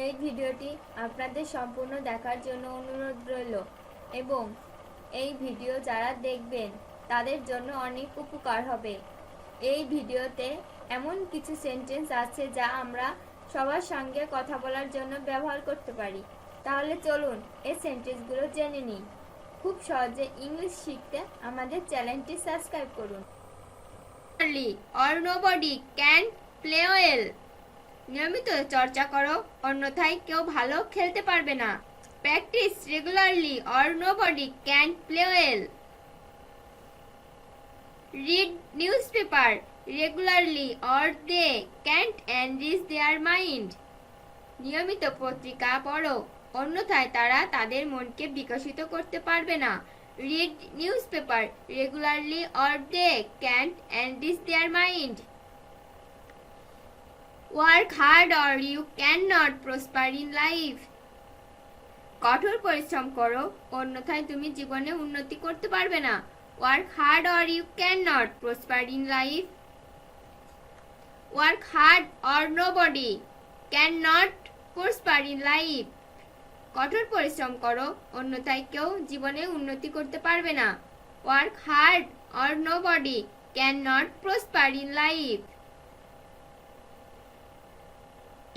এই ভিডিওটি আপনাদের সম্পূর্ণ দেখার জন্য অনুরোধ রইল এবং এই ভিডিও যারা দেখবেন তাদের জন্য অনেক উপকার হবে। এই ভিডিওতে এমন কিছু সেন্টেন্স আছে যা আমরা সবার সঙ্গে কথা বলার জন্য ব্যবহার করতে পারি। তাহলে চলুন এই সেন্টেন্সগুলো জেনে নিই। খুব সহজে ইংলিশ শিখতে আমাদের চ্যানেলটি সাবস্ক্রাইব করুন। or nobody can play well. নিয়মিত চর্চা করো, অন্যথায় কেউ ভালো খেলতে পারবে না। Practice regularly or nobody can play well. Read newspaper regularly or they can't enrich their mind. নিয়মিত পত্রিকা পড়ো, অন্যথায় তারা তাদের মনকে বিকশিত করতে পারবে না। Read newspaper regularly or they can't enrich their mind. Work hard or you cannot prosper in life. কঠোর পরিশ্রম করো, অন্যথায় তুমি জীবনে উন্নতি করতে পারবে না। Work hard or you cannot prosper in life. Work hard or nobody cannot prosper in life. কঠোর পরিশ্রম করো, অন্যথায় কেউ জীবনে উন্নতি করতে পারবে না। Work hard or nobody cannot prosper in life.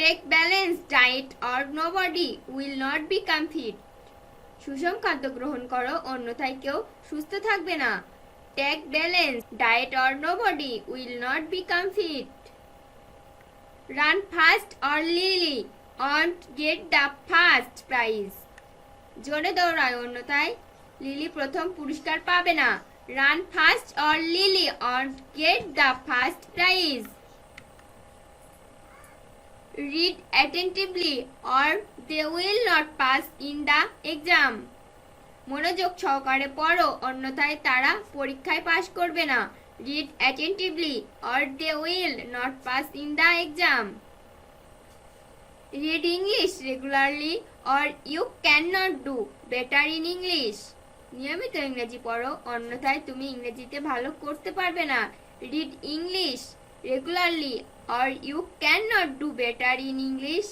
Take balanced diet or nobody will not become fit. সুষম খাদ্য গ্রহণ করো, অন্যথায় কেউ সুস্থ থাকবে না। Take balanced diet or nobody will not become fit. Run fast or Lily won't get the first prize. জোরে দৌড়ায়, অন্যথায় লিলি প্রথম পুরস্কার পাবে না। Run fast or Lily won't get the first prize. Read attentively or they will not pass in the exam. মনোযোগ সহকারে পড়ো, অন্যথায় তারা পরীক্ষায় পাস করবে না। Read attentively or they will not pass in the exam. Read English regularly or you cannot do better in English. নিয়মিত ইংরেজি পড়ো, অন্যথায় তুমি ইংরেজিতে ভালো করতে পারবে না। Read English regularly or you cannot do better in English.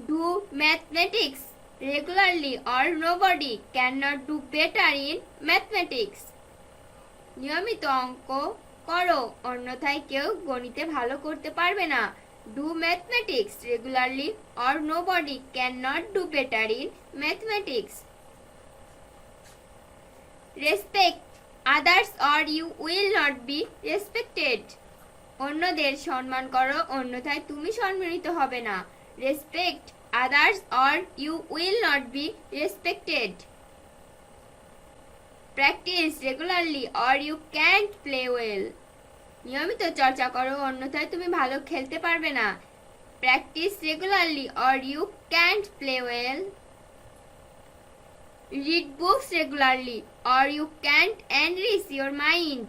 Do mathematics regularly or nobody cannot do better in mathematics. নিয়মিত অঙ্ক করো, অন্যথায় কেউ গণিতে ভালো করতে পারবে না। Do mathematics regularly or nobody cannot do better in mathematics. Respect others or you will not be respected. অন্যদের সম্মান করো, অন্যথায় তুমি সম্মানিত হবে না। Respect others or you will not be respected. Practice regularly or you can't play well. নিয়মিত চর্চা করো, অন্যথায় তুমি ভালো খেলতে পারবে না। Practice regularly or you can't play well. Read books regularly or you can't enrich your mind.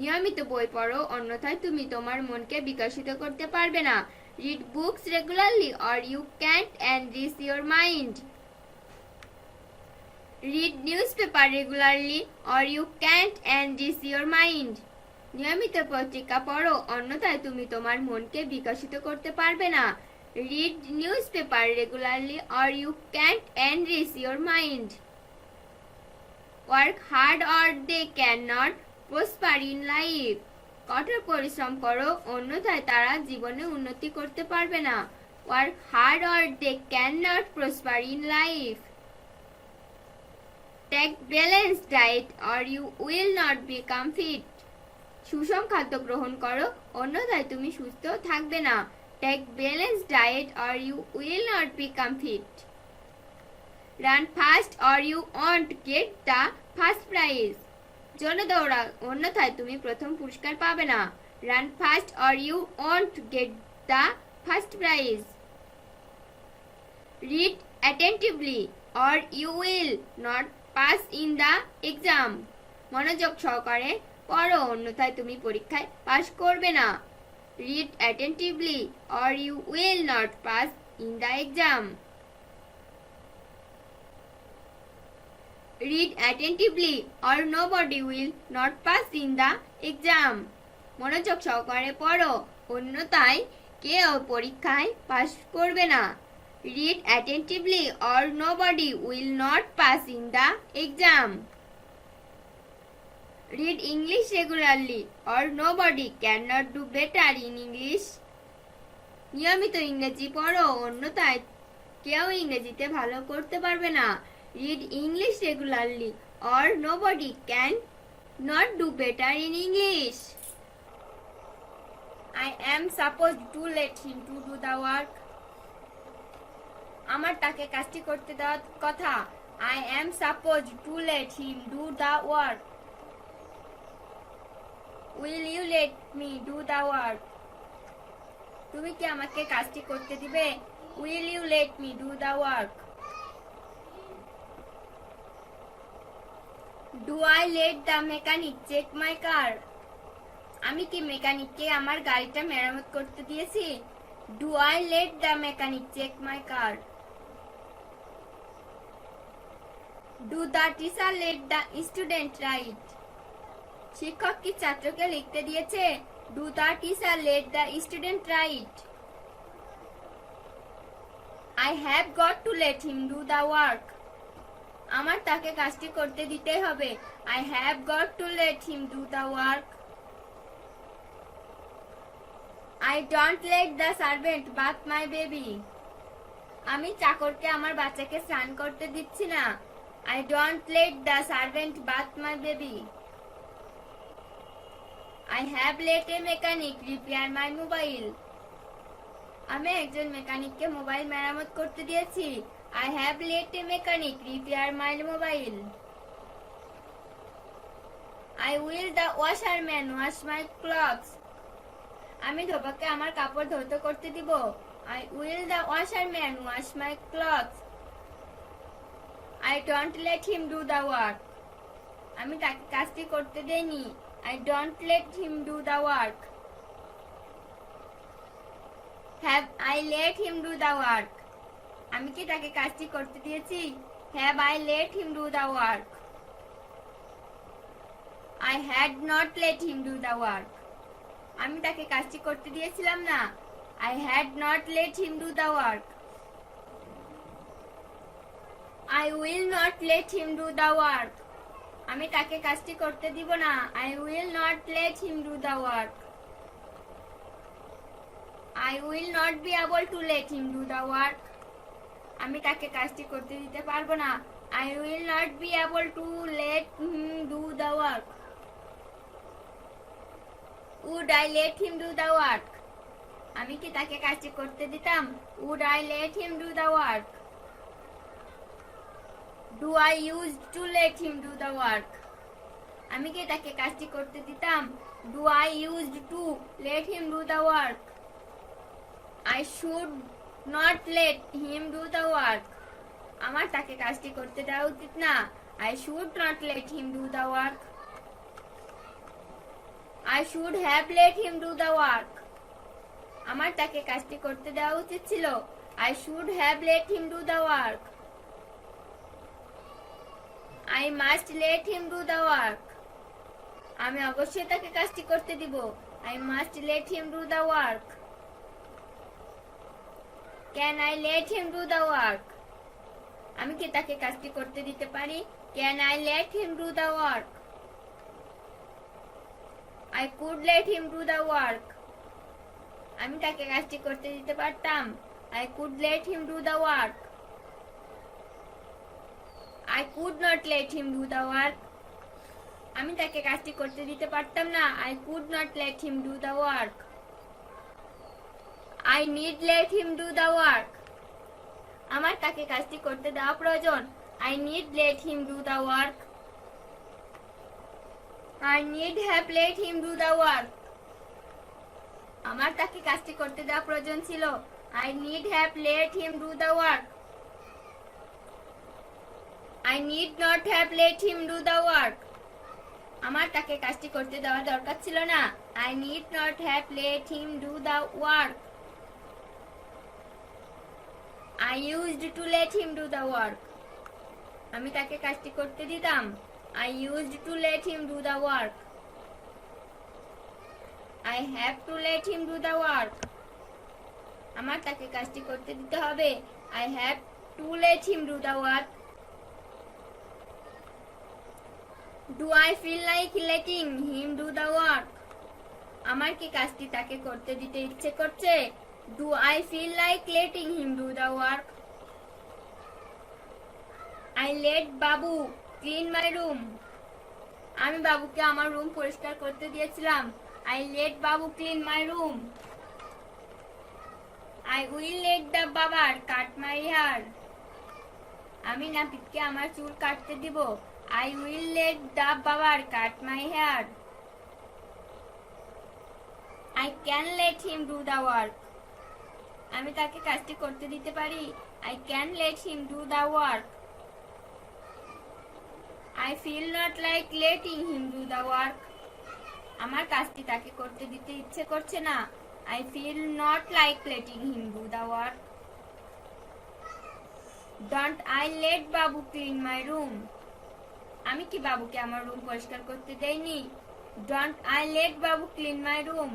নিয়মিত বই পড়ো, অন্যথায় তুমি তোমার মনকে বিকশিত করতে পারবে না। Read books regularly or you can't enrich your mind. Read newspaper regularly or you can't enrich your mind. নিয়মিত পত্রিকা পড়ো, অন্যথায় তুমি তোমার মনকে বিকশিত করতে পারবে না। Read newspaper regularly or you can't enrich your mind. Work hard or they cannot prosper in life. কঠোর পরিশ্রম করো, অন্যথায় তারা জীবনে উন্নতি করতে পারবে না। Work hard or they cannot prosper in life. Take balanced diet or you will not become fit. সুষম খাদ্য গ্রহণ করো, অন্যথায় তুমি সুস্থ থাকবে না। Take balanced diet or you will not become fit. Run fast or you won't get the first prize. জোরে দৌড়াও, অন্যথায় তুমি প্রথম পুরস্কার পাবে না। Run fast or you won't get the first prize. Read attentively or you will not pass in the exam. মনোযোগ সহকারে পড়ো, অন্যথায় তুমি পরীক্ষায় পাস করবে না। Read attentively or you will not pass in the exam. Read attentively or nobody will not pass in the exam. মনোযোগ সহকারে পড়ো, অন্যথায় কেউ পরীক্ষায় পাস করবে না। Read attentively or nobody will not pass in the exam. Read English regularly or nobody cannot do better in English. নিয়মিত ইংরেজি পড়ো, অন্যথায় কেউ ইংরেজিতে ভালো করতে পারবে না। Read English regularly or nobody can not do better in English. I am supposed to let him to do the work. আমার তাকে কাজটি করতে দেওয়ার কথা। I am supposed to let him do the work. Will you let me do the work? তুমি কি আমাকে কাজটি করতে দিবে? Will you let me do the work? Do I let the mechanic check my car? আমি কি মেকানিককে আমার গাড়িটা মেরামত করতে দিয়েছি? Do I let the mechanic check my car? Do the teacher let the student write? শিক্ষক কি ছাত্রকে লিখতে দিয়েছে? Do the teacher let the student write? I have got to let him do the work. আমার তাকে কাজটি করতে দিতে হবে। I have got to let him do the work. I don't let the servant bath my baby. আমি চাকরকে আমার বাচ্চাকে স্নান করতে দিচ্ছি না। I don't let the servant bath my baby. I have let a mechanic repair my mobile. আমি একজন মেকানিককে mobile মেরামত করতে দিয়েছি। I have let a mechanic repair my mobile. I will the washerman wash my clothes. আমি ধোবাকে আমার কাপড় ধৌত করতে দিব। I will the washerman wash my clothes. I don't let him do the work. আমি তাকে কাজটি করতে দেইনি। I don't let him do the work. Have I let him do the work? আমি কি তাকে কাজটি করতে দিয়েছি? Have I let him do the work? I had not let him do the work. আমি তাকে কাজটি করতে দিয়েছিলাম না। I had not let him do the work. I will not let him do the work. আমি তাকে কাজটি করতে দিব না। I will not let him do the work. I will not be able to let him do the work. আমি তাকে কাজটি করতে দিতে পারবো না। I will not be able to let him do the work. Would I let him do the work? আমি কি তাকে কাজটি করতে দিতাম? Would I let him do the work? Do I used to let him do the work? আমি কি তাকে কাজটি করতে দিতাম? Do I used to let him do the work? I should not let him do the work. আমার তাকে কাজটি করতে দেওয়া উচিত না। I should not let him do the work. I should have let him do the work. আমার তাকে কাজটি করতে দেওয়া উচিত ছিল। I should have let him do the work. I must let him do the work. আমি অবশ্যই তাকে কাজটি করতে দিব। I must let him do the work. Can I let him do the work? আমি কি তাকে কাজটি করতে দিতে পারি? Can I let him do the work? I could let him do the work. আমি তাকে কাজটি করতে দিতে পারতাম। I could let him do the work. I could not let him do the work. আমি তাকে কাজটি করতে দিতে পারতাম না। I could not let him do the work. I need let him do the work. আমার তাকে কাজটি করতে দেওয়া প্রয়োজন। I need let him do the work. I need have let him do the work. আমার তাকে কাজটি করতে দেওয়া প্রয়োজন ছিল। I need have let him do the work. I need not have let him do the work. আমার তাকে কাজটি করতে দেওয়া দরকার ছিল না। I need not have let him do the work. I used to let him do the work. আমি তাকে কাজটি করতে দিতাম। I used to let him do the work. I have to let him do the work. আমার তাকে কাজটি করতে দিতে হবে। I have to let him do the work. Do I feel like letting him do the work? আমার কি কাজটি তাকে করতে দিতে ইচ্ছে করছে? Do I feel like letting him do the work? I let Babu clean my room. আমি বাবুকে আমার রুম পরিষ্কার করতে দিয়েছিলাম। I let Babu clean my room. I will let the barber cut my hair. আমি নাপিতকে আমার চুল কাটতে দিব। I will let the barber cut my hair. I can let him do the work. আমি তাকে কাজটি করতে দিতে পারি। I can let him do the work. I feel not like letting him do the work. আমার কাজটি তাকে করতে দিতে ইচ্ছে করছে না। I feel not like letting him do the work. Don't I let Babu clean my room? আমি কি বাবুকে আমার রুম পরিষ্কার করতে দেইনি? Don't I let Babu clean my room?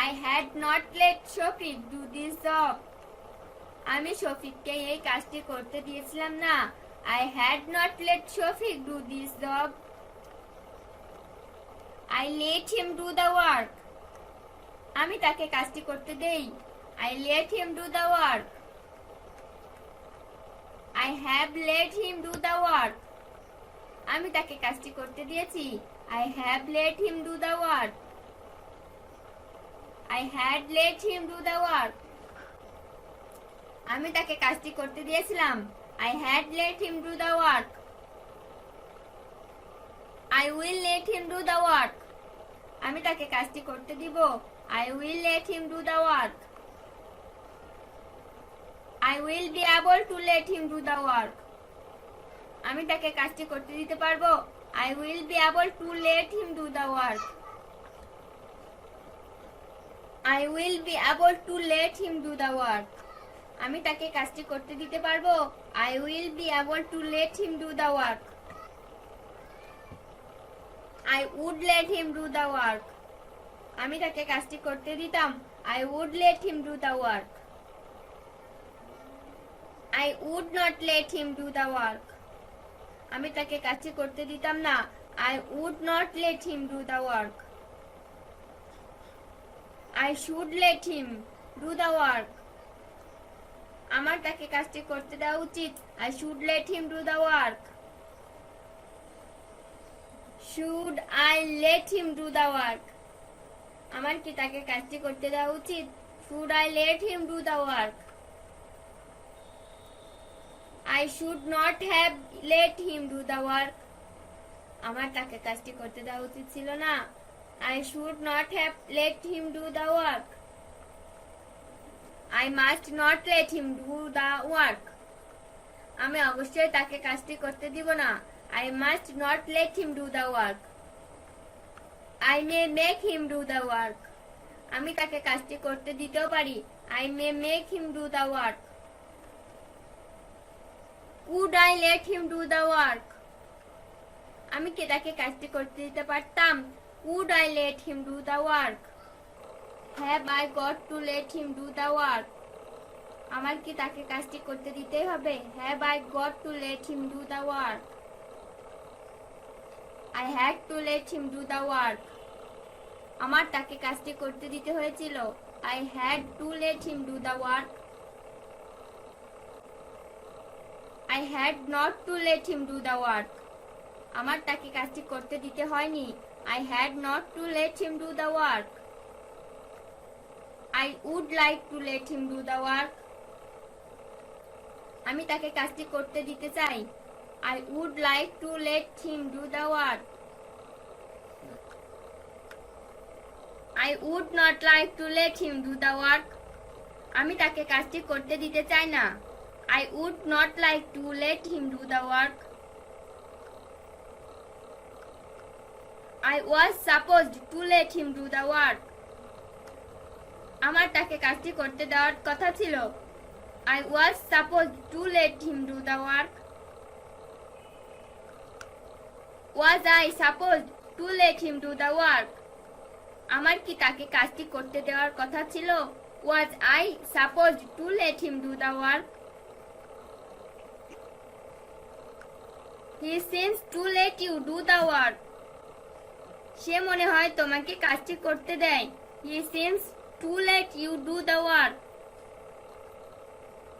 I had not let Shafiq do this job. আমি শফিককে এই কাজটি করতে দিয়েছিলাম না। I had not let Shafiq do this job. I let him do the work. আমি তাকে কাজটি করতে দেই। I let him do the work. I have let him do the work. আমি তাকে কাজটি করতে দিয়েছি। I have let him do the work. I had let him do the work. আমি তাকে কাজটি করতে দিয়েছিলাম। I had let him do the work. I will let him do the work. আমি তাকে কাজটি করতে দিব। I will let him do the work. I will be able to let him do the work. আমি তাকে কাজটি করতে দিতে পারবো। I will be able to let him do the work. I will be able to let him do the work. আমি তাকে কাজটি করতে দিতে পারবো। I will be able to let him do the work. I would let him do the work. আমি তাকে কাজটি করতে দিতাম। I would let him do the work. I would not let him do the work. আমি তাকে কাজটি করতে দিতাম না। I would not let him do the work. I should let him do the work. আমার তাকে কাজটি করতে দেওয়া উচিত। I should let him do the work. Should I let him do the work? আমার কি তাকে কাজটি করতে দেওয়া উচিত? Should I let him do the work? I should not have let him do the work. আমার তাকে কাজটি করতে দেওয়া উচিত ছিল না। I should not have let him do the work. I must not let him do the work. আমি অবশ্যই তাকে কাজটি করতে দিব না। I must not let him do the work. I may make him do the work. আমি তাকে কাজটি করতে দিতেও পারি। I may make him do the work. Could I let him do the work? আমি কি তাকে কাজটি করতে দিতে পারতাম? Could I let him do the work? Have I got to let him do the work? আমার কি তাকে কাজটি করতে দিতেই হবে? Have I got to let him do the work? I had to let him do the work. আমার তাকে কাজটি করতে দিতে হয়েছিল। I had to let him do the work. I had not to let him do the work. আমার তাকে কাজটি করতে দিতে হয়নি। I had not to let him do the work. I would like to let him do the work. আমি তাকে কাজটি করতে দিতে চাই। I would like to let him do the work. I would not like to let him do the work. আমি তাকে কাজটি করতে দিতে চাই না। I would not like to let him do the work. I was supposed to let him do the work. আমার তাকে কাজটি করতে দেওয়ার কথা ছিল। I was supposed to let him do the work. Was I supposed to let him do the work? আমার কি তাকে কাজটি করতে দেওয়ার কথা ছিল? Was I supposed to let him do the work? He seems to let you do the work. সে মনে হয় তোমাকে কাজটি করতে দেয়। He seems to let you do the work.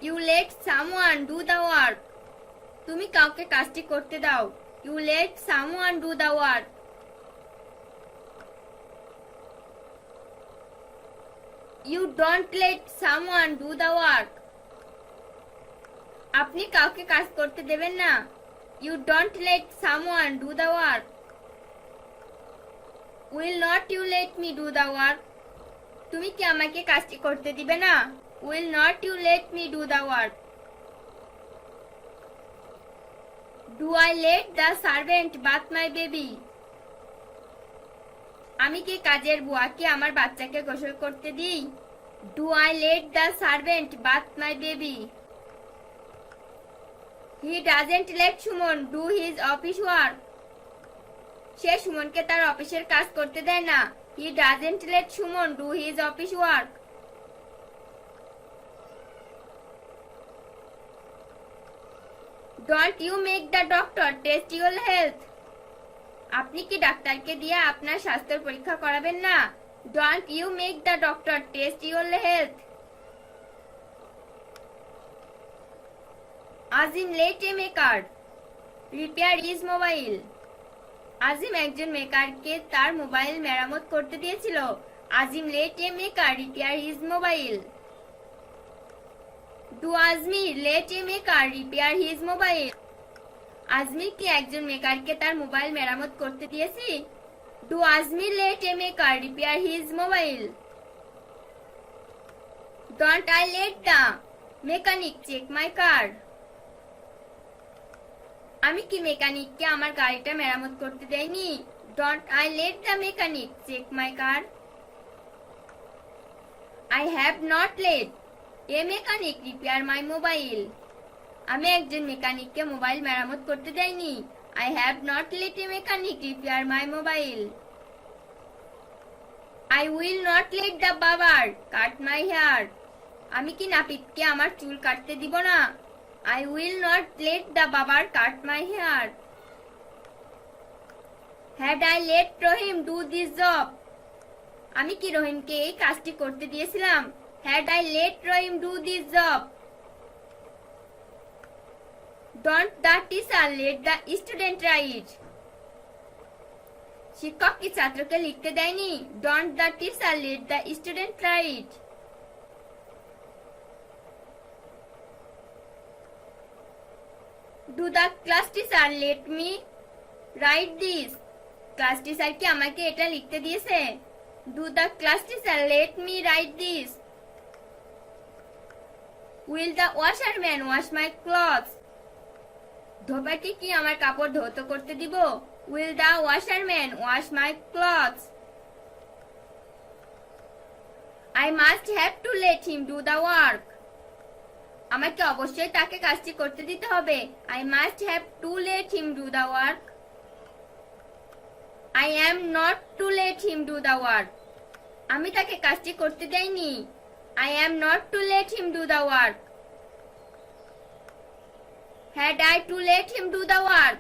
You let someone do the work. তুমি কাউকে কাজটি করতে দাও। You let someone do the work. You don't let someone do the work. আপনি কাউকে কাজ করতে দেবেন না। You don't let someone do the work. Will not you let me do the work? তুমি কি আমাকে কাজটি করতে দিবে না? Will not you let me do the work? Do I let the servant bath my baby? আমি কি কাজের বুয়াকে আমার বাচ্চাকে গোসল করতে দিই? Do I let the servant bath my baby? He doesn't let Suman do his office work. সে সুমনকে তার অফিসের কাজ করতে দেয় না। He doesn't let Suman do his office work. Don't you make the doctor test your health? আপনি কি ডাক্তারকে দিয়ে আপনার স্বাস্থ্য পরীক্ষা করাবেন না? Don't you make the doctor test your health? Azim let a maker repair his mobile. আজিম একজন মেকারকে তার মোবাইল মেরামত করতে দিয়েছিল। আজিম let a maker repair his mobile. Do Azmi let a maker repair his mobile? Azmi কি একজন মেকারকে তার মোবাইল মেরামত করতে দিয়েছি? Do Azmi let a maker repair his mobile? Don't I let the mechanic check my car? আমি কি মেকানিককে আমার গাড়িটা মেরামত করতে দেইনি? Don't I let the mechanic check my car? I have not let a mechanic repair my mobile. আমি একজন মেকানিককে mobile মেরামত করতে দেইনি। I have not let a mechanic repair my mobile. I will not let the barber cut my hair. আমি কি নাপিতকে আমার চুল কাটতে দিব না? I will not let the barber cut my hair. Had I let Rohim do this job? আমি কি রহিমকে এই কাজটি করতে দিয়েছিলাম? Had I let Rohim do this job? Don't the teacher let the student write? শিক্ষক কি ছাত্রকে লিখতে দেয়নি? Don't the teacher let the student write? Do the class teacher let me write this? Class teacher কি আমাকে এটা লিখতে দিয়েছে? Do the class teacher let me write this? Will the washerman wash my clothes? ধোপাটি কি আমার কাপড় ধৌত করতে দিব? Will the washerman wash my clothes? I must have to let him do the work. আমাকে অবশ্যই তাকে কাজটি করতে দিতে হবে। I must have to let him do the work. I am not to let him do the work. আমি তাকে কাজটি করতে দেইনি। I am not to let him do the work. Had I to let him do the work?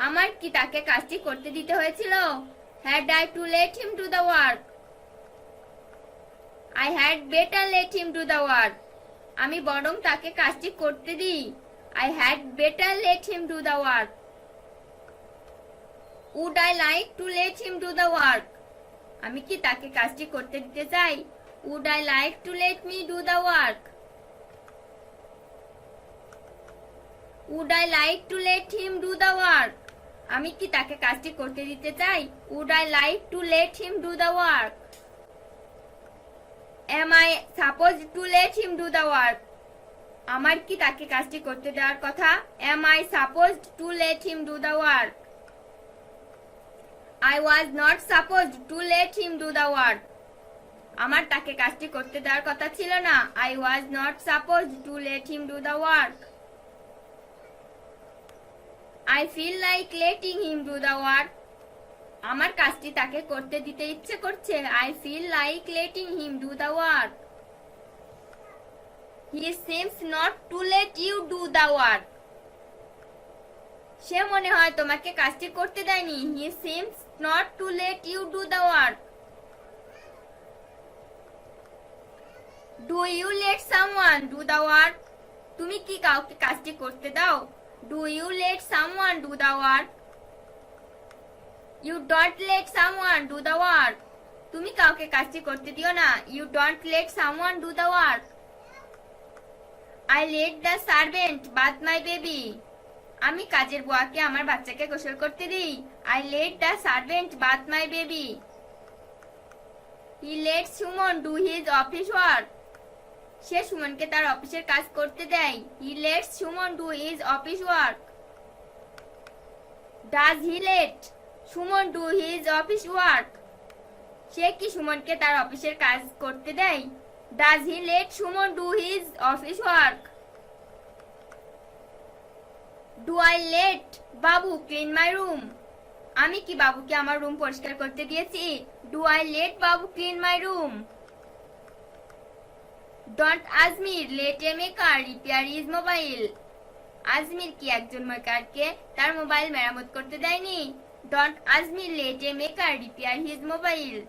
আমার কি তাকে কাজটি করতে দিতে হয়েছিল? Had I to let him do the work? I had better let him do the work. আমি বরং তাকে কাজটি করতে দিই। I had better let him do the work. Would I like to let him do the work? আমি কি তাকে কাজটি করতে দিতে চাই? Would I like to let me do the work? Would I like to let him do the work? আমি কি তাকে কাজটি করতে দিতে চাই? Would I like to let him do the work? Am I supposed to let him do the work? আমার কি তাকে কাজটি করতে দেওয়ার কথা? Am I supposed to let him do the work? I was not supposed to let him do the work. আমার তাকে কাজটি করতে দেওয়ার কথা ছিল না। I was not supposed to let him do the work. I feel like letting him do the work. আমার কাজটি তাকে করতে দিতে ইচ্ছে করছে। I feel like letting him do the work. He seems not to let you do the work. সে মনে হয় তোমাকে কাজটি করতে দেয়নি। He seems not to let you do the work. Do you let someone do the work? তুমি কি কাউকে কাজটি করতে দাও? Do you let someone do the work? You don't let someone do the work. তুমি কাউকে কাজটি করতে দিও না। You don't let someone do the work. I let the servant bath my baby. আমি কাজের বুয়াকে আমার বাচ্চাকে গোসল করতে দিই। I let the servant bath my baby. He lets Suman do his office work. সে সুমনকে তার অফিসের কাজ করতে দেয়। He lets Suman do his office work. Does he let Suman do his office work? সে কি সুমনকে তার অফিসের কাজ করতে দেয়? Does he let Suman do his office work? Do I let Babu clean my room? আমি কি বাবুকে আমার রুম পরিষ্কার করতে দিয়েছি? Do I let Babu clean my room? Don't Azmir let a maker repair his mobile. Ajmer কি একজন মেকারকে তার মোবাইল মেরামত করতে দেয়নি? Don't Azmir let a maker repair his mobile.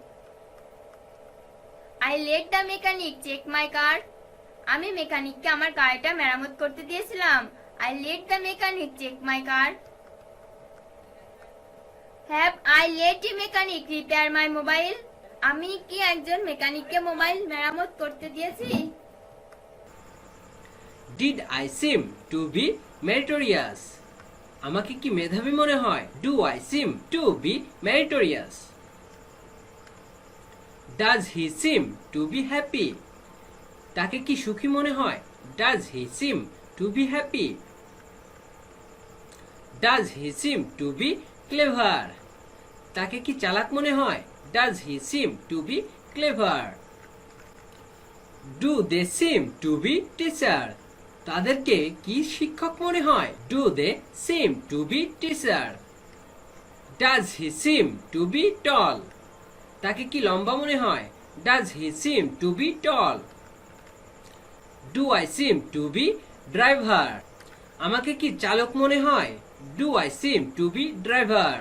I let the mechanic check my car. আমি মেকানিককে আমার গাড়িটা মেরামত করতে দিয়েছিলাম। I let the mechanic check my car. Have I let a mechanic repair my mobile? আমি কি একজন মেকানিককে মোবাইল মেরামত করতে দিয়েছি? Did I seem to be meritorious? আমাকে কি মেধাবী মনে হয়? Do I seem to be meritorious? Does he seem to be happy? তাকে কি সুখী মনে হয়? Does he seem to be happy? Does he seem to be clever? তাকে কি চালাক মনে হয়? Does he seem to be clever? Do they seem to be teacher? তাদেরকে কি শিক্ষক মনে হয়? Do they seem to be teacher? Does he seem to be tall? তাকে কি লম্বা মনে হয়? Does he seem to be tall? Do I seem to be driver? আমাকে কি চালক মনে হয়? Do I seem to be driver?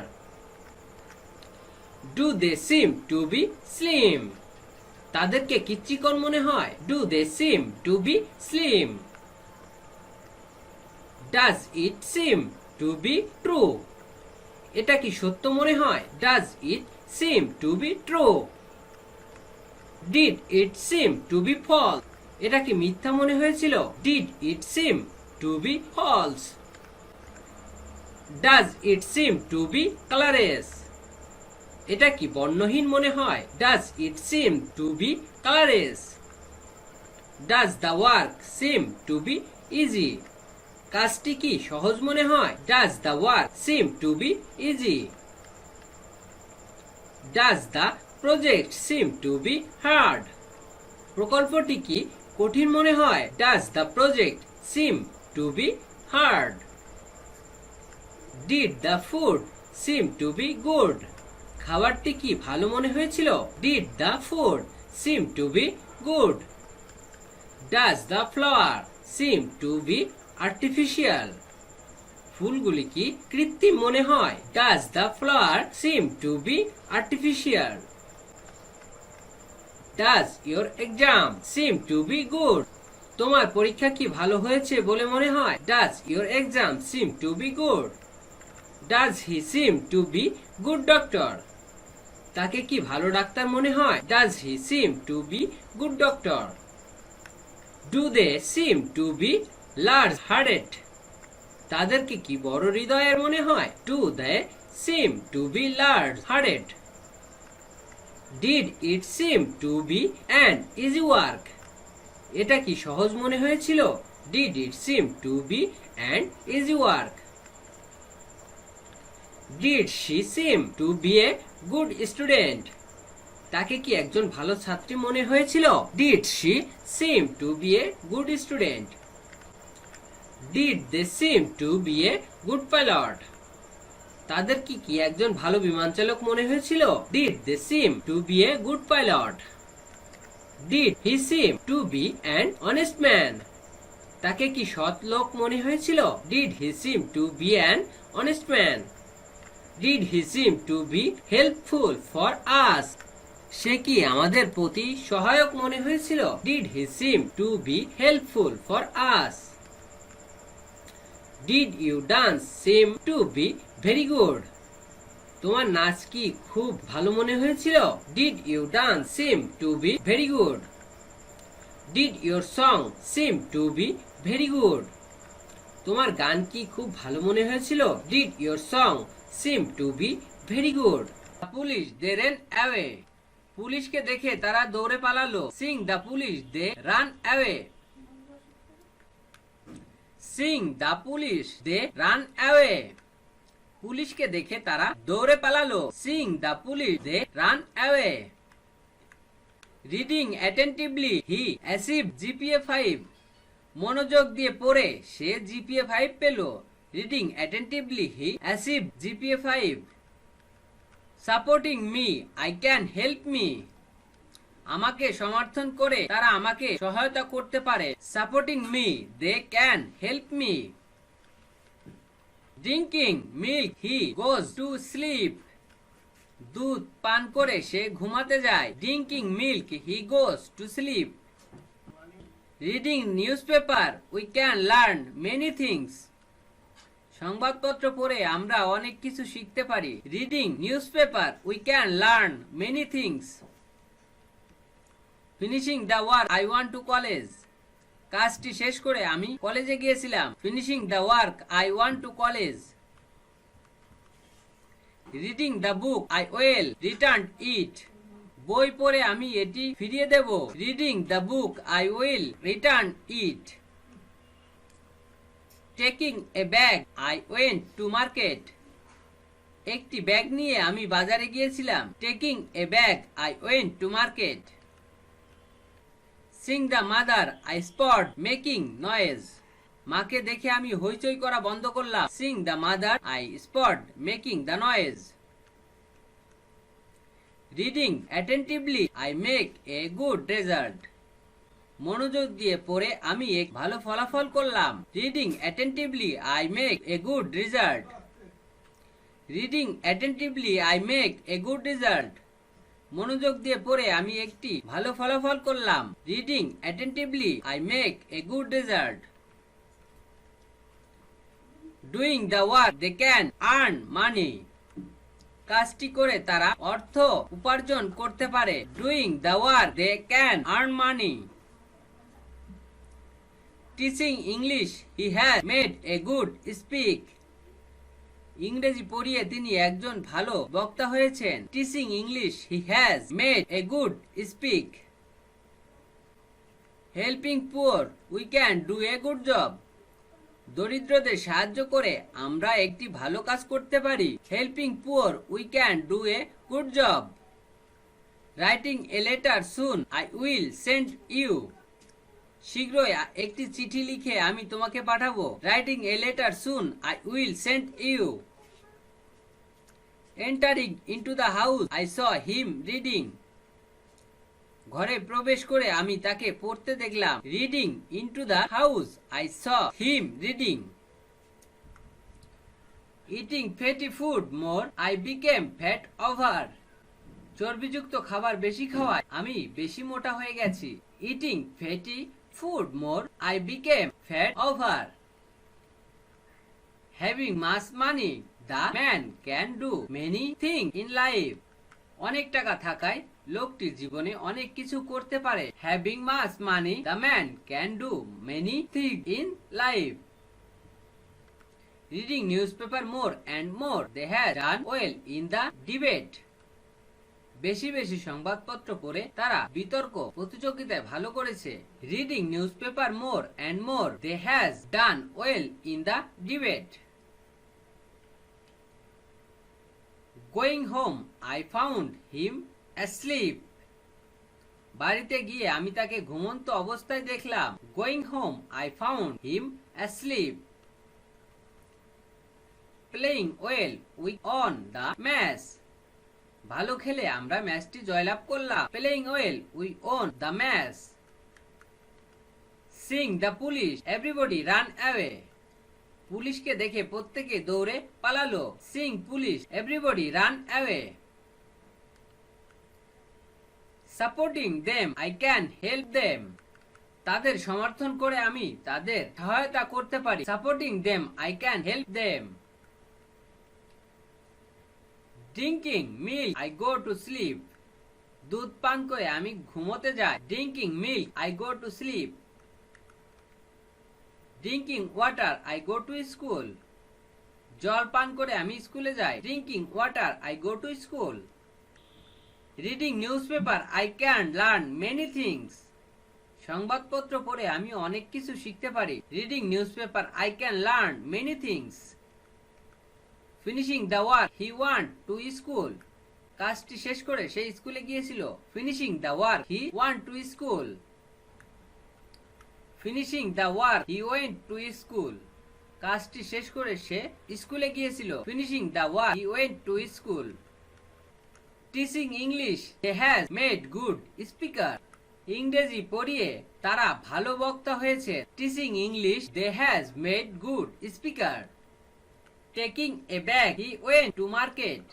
Do they seem to be slim? তাদেরকে কি চিকন মনে হয়? Do they seem to be slim? Does it seem to be true? এটা কি সত্য মনে হয়? Does it seem to be true? Did it seem to be false? এটা কি মিথ্যা মনে হয়েছিল? Did it seem to be false? Does it seem to be colorless? এটা কি বর্ণহীন মনে হয়? Does it seem to be colorless? Does the work seem to be easy? কাজটি কি সহজ মনে হয়? Does the work seem to be easy? Does the project seem to be hard? প্রকল্পটি কি কঠিন মনে হয়? Does the project seem to be hard? Did the food seem to be good? খাবারটি কি ভালো মনে হয়েছিল? Did the food seem to be good? Does the flower seem to be artificial? ফুলগুলি কি কৃত্রিম মনে হয়? Does the flower seem to be artificial? Does your exam seem to be good? তোমার পরীক্ষা কি ভালো হয়েছে বলে মনে হয়? Does your exam seem to be good? Does he seem to be good doctor? তাকে কি ভালো ডাক্তার মনে হয়? Does he seem to be good doctor? Do they seem to be large hearted? তাদেরকে কি বড় হৃদয়ের মনে হয়? Do they seem to be large hearted? Did it seem to be an easy work? এটা কি সহজ মনে হয়েছিল? Did it seem to be an easy work? Did she seem to be a good student? তাকে কি একজন ভালো ছাত্রী মনে হয়েছিল? Did she seem to be a good student? Did they seem to be a good pilot? তাদের কি একজন ভালো বিমান চালক মনে হয়েছিল? Did they seem to be a good pilot? Did he seem to be an honest man? তাকে কি সৎ লোক মনে হয়েছিল? Did he seem to be an honest man? Did he seem to be helpful for us? সে কি আমাদের প্রতি সহায়ক মনে হয়েছিল? Did he seem to be helpful for us? Did your dance seem to be very good? তোমার নাচ কি খুব ভালো মনে হয়েছিল? Did your dance seem to be very good? Did your song seem to be very good? তোমার গান কি খুব ভালো মনে হয়েছিল? Did your song seem to be very good? The police they ran away. পুলিশকে দেখে তারা দৌড়ে পালালো। Seeing the police they ran away. Seeing the police they ran away. পুলিশকে দেখে তারা দৌড়ে পালালো। Seeing the police they ran away. Reading attentively he achieved GPA 5. মনোযোগ দিয়ে পড়ে সে GPA 5 পেল। Reading attentively he achieved GPA 5. Supporting me I can help me. আমাকে সমর্থন করে তারা আমাকে সহায়তা করতে পারে। Supporting me they can help me. Drinking milk he goes to sleep. দুধ পান করে সে ঘুমাতে যায়। Drinking milk he goes to sleep. Reading newspaper we can learn many things. সংবাদপত্র পড়ে আমরা অনেক কিছু শিখতে পারি। Reading newspaper we can learn many things. Finishing the work I want to college. কাজটি শেষ করে আমি কলেজে গিয়েছিলাম। Finishing the work I want to college. Reading the book I will return it. বই পড়ে আমি এটি ফিরিয়ে দেব। Reading the book I will return it. Taking a bag I went to market. একটি ব্যাগ নিয়ে আমি বাজারে গিয়েছিলাম। Taking a bag I went to market. Seeing the mother I stopped making noise. মাকে দেখে আমি হইচই করা বন্ধ করলাম। Seeing the mother I stopped making the noise. Reading attentively I make a good result. মনোযোগ দিয়ে পড়ে আমি এক ভালো ফলাফল করলাম। Reading attentively I make a good result. Reading attentively I make a good result. মনোযোগ দিয়ে পড়ে আমি একটি ভালো ফলাফল করলাম। Reading attentively I make a good result. Doing the work they can earn money. কাজটি করে তারা অর্থ উপার্জন করতে পারে। Doing the work they can earn money. Teaching English he has made a good speak. ইংরেজি পড়িয়ে তিনি একজন ভালো বক্তা হয়েছেন। Teaching English he has made a good speak. Helping poor we can do a good job. দরিদ্রদের সাহায্য করে আমরা একটি ভালো কাজ করতে পারি। Helping poor we can do a good job. Writing a letter soon I will send you. শীঘ্রই একটি চিঠি লিখে আমি তোমাকে পাঠাবো। Writing a letter soon I will send you. Entering into the house I saw him reading. ঘরে প্রবেশ করে আমি তাকে পড়তে দেখলাম। Reading into the house I saw him reading. Eating fatty food more I became fat over. চর্বিযুক্ত খাবার বেশি খাওয়ায় আমি বেশি মোটা হয়ে গেছি। Eating fatty food more I became fat over. Having much money the man can do many things in life. অনেক টাকা থাকায় লোকটি জীবনে অনেক কিছু করতে পারে। Having much money the man can do many things in life. Reading newspaper more and more they have done well in the debate. বেশি বেশি সংবাদপত্র পড়ে তারা বিতর্ক প্রতিযোগিতায় ভালো করেছে। Reading newspaper more and more they has done well in the debate. Going home I found him asleep. বাড়িতে গিয়ে আমি তাকে ঘুমন্ত অবস্থায় দেখলাম। Going home I found him asleep. Playing well we on the match. ভালো খেলে আমরা ম্যাচটি জয়লাভ করলাম। Playing well we on the match. Singh the police everybody run away. পুলিশকে দেখে প্রত্যেকে দৌড়ে পালালো। Singh police everybody run away. Supporting them I can help them. তাদের সমর্থন করে আমি তাদের সহায়তা করতে পারি। Supporting them I can help them. Drinking milk I go to sleep. দুধ পান করে আমি ঘুমোতে যাই। Drinking milk I go to sleep. Drinking water I go to school. জল পান করে আমি স্কুলে যাই। Drinking water I go to school. Reading news paper I can learn many things. সংবাদপত্র পড়ে আমি অনেক কিছু শিখতে পারি। Reading news paper I can learn many things. Finishing the work he want to school. কাজটি শেষ করে সে স্কুলে গিয়েছিল। Finishing the work he want to school. Finishing the work he went to school. কাজটি শেষ করে সে স্কুলে গিয়েছিল। Finishing the work he went to school. Teaching English he has made good speaker. ইংরেজি পড়িয়ে তারা ভালো বক্তা হয়েছে। Teaching English they has made good speaker. Taking a bag he went to market.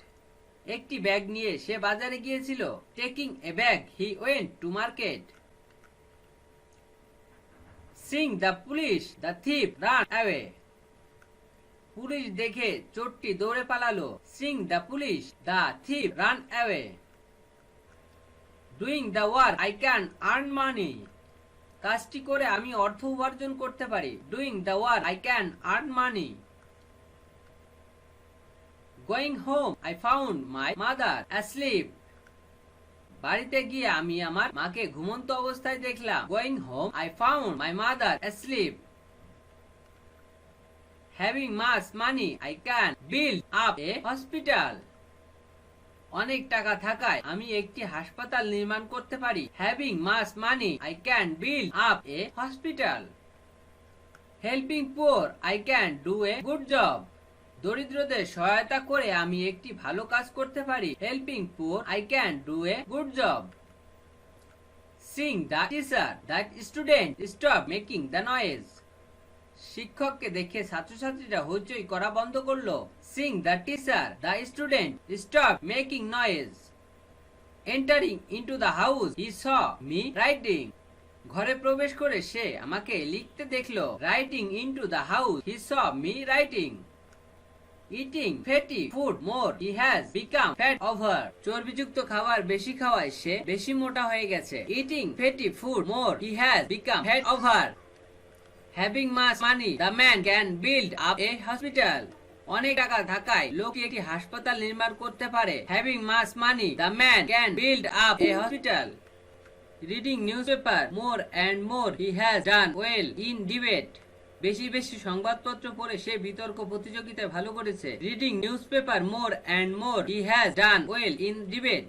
একটি ব্যাগ নিয়ে সে বাজারে গিয়েছিল। Taking a bag he went to market. Seeing the police the thief ran away. Police দেখে চোরটি দৌড়ে পালালো। Singh the police the thief ran away. Doing the work I can earn money. কাজটি করে আমি অর্থ উপার্জন করতে পারি। Doing the work I can earn money. Going home I found my mother asleep. বাড়িতে গিয়ে আমি আমার মাকে ঘুমন্ত অবস্থায় দেখলাম। Going home I found my mother asleep. Having much money I can build up a hospital. অনেক টাকা থাকায় আমি একটি হাসপাতাল নির্মাণ করতে পারি। Having much money I can build up a hospital. Helping poor I can do a good job. দরিদ্রদের সহায়তা করে আমি একটি ভালো কাজ করতে পারি। Helping poor I can do a good job. Singh the teacher that student stop making the noise. শিক্ষককে দেখে ছাত্রছাত্রীরা হইচই করা বন্ধ করলো। Singh the teacher the student stop making noise. Entering into the house he saw me writing. ঘরে প্রবেশ করে সে আমাকে লিখতে দেখলো। Writing into the house he saw me writing. Eating fatty food more he has become fat over. চর্বিযুক্ত খাবার বেশি খাওয়ায় সে বেশি মোটা হয়ে গেছে। Eating fatty food more he has become fat over. Having much money the man can build up a hospital. অনেক টাকা থাকায় লোকটি একটি হাসপাতাল নির্মাণ করতে পারে। Having much money the man can build up a hospital. Reading newspaper more and more he has done well in debate. বেশি বেশি সংবাদপত্র পড়ে সে বিতর্ক প্রতিযোগিতায় ভালো করেছে। Reading newspaper more and more he has done well in debate.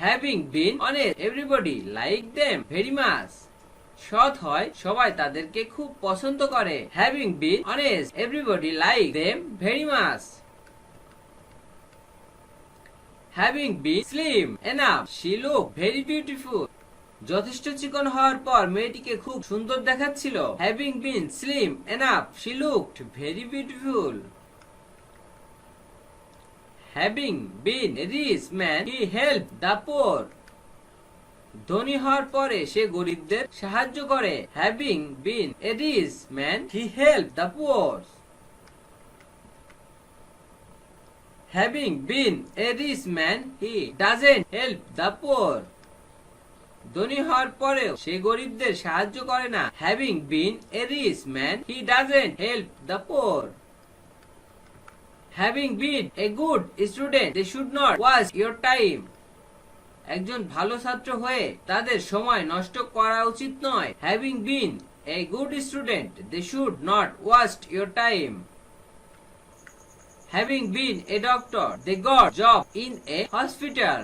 Having been honest everybody like them very much. সৎ হয় সবাই তাদেরকে খুব পছন্দ করে। Having bin honest everybody like them very much. Having been slim enough she look very beautiful. যথেষ্ট চিকন হওয়ার পর মেয়েটিকে খুব সুন্দর দেখাচ্ছিল। Having been slim enough she looked very beautiful. Having been a rich man he help the poor. ধনী হওয়ার পরে সে গরিবদের সাহায্য করে। Having been a rich man he help the poor. Having been a rich man he doesn't help the poor. ধনী হওয়ার পরেও সে গরিবদের সাহায্য করে না। Having been a rich man he doesn't help the poor. Having been a good student they should not waste your time. একজন ভালো ছাত্র হয়ে তাদের সময় নষ্ট করা উচিত নয়। Having been a good student they should not waste your time. Having been a doctor they got job in a hospital.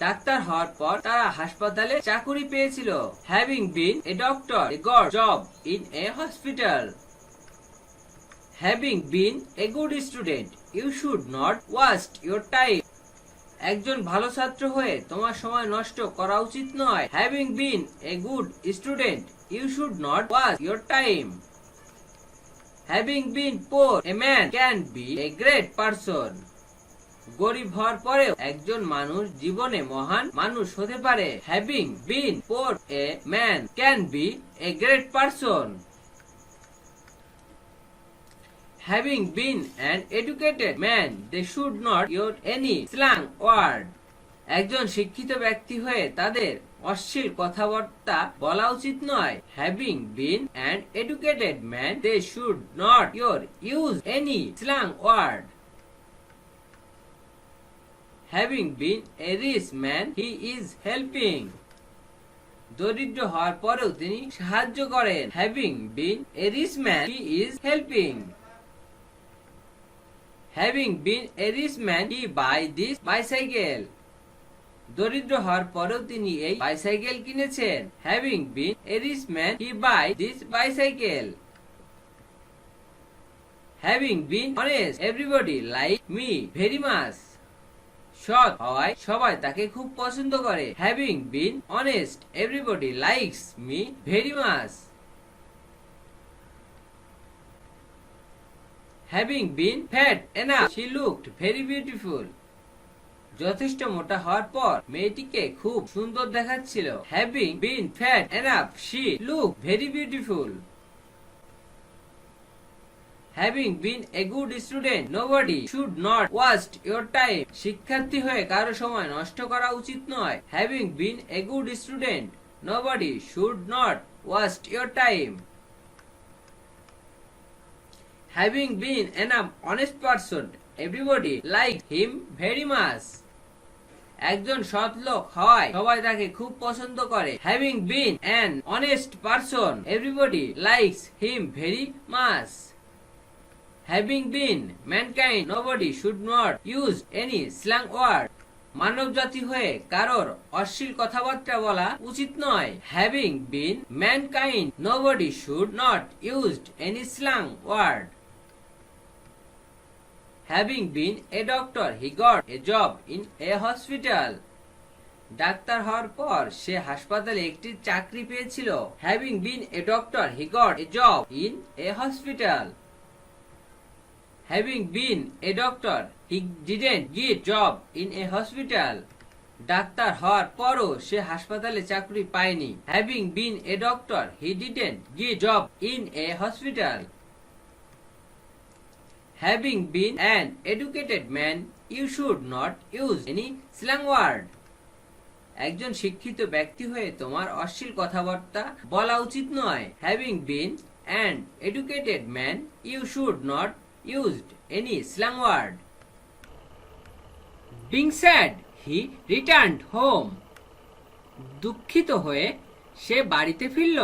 ডাক্তার হওয়ার পর তারা হাসপাতালে চাকুরি পেয়েছিল। Having been a doctor they got job in a hospital. Having been a good student, you should not waste your time. একজন ভালো ছাত্র হয়ে তোমার সময় নষ্ট করা উচিত নয়। Having been a good student, you should not waste your time. Having been poor, a man can be a great person. গরিব হওয়ার পরেও একজন মানুষ জীবনে মহান মানুষ হতে পারে। Having been poor, a man can be a great person. Having been an educated man, they should not use any slang word. একজন শিক্ষিত ব্যক্তি হয়ে তাদের অশ্লীল কথাবার্তা বলা উচিত নয়। Having been an educated man, they should not use any slang word. Having been a rich man, he is helping. দরিদ্র হওয়ার পরেও তিনি সাহায্য করেন। Having been a rich man, he is helping. Having been a rich man, he buy this bicycle. দরিদ্র হওয়ার পরেও তিনি এই বাইসাইকেল কিনেছেন। Having been a rich man, he buy this bicycle. Having been honest, everybody like me very much. সৎ হওয়ায় সবাই তাকে খুব পছন্দ করে। Having been honest, everybody likes me very much. Having been fat enough, she looked very beautiful. যথেষ্ট মোটা হওয়ার পর মেয়েটিকে খুব সুন্দর দেখাচ্ছিল। Having been fat enough, she looked very beautiful. Having been a good student, nobody should not waste your time. শিক্ষার্থী হয়ে কারো সময় নষ্ট করা উচিত নয়। Having been a good student, nobody should not waste your time. Having been an honest person, everybody liked him very much. একজন সৎ লোক হওয়ায় সবাই তাকে খুব পছন্দ করে। Having been an honest person, everybody likes him very much. Having been mankind, nobody should not use any slang word. মানব জাতি হয়ে কারোর অশ্লীল কথাবার্তা বলা উচিত নয়। Having been mankind, nobody should not use any slang word. Having been a doctor, he got a job in a hospital. Doctor হওয়ার পর সে হাসপাতালে একটি চাকরি পেয়েছিল। Having been a doctor, he got a job in a hospital. Having been a doctor, he didn't get job in a hospital. Doctor হওয়ার পরও সে হাসপাতালে চাকরি পায়নি। Having been a doctor, he didn't get job in a hospital. Having been an educated man, you should not use any slang word. একজন শিক্ষিত ব্যক্তি হয়ে তোমার অশ্লীল কথাবার্তা বলা উচিত নয়। Having been an educated man, you should not use any slang word. Being sad, he returned home. দুঃখিত হয়ে সে বাড়িতে ফিরল।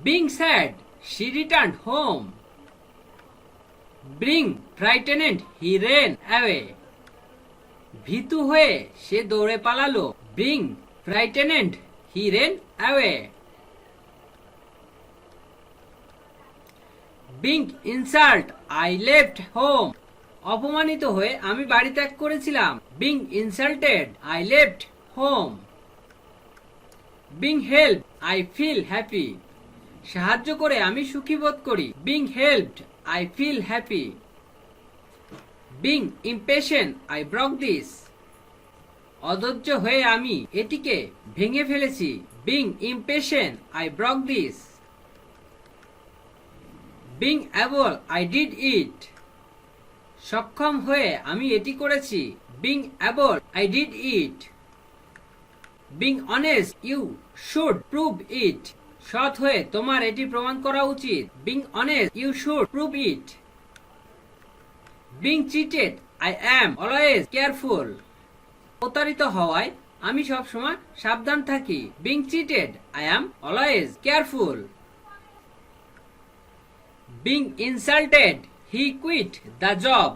Being sad, she returned home. Being frightened, he ran away. ভীতু হয়ে সে দৌড়ে পালালো। Being frightened, he ran away. Being insulted, I left home. অপমানিত হয়ে আমি বাড়ি ত্যাগ করেছিলাম। Being insulted, I left home. Being helped, I feel happy. সাহায্য করে আমি সুখী বোধ করি। Being helped, I feel happy. Being impatient, I broke this. অধৈর্য হয়ে আমি এটিকে ভেঙে ফেলেছি। Being impatient, I broke this. Being able, I did it. সক্ষম হয়ে আমি এটি করেছি। Being able, I did it. Being honest, you should prove it. সৎ হয়ে তোমার এটি প্রমাণ করা উচিত। Being honest, you should prove it. Being cheated, I am always careful. প্রতারিত হওয়ায় আমি সবসময় সাবধান থাকি। Being cheated, I am always careful. Being insulted, he quit the job.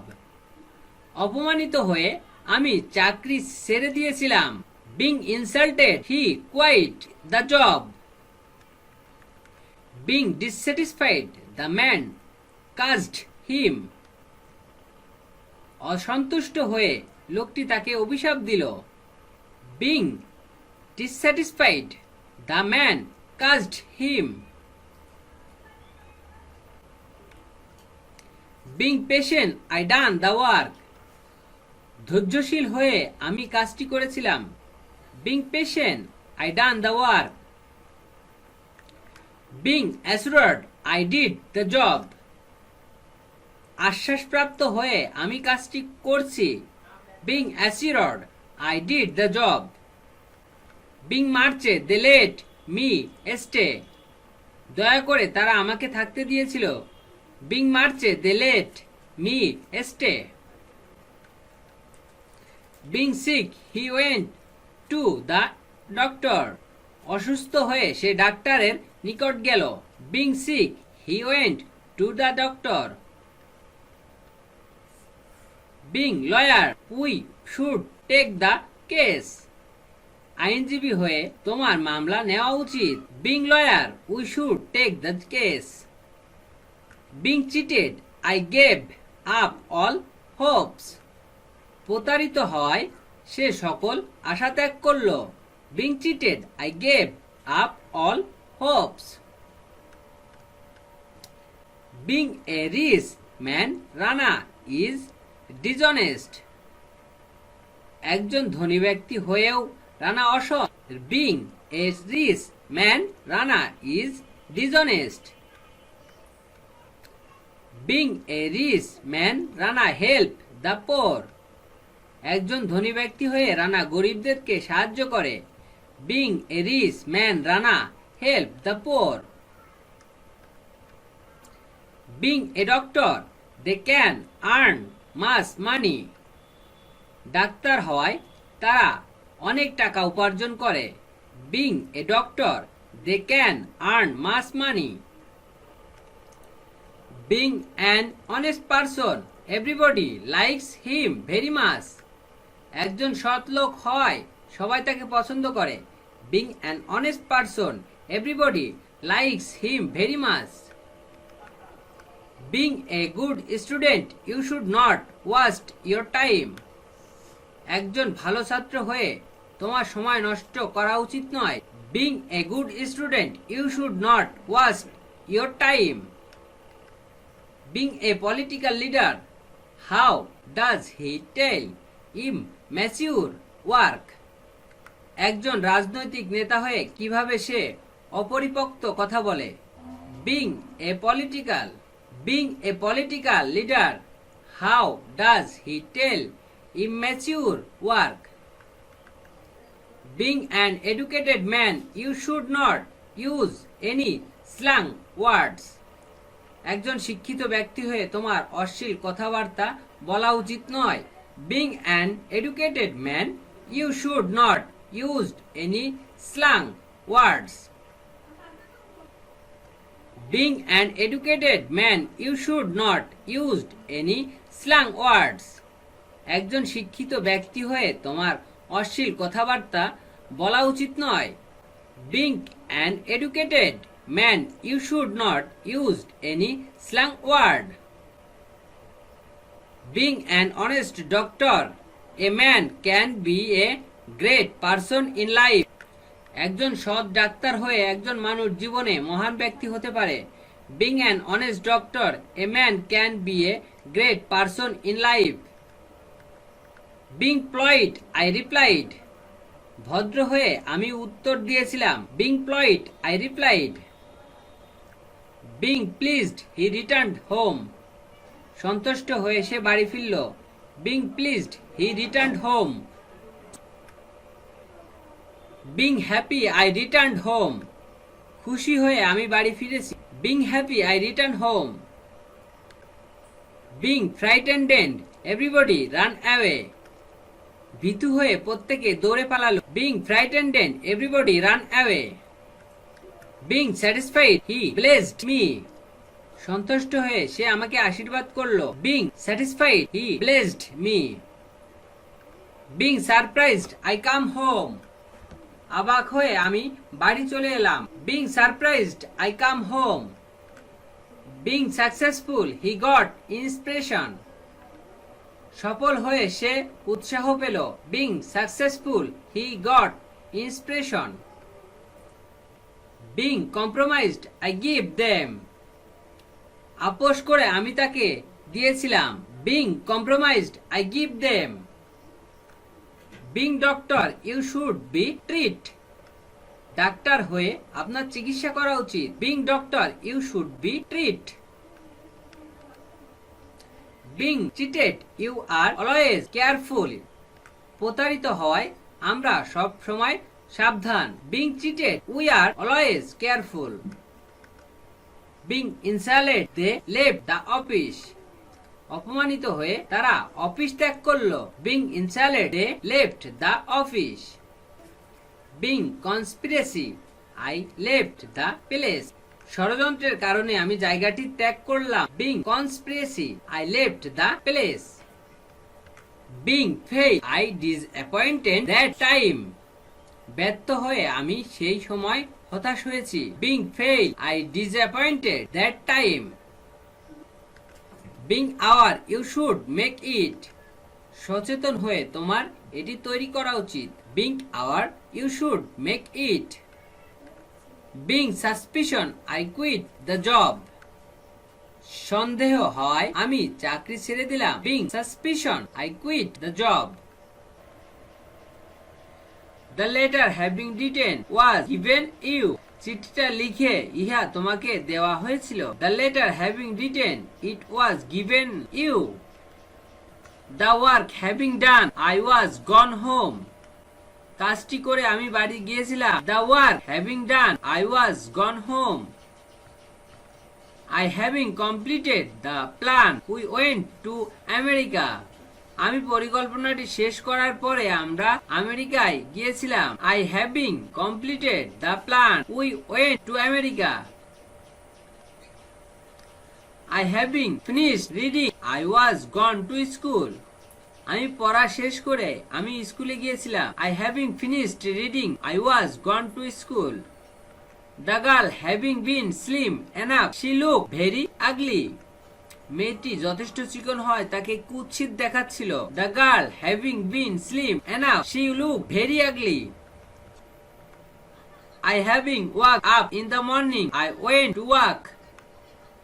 অপমানিত হয়ে আমি চাকরি ছেড়ে দিয়েছিলাম। Being insulted, he quit the job. Being dissatisfied, the man cursed him. অসন্তুষ্ট হয়ে লোকটি তাকে অভিশাপ দিল। Being dissatisfied, the man cursed him. Being patient, I done the work. ধৈর্যশীল হয়ে আমি কাজটি করেছিলাম। Being patient, I done the work. Being assured, I did the job. আশ্বাসপ্রাপ্ত হয়ে আমি কাজটি করছি। Being assured, I did the job. Being marche, they let me stay. দয়া করে তারা আমাকে থাকতে দিয়েছিল। Being marche, they let me stay. Being sick, he went to the doctor. অসুস্থ হয়ে সে ডাক্তারের নিকট গেল। Being sick, he went to the doctor. Being lawyer, we should take the case. আইনজীবী হয়ে তোমার মামলা নেওয়া উচিত। Being lawyer, we should take the case. Being cheated, I gave up all hopes. প্রতারিত হয় সে সকল আশা ত্যাগ করল। Being cheated, I gave up all hopes. Being a rich man, Rana is dishonest. একজন ধনী ব্যক্তি হয়েও রানা অসৎ। Being a rich man, Rana is dishonest. Being a rich man, Rana help the poor. একজন ধনী ব্যক্তি হয়ে রানা গরিবদেরকে সাহায্য করে। Being a rich man, Rana help the poor. Being a doctor, they can earn much money. Doctor হওয়ায় তারা অনেক টাকা উপার্জন করে। Being a doctor, they can earn much money. Being an honest person, everybody likes him very much. একজন সৎ লোক হয় সবাই তাকে পছন্দ করে। Being an honest person, everybody likes him very much. Being a good student, you should not waste your time. একজন ভালো ছাত্র হয়ে তোমার সময় নষ্ট করা উচিত নয়। Being a good student, you should not waste your time. Being a political leader, how does he tell immature work? একজন রাজনৈতিক নেতা হয়ে কিভাবে সে অপরিপক্ত কথা বলে। Being a political leader, how does he tell immature work? Being an educated man, you should not use any slang words. একজন শিক্ষিত ব্যক্তি হয়ে তোমার অশ্লীল কথাবার্তা বলা উচিত নয়। Being an educated man, you should not use any slang words. Being an educated man, you should not use any slang words. একজন শিক্ষিত ব্যক্তি হয়ে তোমার অশ্লীল কথাবার্তা বলা উচিত নয়। Being an educated man, you should not use any slang word. Being an honest doctor, a man can be a great person in life. একজন সৎ ডাক্তার হয়ে একজন মানুষ জীবনে মহান ব্যক্তি হতে পারে। Being an honest doctor, a man can be a great person in life. Being polite, I replied. ভদ্র হয়ে আমি উত্তর দিয়েছিলাম। Being polite, I replied. Being pleased, he returned home. সন্তুষ্ট হয়ে সে বাড়ি ফিরল। Being pleased, he returned home. Being happy, I returned home. খুশি হয়ে আমি বাড়ি ফিরেছি। Being happy, I returned home. Being frightened, everybody ran away. ভীতু হয়ে প্রত্যেকে দৌড়ে পালালো। Being frightened, everybody ran away. Being satisfied, he blessed me. সন্তুষ্ট হয়ে সে আমাকে আশীর্বাদ করলো। Being satisfied, he blessed me. Being surprised, I come home. অবাক হয়ে আমি বাড়ি চলে এলাম। Being surprised, I come home. Being successful, he got inspiration. সফল হয়ে সে উৎসাহ পেল। Being successful, he got inspiration. Being compromised, I give them. আপোষ করে আমি তাকে দিয়েছিলাম। Being compromised, I give them. Being doctor, you should be treat. Doctor হয়ে আপনার চিকিৎসা করা উচিত। Being doctor, you should be treat. Being cheated, you are always careful. প্রতারিত হওয়ায় আমরা সব সময় সাবধান। Being cheated, we are always careful. Being insulted, they left the office. অপমানিত হয়ে তারা অফিস ত্যাগ করলো। Being insulted, they left the office. Being conspiracy, I left the place. ষড়যন্ত্রের কারণে আমি জায়গাটি ত্যাগ করলাম। Being conspiracy, I left the place. Being failed, I disappointed that time. ব্যর্থ হয়ে আমি সেই সময় হতাশ হয়েছি। Being failed, I disappointed that time. Being our, you should make it. সচেতন হয়ে তোমার এটি তৈরি করা উচিত। Being our, you should make it. Being suspicion, I quit the job. সন্দেহ হয় আমি চাকরি ছেড়ে দিলাম। Being suspicion, I quit the job. The letter having written was given you. চিঠিটা লিখে ইহা তোমাকে দেওয়া হয়েছিল। The letter having written, it was given you. The work having done, I was gone home. কাজটি করে আমি বাড়ি গিয়েছিলাম। The work having done, I was gone home. I having completed the plan, we went to America. আমি পরিকল্পনাটি শেষ করার পরে আমরা আমেরিকায় গিয়েছিলাম। I having completed the plan, we went to America. I having finished reading, I was gone to school. আমি পড়া শেষ করে আমি স্কুলে গিয়েছিলাম। I having finished reading, I was gone to school. The girl having been slim enough, she looked very ugly. মেয়েটি যথেষ্ট চিকন হয় তাকে কুৎসিত দেখাচ্ছিল। The girl having been slim enough, she looked very ugly. I having woke up in the morning, I went to work.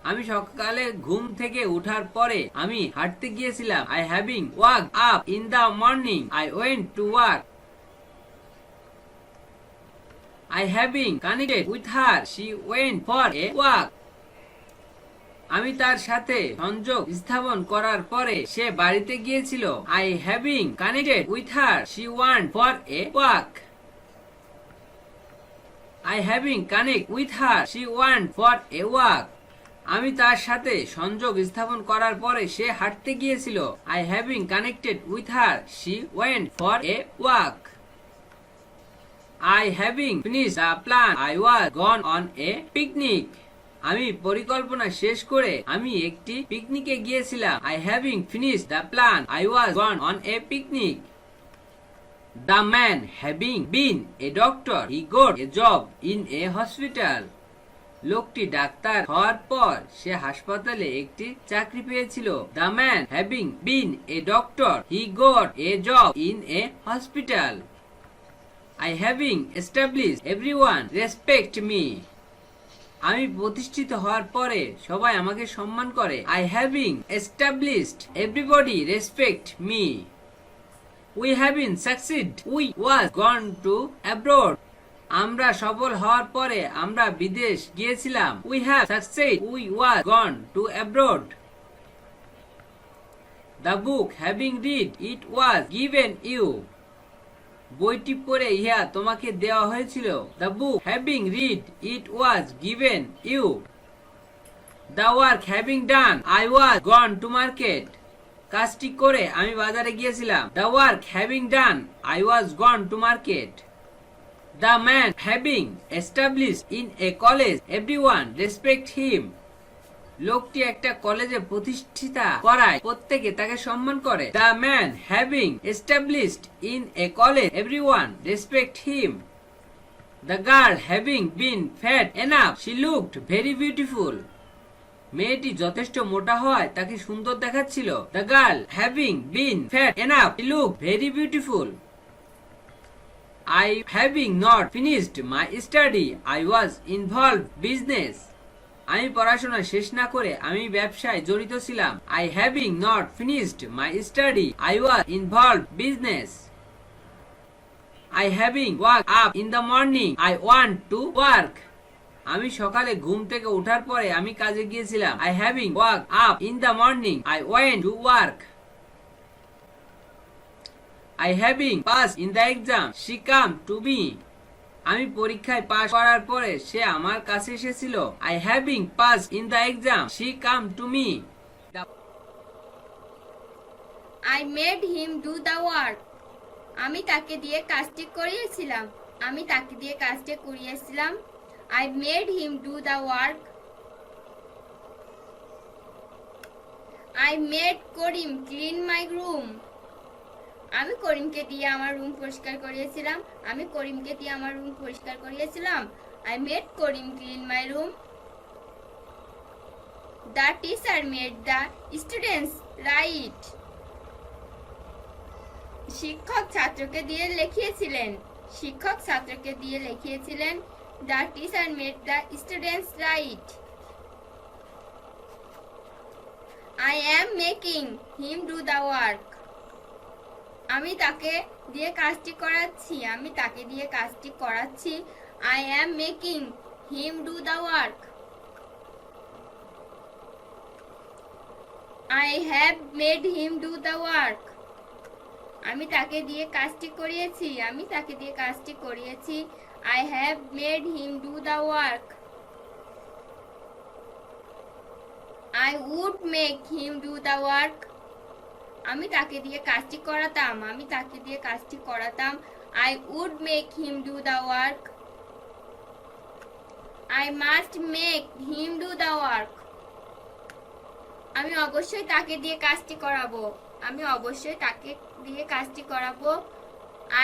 আমি সকালে ঘুম থেকে ওঠার পরে আমি হাঁটতে গিয়েছিলাম। I having woke up in the morning, I went to work. I having connected with her, she went for a walk. আমি তার সাথে সংযোগ স্থাপন করার পরে সে বাড়িতে গিয়েছিল। I having connected with her, she went for a walk. I having connected with her, she went for a walk. আমি তার সাথে সংযোগ স্থাপন করার পরে সে হাঁটতে গিয়েছিল। I having connected with her, she went for a walk. I having finished the plan, I was gone on a picnic. আমি পরিকল্পনা শেষ করে আমি একটি পিকনিকে গিয়েছিলাম। I having finished the plan, I was gone on a picnic. The man having been a doctor, he got a job in a hospital. লোকটি doctor হওয়ার পর সে হাসপাতালে একটি চাকরি পেয়েছিল। The man having been a doctor, he got a job in a hospital. I having established, everyone respect me. আমি প্রতিষ্ঠিত হওয়ার পরে সবাই আমাকে সম্মান করে। I having established, everybody respect me. We having succeed, we was gone to abroad. আমরা সফল হওয়ার পরে আমরা বিদেশ গিয়েছিলাম। We have succeed, we was gone to abroad. The book having read, it was given you. বইটি পড়ে ইহা তোমাকে দেওয়া হয়েছিল। The book having read, it was given you. The work having done, I was gone to market. কাজটি করে আমি বাজারে গিয়েছিলাম। The work having done, I was gone to market. The man having established in a college, everyone respect him. লোকটি একটা কলেজে প্রতিষ্ঠিতা করায় প্রত্যেকে তাকে সম্মান করে। The man having established in a college, everyone respect him. The girl having been fat enough, she looked very beautiful. মেয়েটি যথেষ্ট মোটা হওয়ায় তাকে সুন্দর দেখাচ্ছিল। The girl having been fat enough look very beautiful. I having not finished my study, I was involved business. আমি পড়াশোনা শেষ না করে আমি ব্যবসায় জড়িত ছিলাম। I having not finished my study, I was involved business. I having woke up in the morning, I want to work. আমি সকালে ঘুম থেকে ওঠার পরে আমি কাজে গিয়েছিলাম। I having woke up in the morning, I went to work. I having passed in the exam, she came to me. আমি পরীক্ষায় পাশ করার পরে সে আমার কাছে এসেছিল। I having passed in the exam, she came to me. I made him do the work. আমি তাকে দিয়ে কাজটি করিয়েছিলাম। আমি তাকে দিয়ে কাজটি করিয়েছিলাম। I made him do the work. I made Karim clean my room. আমি করিমকে দিয়ে আমার রুম পরিষ্কার করিয়েছিলাম। আমি করিমকে দিয়ে আমার রুম পরিষ্কার করিয়েছিলাম। I made Karim clean my room. The teacher made the students write. শিক্ষক ছাত্রকে দিয়ে লিখিয়েছিলেন। শিক্ষক ছাত্রকে দিয়ে লিখিয়েছিলেন। The teacher made the students write. I am making him do the work. আমি তাকে দিয়ে কাজটি করাচ্ছি। আমি তাকে দিয়ে কাজটি করাচ্ছি। I am making him do the work. I have made him do the work. আমি তাকে দিয়ে কাজটি করিয়েছি। আমি তাকে দিয়ে কাজটি করিয়েছি। I have made him do the work. I would make him do the work. আমি তাকে দিয়ে কাজটি করাতাম। আমি তাকে দিয়ে কাজটি করাতাম। I would make him do the work. I must make him do the work. আমি অবশ্যই তাকে দিয়ে কাজটি করাবো। আমি অবশ্যই তাকে দিয়ে কাজটি করাবো।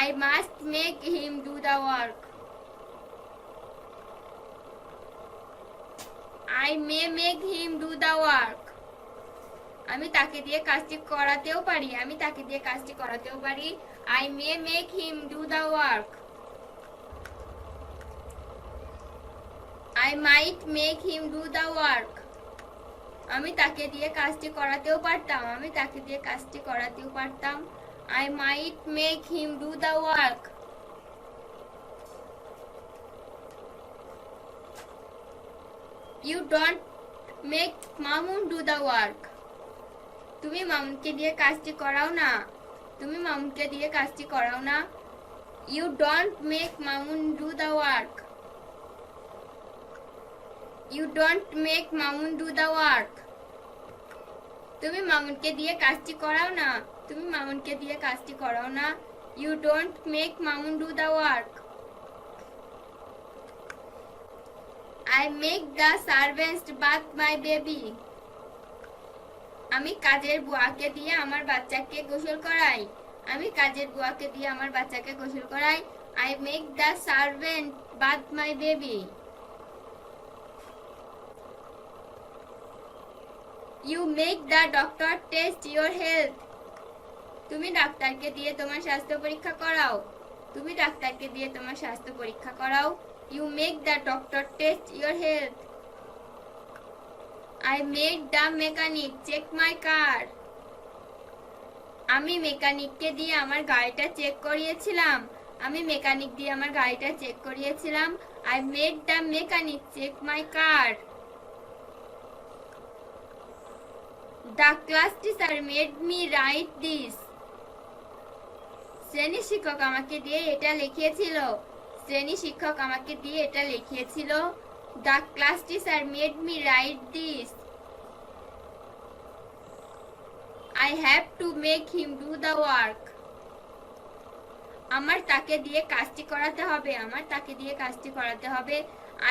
I must make him do the work. I may make him do the work. আমি তাকে দিয়ে কাজটি করাতেও পারি। আমি তাকে দিয়ে কাজটি করাতেও পারি। I may make him do the work. I might make him do the work. আমি তাকে দিয়ে কাজটি করাতেও পারতাম। আমি তাকে দিয়ে কাজটি করাতেও পারতাম। I might make him do the work. You don't make Mamun do the work. তুমি মামুনকে দিয়ে কাজটি করাও না। তুমি মামুনকে দিয়ে কাজটি করাও না। You don't make Mamun do the work. You don't make Mamun do the work. তুমি মামুনকে দিয়ে কাজটি করাও না। তুমি মামুনকে দিয়ে কাজটি করাও না। You don't make Mamun do the work. I make the servants bath my baby. আমি কাজের বুয়াকে দিয়ে আমার বাচ্চাকে গোসল করাই। আমি কাজের বুয়াকে দিয়ে আমার বাচ্চাকে গোসল করাই। I make the servant bath my baby. You make the doctor test your health. তুমি ডাক্তারকে দিয়ে তোমার স্বাস্থ্য পরীক্ষা করাও। তুমি ডাক্তারকে দিয়ে তোমার স্বাস্থ্য পরীক্ষা করাও। You make the doctor test your health. I made the mechanic check my car. আমি মেকানিককে দিয়ে আমার গাড়িটা চেক করিয়েছিলাম। আমি মেকানিক দিয়ে আমার গাড়িটা চেক করিয়েছিলাম। I made the mechanic check my car. The class teacher made me write this. শ্রেণী শিক্ষক আমাকে দিয়ে এটা লিখিয়েছিল। শ্রেণী শিক্ষক আমাকে দিয়ে এটা লিখিয়েছিল। The class teacher made me write this. I have to make him do the work. আমার তাকে দিয়ে কাজটি করাতে হবে। আমার তাকে দিয়ে কাজটি করাতে হবে।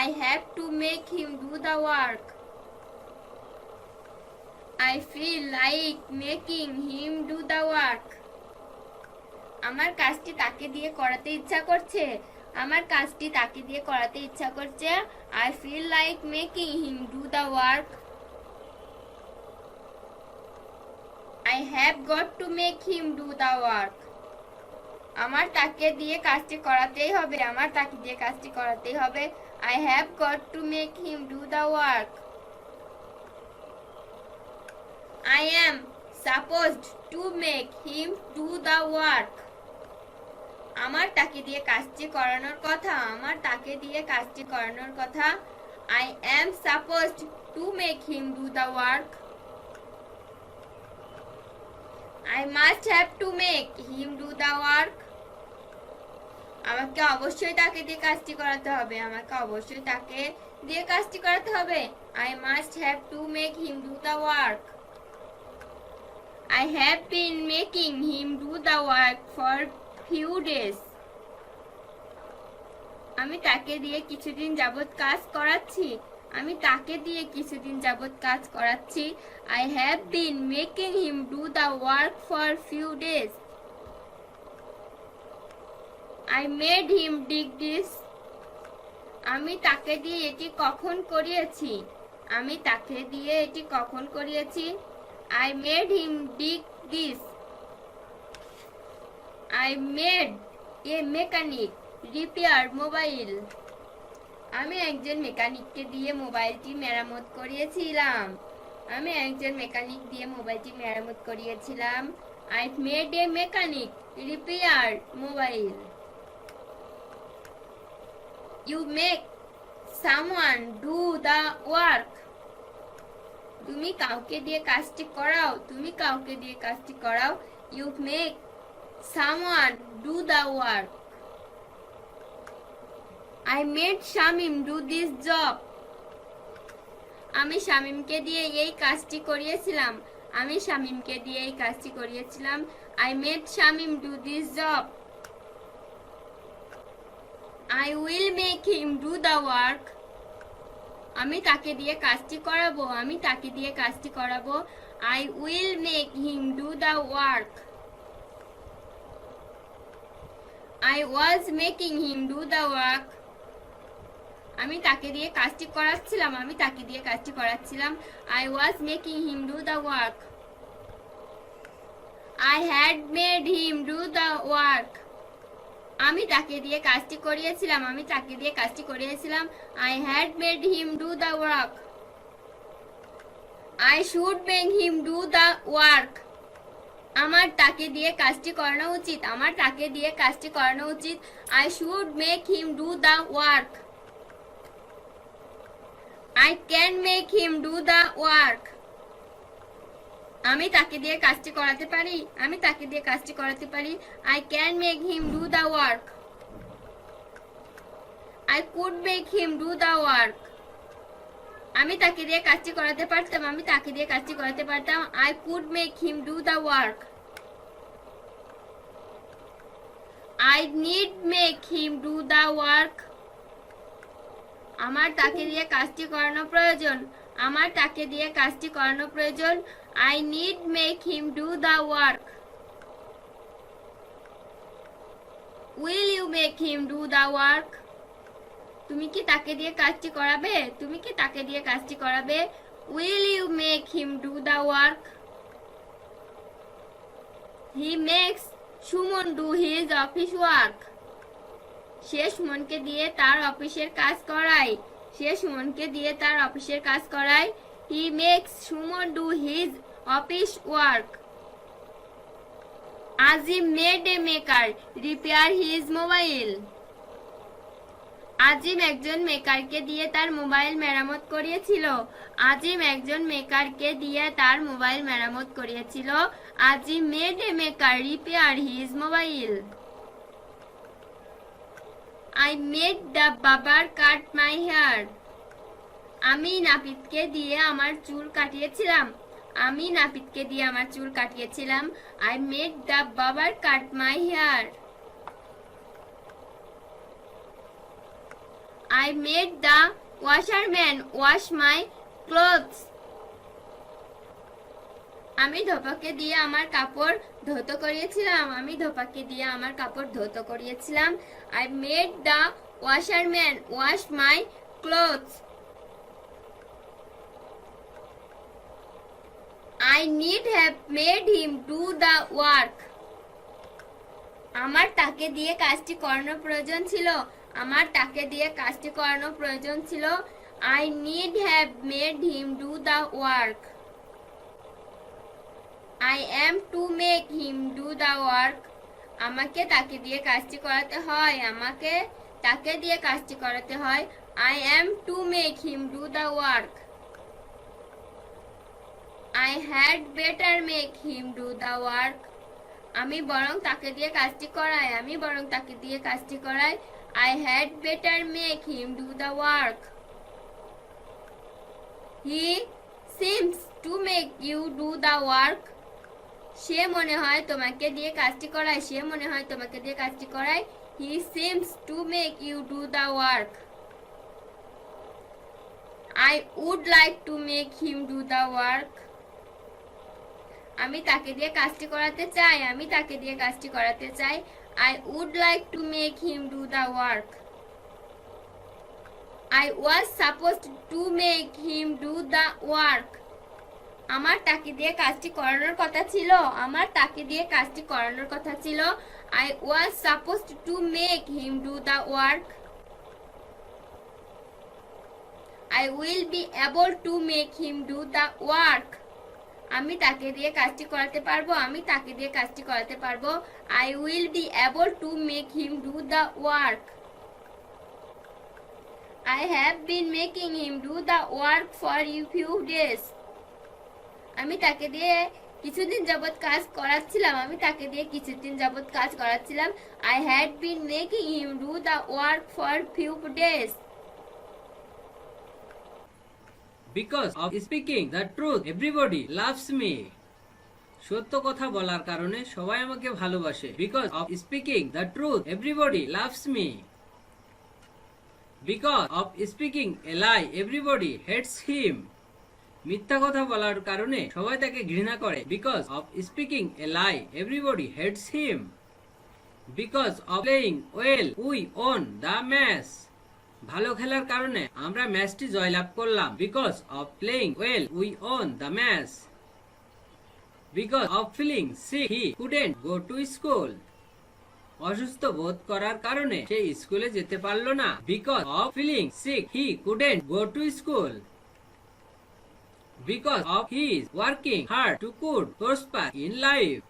I have to make him do the work. I feel like making him do the work. আমার কাজটি তাকে দিয়ে করাতে ইচ্ছা করছে। আমার কাজটি তাকে দিয়ে করাতে ইচ্ছা করছে। I feel like making him do the work. I have got to make him do the work. আমার তাকে দিয়ে কাজটি করাতেই হবে, আমার তাকে দিয়ে কাজটি করাতেই হবে। I have got to make him do the work. I am supposed to make him do the work. আমার তাকে দিয়ে কাজটি করানোর কথা, আমার তাকে দিয়ে কাজটি করানোর কথা। I am supposed to make him do the work. I must have to make him do the work. আমাকে অবশ্যই তাকে দিয়ে কাজটি করাতে হবে, আমাকে অবশ্যই তাকে দিয়ে কাজটি করাতে হবে। I must have to make him do the work. I have been making him do the work for few days. আমি তাকে দিয়ে কিছুদিন যাবত কাজ করাচ্ছি, আমি তাকে দিয়ে কিছুদিন যাবত কাজ করাচ্ছি। I have been making him do the work for few days. I made him dig this. আমি তাকে দিয়ে এটি কখন করিয়েছি, আমি তাকে দিয়ে এটি কখন করিয়েছি। I made him dig this. I made a mechanic repair mobile. আমি একজন মেকানিককে দিয়ে মোবাইলটি মেরামত করিয়েছিলাম, আমি একজন মেকানিক দিয়ে মোবাইলটি মেরামত করিয়েছিলাম। I made a mechanic repair mobile. You make someone do the work. তুমি কাউকে দিয়ে কাজটি করাও, তুমি কাউকে দিয়ে কাজটি করাও। You make someone do the work. I made Shamim do this job. আমি শামিমকে দিয়ে এই কাজটি করিয়েছিলাম, আমি শামিমকে দিয়ে এই কাজটি করিয়েছিলাম। I made Shamim do this job. I will make him do the work. আমি তাকে দিয়ে কাজটি করাবো, আমি তাকে দিয়ে কাজটি করাবো। I will make him do the work. I was making him do the work. আমি তাকে দিয়ে কাজটি করাচ্ছিলাম, আমি তাকে দিয়ে কাজটি করাচ্ছিলাম। I was making him do the work. I had made him do the work. আমি তাকে দিয়ে কাজটি করিয়েছিলাম, আমি তাকে দিয়ে কাজটি করিয়েছিলাম। I had made him do the work. I should make him do the work. আমার তাকে দিয়ে কাজটি করানো উচিত, আমার তাকে দিয়ে কাজটি করানো উচিত। I should make him do the work. I can make him do the work. আমি তাকে দিয়ে কাজটি করাতে পারি, আমি তাকে দিয়ে কাজটি করাতে পারি। I can make him do the work. I could make him do the work. আমি তাকে দিয়ে কাজটি করাতে পারতাম, আমি তাকে দিয়ে কাজটি করাতে পারতাম। I could make him do the work. I need make him do the work. আমার তাকে দিয়ে কাজটি করানো প্রয়োজন, আমার তাকে দিয়ে কাজটি করানো প্রয়োজন। I need make him do the work. Will you make him do the work? তুমি কি তাকে দিয়ে কাজটি করাবে, তুমি কি তাকে দিয়ে কাজটি করাবে। Will you make him do the work? He makes Suman do his office work. সে সুমনকে দিয়ে তার অফিসের কাজ করায়, সে সুমনকে দিয়ে তার অফিসের কাজ করায়। He makes Suman do his office work. Azim made a maker repair his mobile. আজিম একজন মেকারকে দিয়ে তার মোবাইল মেরামত করিয়েছিল, আজিম একজন মেকারকে দিয়ে তার মোবাইল মেরামত করিয়েছিল। Azim made a maker repair his mobile. I made the barber cut my hair. আমি নাপিতকে দিয়ে আমার চুল কাটিয়েছিলাম, আমি নাপিতকে দিয়ে আমার চুল কাটিয়েছিলাম। I made the barber cut my hair. I made the washerman wash my clothes. আমি ধোপাকে দিয়ে আমার কাপড় ধৌত করিয়েছিলাম, আমি ধোপাকে দিয়ে আমার কাপড় ধৌত করিয়েছিলাম। I made the washerman wash my clothes. I need have made him do the work. আমার তাকে দিয়ে কাজটি করানোর প্রয়োজন ছিল। আমার তাকে দিয়ে কাজটি করানোর প্রয়োজন ছিল। I need have made him do the work. I am to make him do the work. আমাকে তাকে দিয়ে কাজটি করাতে হয়। আমাকে তাকে দিয়ে কাজটি করাতে হয়। I am to make him do the work. I had better make him do the work. আমি বরং তাকে দিয়ে কাজটি করাই। আমি বরং তাকে দিয়ে কাজটি করাই। I had better make him do the work. He seems to make you do the work. সে মনে হয় তোমাকে দিয়ে কাজটি করায়। সে মনে হয় তোমাকে দিয়ে কাজটি করায়। He seems to make you do the work. I would like to make him do the work. আমি তাকে দিয়ে কাজটি করাতে চাই। আমি তাকে দিয়ে কাজটি করাতে চাই। I would like to make him do the work. I was supposed to make him do the work. আমার তাকে দিয়ে কাজটি করানোর কথা ছিল। আমার তাকে দিয়ে কাজটি করানোর কথা ছিল। I was supposed to make him do the work. I will be able to make him do the work. আমি তাকে দিয়ে কাজটি করাতে পারবো। আমি তাকে দিয়ে কাজটি করাতে পারবো। I will be able to make him do the work. I have been making him do the work for a few days. আমি তাকে দিয়ে কিছুদিন যাবত কাজ করাচ্ছিলাম। আমি তাকে দিয়ে কিছুদিন যাবত কাজ করাচ্ছিলাম। I had been making him do the work for few days. Because of speaking the truth, everybody loves me. সত্য কথা বলার কারণে সবাই আমাকে ভালোবাসে। Because of speaking the truth, everybody loves me. Because of speaking a lie, everybody hates him. মিথ্যা কথা বলার কারণে সবাই তাকে ঘৃণা করে। Because of speaking a lie, everybody hates him. Because of playing well, we won the match. ভালো খেলার কারণে আমরা ম্যাচটি জয়লাভ করলাম। Because of playing well, we won the match. Because of feeling sick, he couldn't go to school. অসুস্থ বোধ করার কারণে সে স্কুলে যেতে পারল না। Because of feeling sick, he couldn't go to school. Because of his working hard to could prosper in life.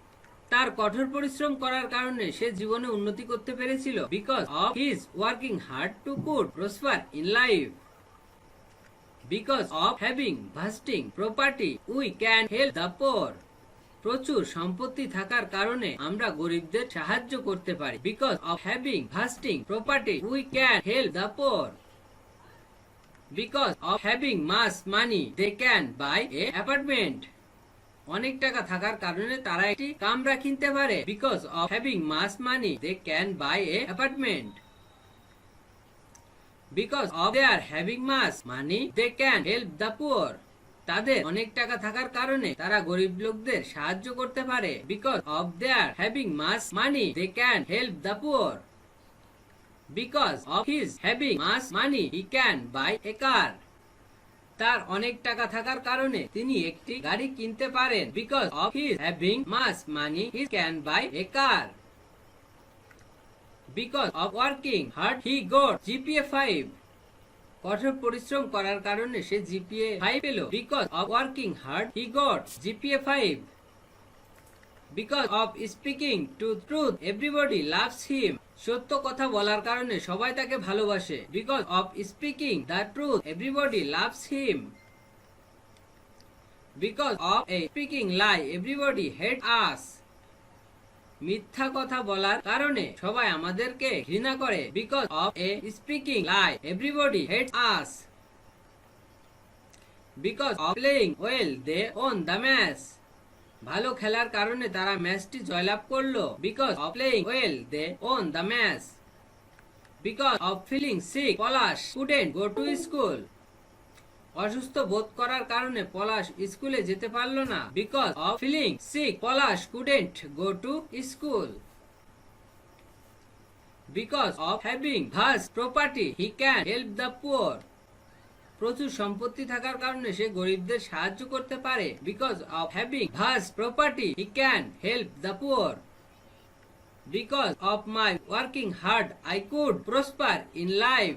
তার কঠোর পরিশ্রম করার কারণে সে জীবনে উন্নতি করতে পেরেছিল। Because of his working hard to could prosper in life. Because of having vasting property, we can help the poor. প্রচুর সম্পত্তি থাকার কারণে আমরা গরিবদের সাহায্য করতে পারি। Because of having vasting property, we can help the poor. Because of having much money, they can buy an apartment. অনেক টাকা থাকার কারণে তারা একটি কামরা কিনতে পারে। Because of having much money, they can buy an apartment. Because of their having much money, they can help the poor. তাদের অনেক টাকা থাকার কারণে তারা গরিব লোকদের সাহায্য করতে পারে। Because of their having much money, they can help the poor. Because of his having much money, he can buy a car. তার অনেক টাকা থাকার কারণে তিনি একটি গাড়ি কিনতে পারেন। Because of his having much money, he can buy a car. Because of working hard, he got GPA 5. কঠোর পরিশ্রম করার কারণে সে GPA 5 পেল। Because of working hard, he got GPA 5. Because of speaking to truth, everybody loves him. সত্য কথা বলার কারণে সবাই তাকে ভালোবাসে। Because of speaking the truth, everybody loves him. Because of a speaking lie, everybody hates us. মিথ্যা কথা বলার কারণে সবাই আমাদেরকে ঘৃণা করে। Because of a speaking lie, everybody hates us. Because of playing well, they won the match. ভালো খেলার কারণে তারা ম্যাচটি জয়লাভ করলো। Because of playing well, they won the match. Because of feeling sick, Palash couldn't go to school. অসুস্থ বোধ করার কারণে পলাশ স্কুলে যেতে পারল না। Because of feeling sick, Palash couldn't go to school. Because of having vast property, he can help the poor. প্রচুর সম্পত্তি থাকার কারণে সে গরিবদের সাহায্য করতে পারে। Because of having vast property he can help the poor. Because of my working hard I could prosper in life.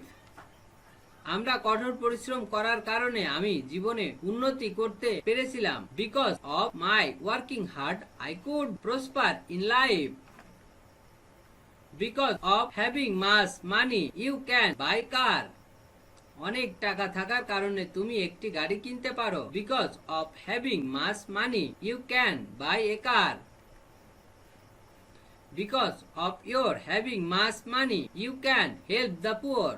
আমরা কঠোর পরিশ্রম করার কারণে আমি জীবনে উন্নতি করতে পেরেছিলাম। Because of my working hard I could prosper in life. Because of having mass money you can buy car. অনেক টাকা থাকার কারণে তুমি একটি গাড়ি কিনতে পারো। Because of having mass money you can buy a car. Because of your having mass money you can help the poor.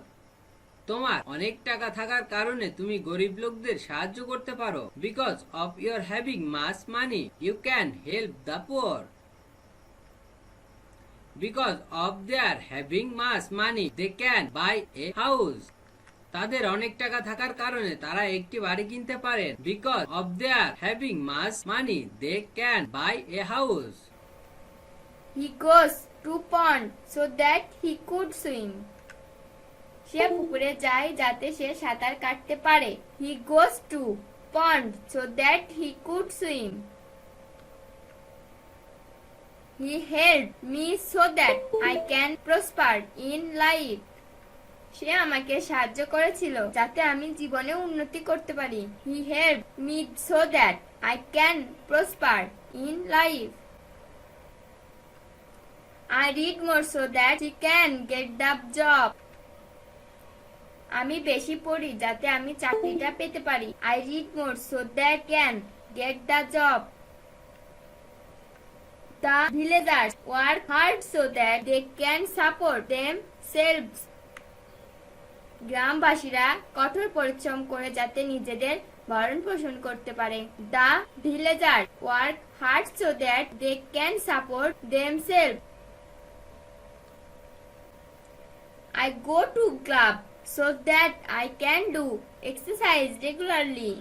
তোমার অনেক টাকা থাকার কারণে তুমি গরিব লোকদের সাহায্য করতে পারো। Because of your having mass money you can help the poor. Because of their having mass money they can buy a house. তাদের অনেক টাকা থাকার কারণে তারা একটি বাড়ি কিনতে পারেন। Because of their having mass money they can buy a house. He goes to pond so that he could swim. সে পুকুরে যায় যাতে সে সাঁতার কাটতে পারে। He goes to pond so that he could swim. He helped me so that I can prosper in life. সে আমাকে সাহায্য করেছিল যাতে আমি জীবনে উন্নতি করতে পারি। He helped me so that I can prosper in life. I read more so that she can get the job. আমি বেশি পড়ি যাতে আমি চাকরিটা পেতে পারি। I read more so that can get the job. The villagers work hard so that they can support themselves. গ্রামবাসীরা কঠোর পরিশ্রম করে যাতে নিজেদের ভরণ পোষণ করতে পারে। The villagers work hard so that they can support themselves. I go to club so that I can do exercise regularly.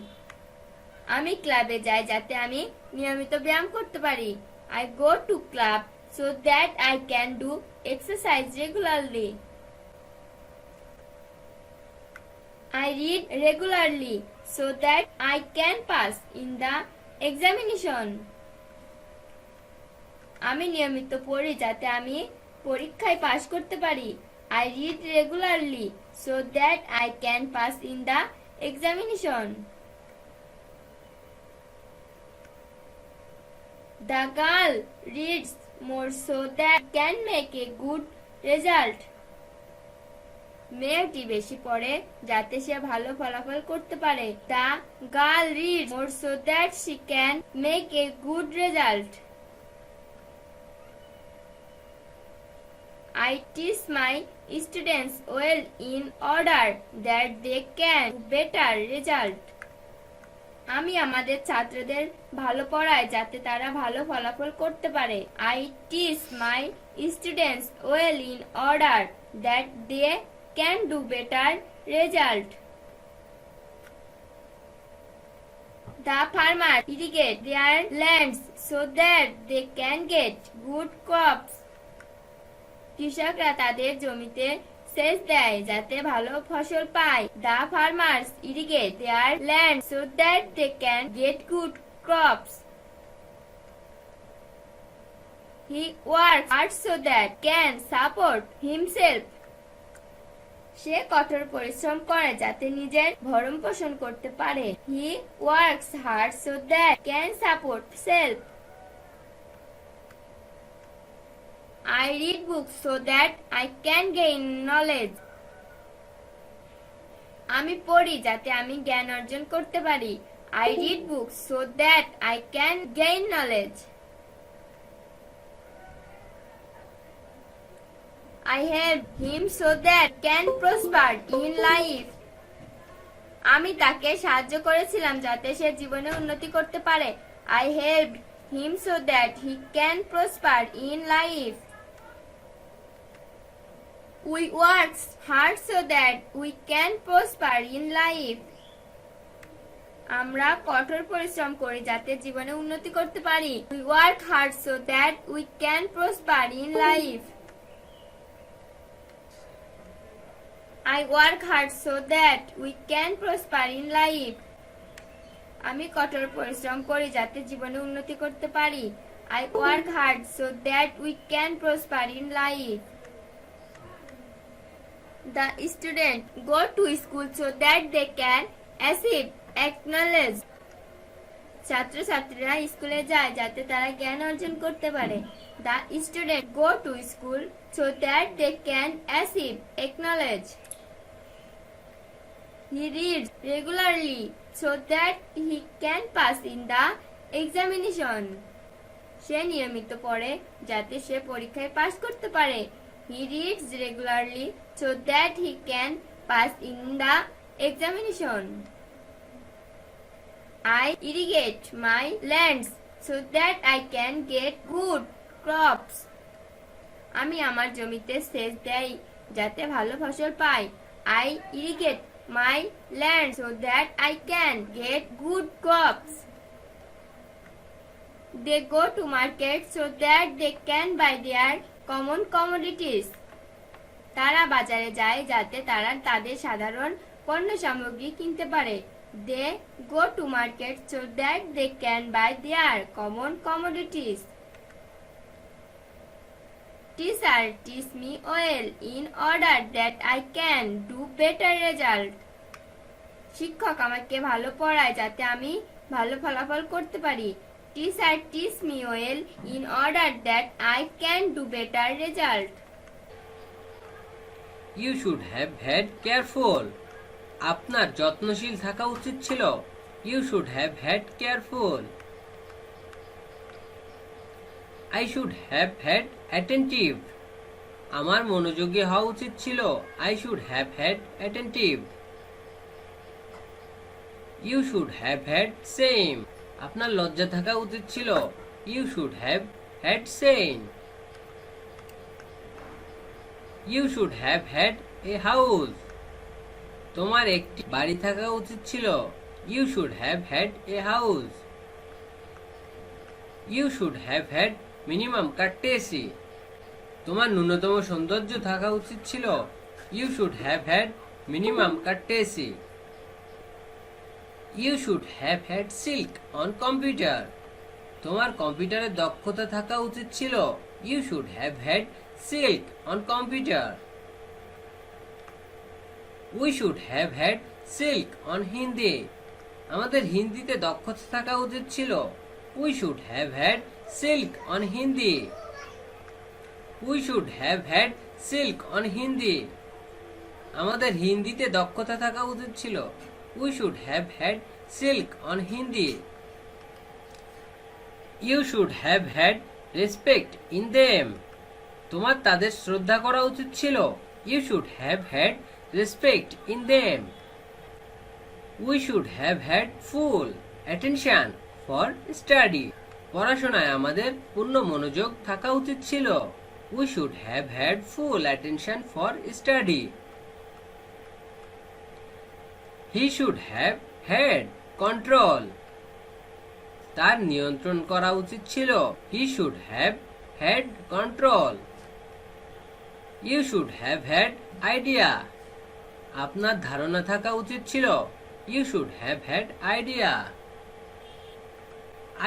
আমি ক্লাবে যাই যাতে আমি নিয়মিত ব্যায়াম করতে পারি। I go to club so that I can do exercise regularly. I read regularly so that I can pass in the examination. আমি নিয়মিত পড়ি যাতে আমি পরীক্ষায় পাস করতে পারি। I read regularly so that I can pass in the examination. The girl reads more so that can make a good result. মেয়েটি বেশি পড়ে যাতে সে ভালো ফলাফল করতে পারে। The girl reads more so that she can make a good result. I teach my students well in order that they can do better result. আমি আমাদের ছাত্রদের ভালো পড়াই যাতে তারা ভালো ফলাফল করতে পারে। I teach my students well in order that they can do better result. The farmers irrigate their lands so that they can get good crops. কৃষকরা তাদের জমিতে সেচ দেয় যাতে ভালো ফসল পায়। The farmers irrigate their land so that they can get good crops. He works hard so that can support himself. সে কঠোর পরিশ্রম করে যাতে নিজের ভরণ পোষণ করতে পারে। He works hard so that can support himself. I read books so that I can gain knowledge. আমি পড়ি যাতে আমি জ্ঞান অর্জন করতে পারি। I read books so that I can gain knowledge. I help him so that can prosper in life. আমি তাকে সাহায্য করেছিলাম যাতে সে জীবনে উন্নতি করতে পারে। I helped him so that he can prosper in life. We work hard so that we can prosper in life. আমরা কঠোর পরিশ্রম করি যাতে জীবনে উন্নতি করতে পারি। We work hard so that we can prosper in life. I work hard so that we can prosper in life. আমি কঠোর পরিশ্রম করি যাতে জীবনে উন্নতি করতে পারি। I work hard so that we can prosper in life. The student go to school so that they can achieve acknowledge. ছাত্রছাত্রীরা স্কুলে যায় যাতে তারা জ্ঞান অর্জন করতে পারে। The student go to school so that they can achieve acknowledge. He reads regularly so that he can pass in the examination. সে নিয়মিত পড়ে যাতে সে পরীক্ষায় পাস করতে পারে। He reads regularly so that he can pass in the examination. I irrigate my lands so that I can get good crops. আমি আমার জমিতে সেচ দেই যাতে ভালো ফসল পাই। I irrigate my land so that I can get good crops. They go to market so that they can buy their common commodities. তারা বাজারে যায় যাতে তারা তাদের সাধারণ পণ্য সামগ্রী কিনতে পারে। They go to market so that they can buy their common commodities. Teacher teach me well in order that I can do better result. শিক্ষক আমাকে ভালো পড়ায় যাতে আমি ভালো ফলাফল করতে পারি। Teacher teach me well in order that I can do better result. You should have had careful. আপনার যত্নশীল থাকা উচিত ছিল। You should have had careful. I should have had attentive. আমার মনোযোগী হওয়া উচিত ছিল। I should have had attentive. You should have had same. আপনার লজ্জা থাকা উচিত ছিল। You should have had same. You should have had a house. তোমার একটি বাড়ি থাকা উচিত ছিল। You should have had a house. You should have had minimum courtesy. তোমার ন্যূনতম সৌন্দর্য থাকা উচিত ছিল। You should have had minimum courtesy. You should have had silk on computer. তোমার কম্পিউটারে দক্ষতা থাকা উচিত ছিল। You should have had silk on computer. We should have had silk on Hindi. আমাদের হিন্দিতে দক্ষতা থাকা উচিত ছিল। We should have had silk on Hindi. We should have had silk on Hindi. আমাদের হিন্দিতে দক্ষতা থাকা উচিত ছিল। We should have had silk on Hindi. You should have had respect in them. তোমার তাদের শ্রদ্ধা করা উচিত ছিল। You should have had respect in them. We should have had full attention for study. পড়াশোনায় আমাদের পূর্ণ মনোযোগ থাকা উচিত ছিল। We should have had full attention for study. He should have had control. তার নিয়ন্ত্রণ করা উচিত ছিল। He should have had control. You should have had idea. আপনার ধারণা থাকা উচিত ছিল। You should have had idea.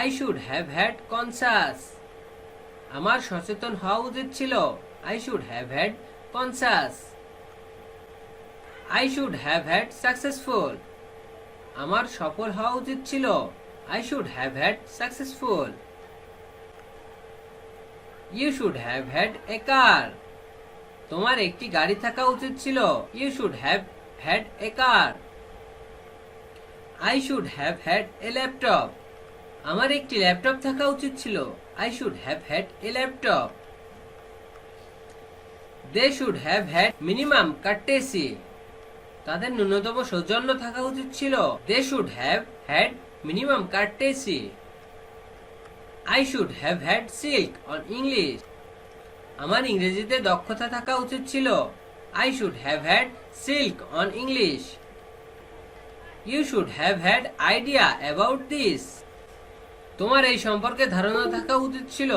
I should have had conscious. আমার সচেতন হওয়া উচিত ছিল। I should have had conscious. I should have had successful. আমার সফল হওয়া উচিত ছিল। I should have had successful. You should have had a car. তোমার একটি গাড়ি থাকা উচিত ছিল। You should have had a car. I should have had a laptop. আমার একটি ল্যাপটপ থাকা উচিত ছিল। I should have had a laptop. They should have had minimum courtesy. তাদের ন্যূনতম সৌজন্য থাকা উচিত ছিল। They should have had minimum courtesy. I should have had silk on English. আমার ইংরেজিতে দক্ষতা থাকা উচিত ছিল। I should have had silk on English. You should have had idea about this. তোমার এই সম্পর্কে ধারণা থাকা উচিত ছিল।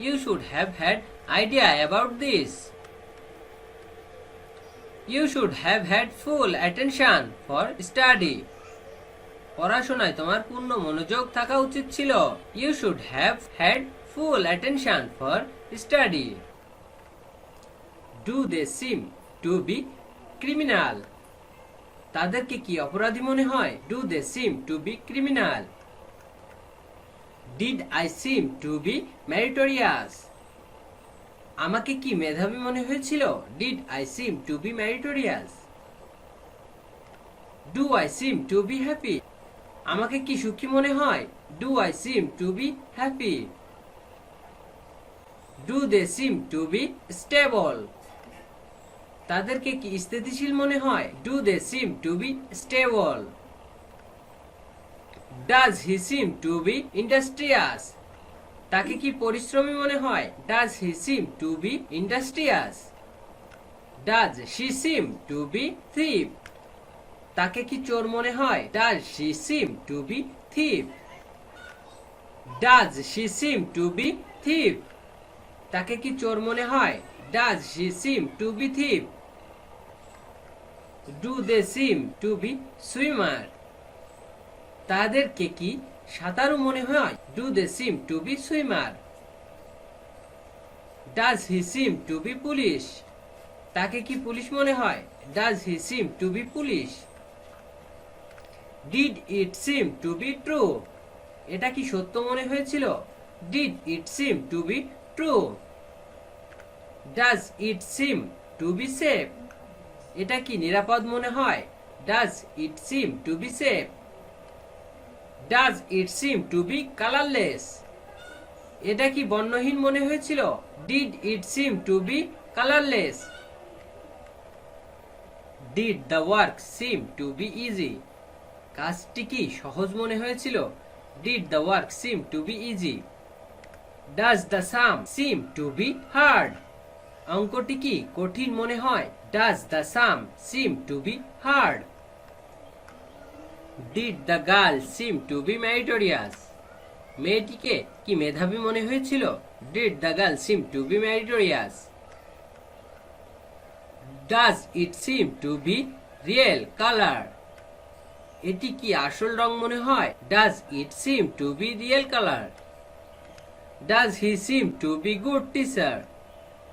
You should have had idea about this. You should have had full attention for study. পড়াশোনায় তোমার পূর্ণ মনোযোগ থাকা উচিত ছিল। You should have had full attention for study. Do they seem to be criminal? তাদেরকে কি অপরাধী মনে হয়? Do they seem to be criminal? Did I seem to be meritorious? আমাকে কি মেধাবী মনে হয়েছিল? Did I seem to be meritorious? Do I seem to be happy? আমাকে কি সুখী মনে হয়? Do I seem to be happy? Do they seem to be stable? তাদেরকে কি স্থিতিশীল মনে হয়? Do they seem to be stable? Does he seem to be industrious? তাকে কি পরিশ্রমী মনে হয়? Does he seem to be industrious? Does she seem to be thief? তাকে কি চোর মনে হয়? Does she seem to be thief? Does she seem to be thief? তাকে কি চোর মনে হয়? Does she seem to be thief? Do they seem to be swimmer? তাদেরকে কি সাঁতারু মনে হয়? Do they seem to be swimmer? Does he seem to be police? তাকে কি পুলিশ মনে হয়? Does he seem to be police? Did it seem to be true? এটা কি সত্য মনে হয়েছিল? Did it seem to be true? Does it seem to be safe? এটা কি নিরাপদ মনে হয়? Does it seem to be safe? Does it seem to be colorless? এটা কি বর্ণহীন মনে হয়েছিল? Did it seem to be colorless? Did the work seem to be easy? কাজটি কি সহজ মনে হয়েছিল? Did the work seem to be easy? Does the sum seem to be hard? অঙ্কটি কি কঠিন মনে হয়? Does the sum seem to be hard? Did the girl seem to be meritorious? মেয়েটিকে কি মেধাবী মনে হয়েছিল? Did the girl seem to be meritorious? Does it seem to be real color? এটি কি আসল রং মনে হয়? Does it seem to be real color? Does he seem to be good teacher?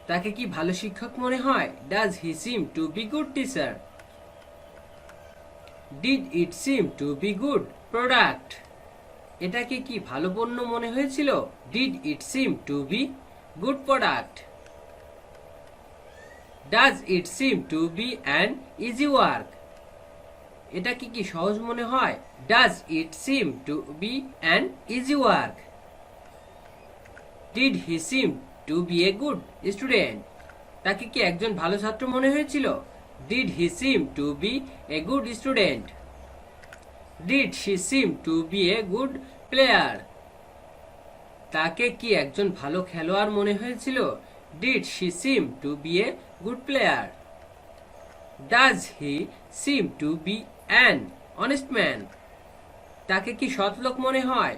তাকে কি ভালো শিক্ষক মনে হয়? Does he seem to be good teacher? Did it seem to be good product? এটাকে কি ভালো পণ্য মনে হয়েছিল? Did it seem to be good product? Does it seem to be an easy work? এটা কি সহজ মনে হয়? Does it seem to be an easy work? Did he seem to be a good student? তাকে কি একজন ভালো ছাত্র মনে হয়েছিল? Did he seem to be a good student? Did she seem to be a good player? তাকে কি একজন ভালো খেলোয়াড় মনে হয়েছিল? Did she seem to be a good player? Does he seem to be an honest man? তাকে কি সৎ লোক মনে হয়?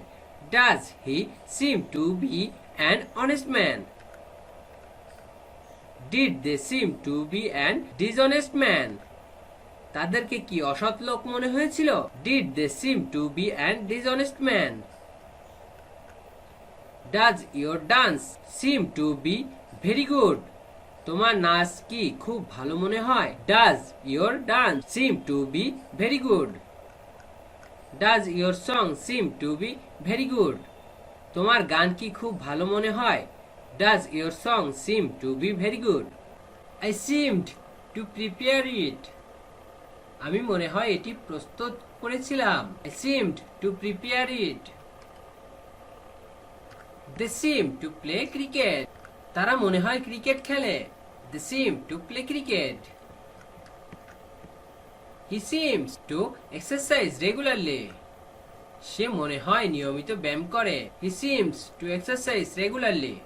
Does he seem to be an honest man? Did they seem to be an dishonest man? তাদেরকে কি অসৎ লোক মনে হয়েছিল? Did they seem to be an dishonest man? Does your dance seem to be very good? তোমার নাচ কি খুব ভালো মনে হয়? Does your dance seem to be very good? Does your song seem to be very good? তোমার গান কি খুব ভালো মনে হয়? Does your song seem to be very good? I seemed to prepare it. আমি মনে হয় এটি প্রস্তুত করেছিলাম। I seemed to prepare it. They seem to play cricket. তারা মনে হয় ক্রিকেট খেলে। They seem to play cricket. He seems to exercise regularly. সে মনে হয় নিয়মিত ব্যায়াম করে। He seems to exercise regularly.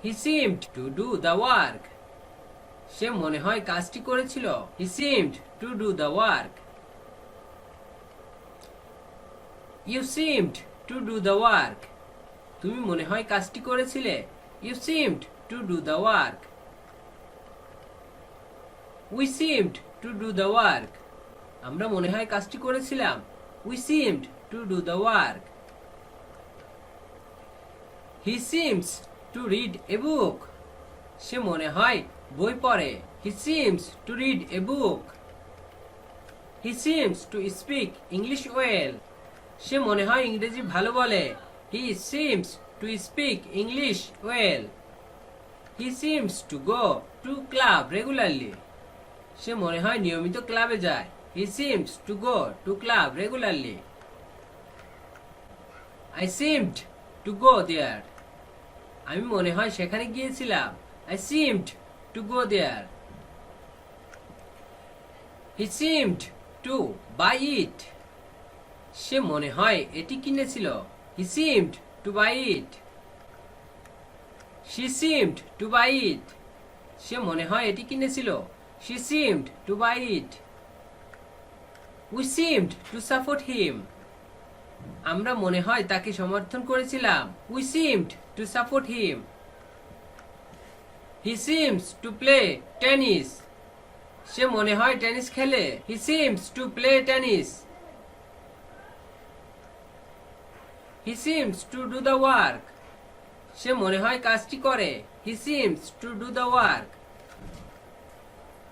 He seemed to do the work. সে মনে হয় কাজটি করেছিল। He seemed to do the work. You seemed to do the work. তুমি মনে হয় কাজটি করেছিলে। You seemed to do the work. We seemed to do the work. আমরা মনে হয় কাজটি করেছিলাম। We seemed to do the work. He seems to read a book. সে মনে হয় বই পড়ে। He seems to read a book. He seems to speak English well. সে মনে হয় ইংরেজি ভালো বলে। He seems to speak English well. He seems to go to club regularly. সে মনে হয় নিয়মিত ক্লাবে যায়। He seems to go to club regularly. I seemed to go there. আমি মনে হয় সেখানে গিয়েছিলাম। I seemed to go there. He seemed to buy it. সে মনে হয় এটি কিনেছিল। He seemed to buy it. She seemed to buy it. সে মনে হয় এটি কিনেছিল। She seemed to buy it. We seemed to support him. আমরা মনে হয় তাকে সমর্থন করেছিলাম। We seemed to support him. He seems to play tennis. সে মনে হয় টেনিস খেলে। He seems to play tennis. He seems to do the work. সে মনে হয় কাজটি করে। He seems to do the work.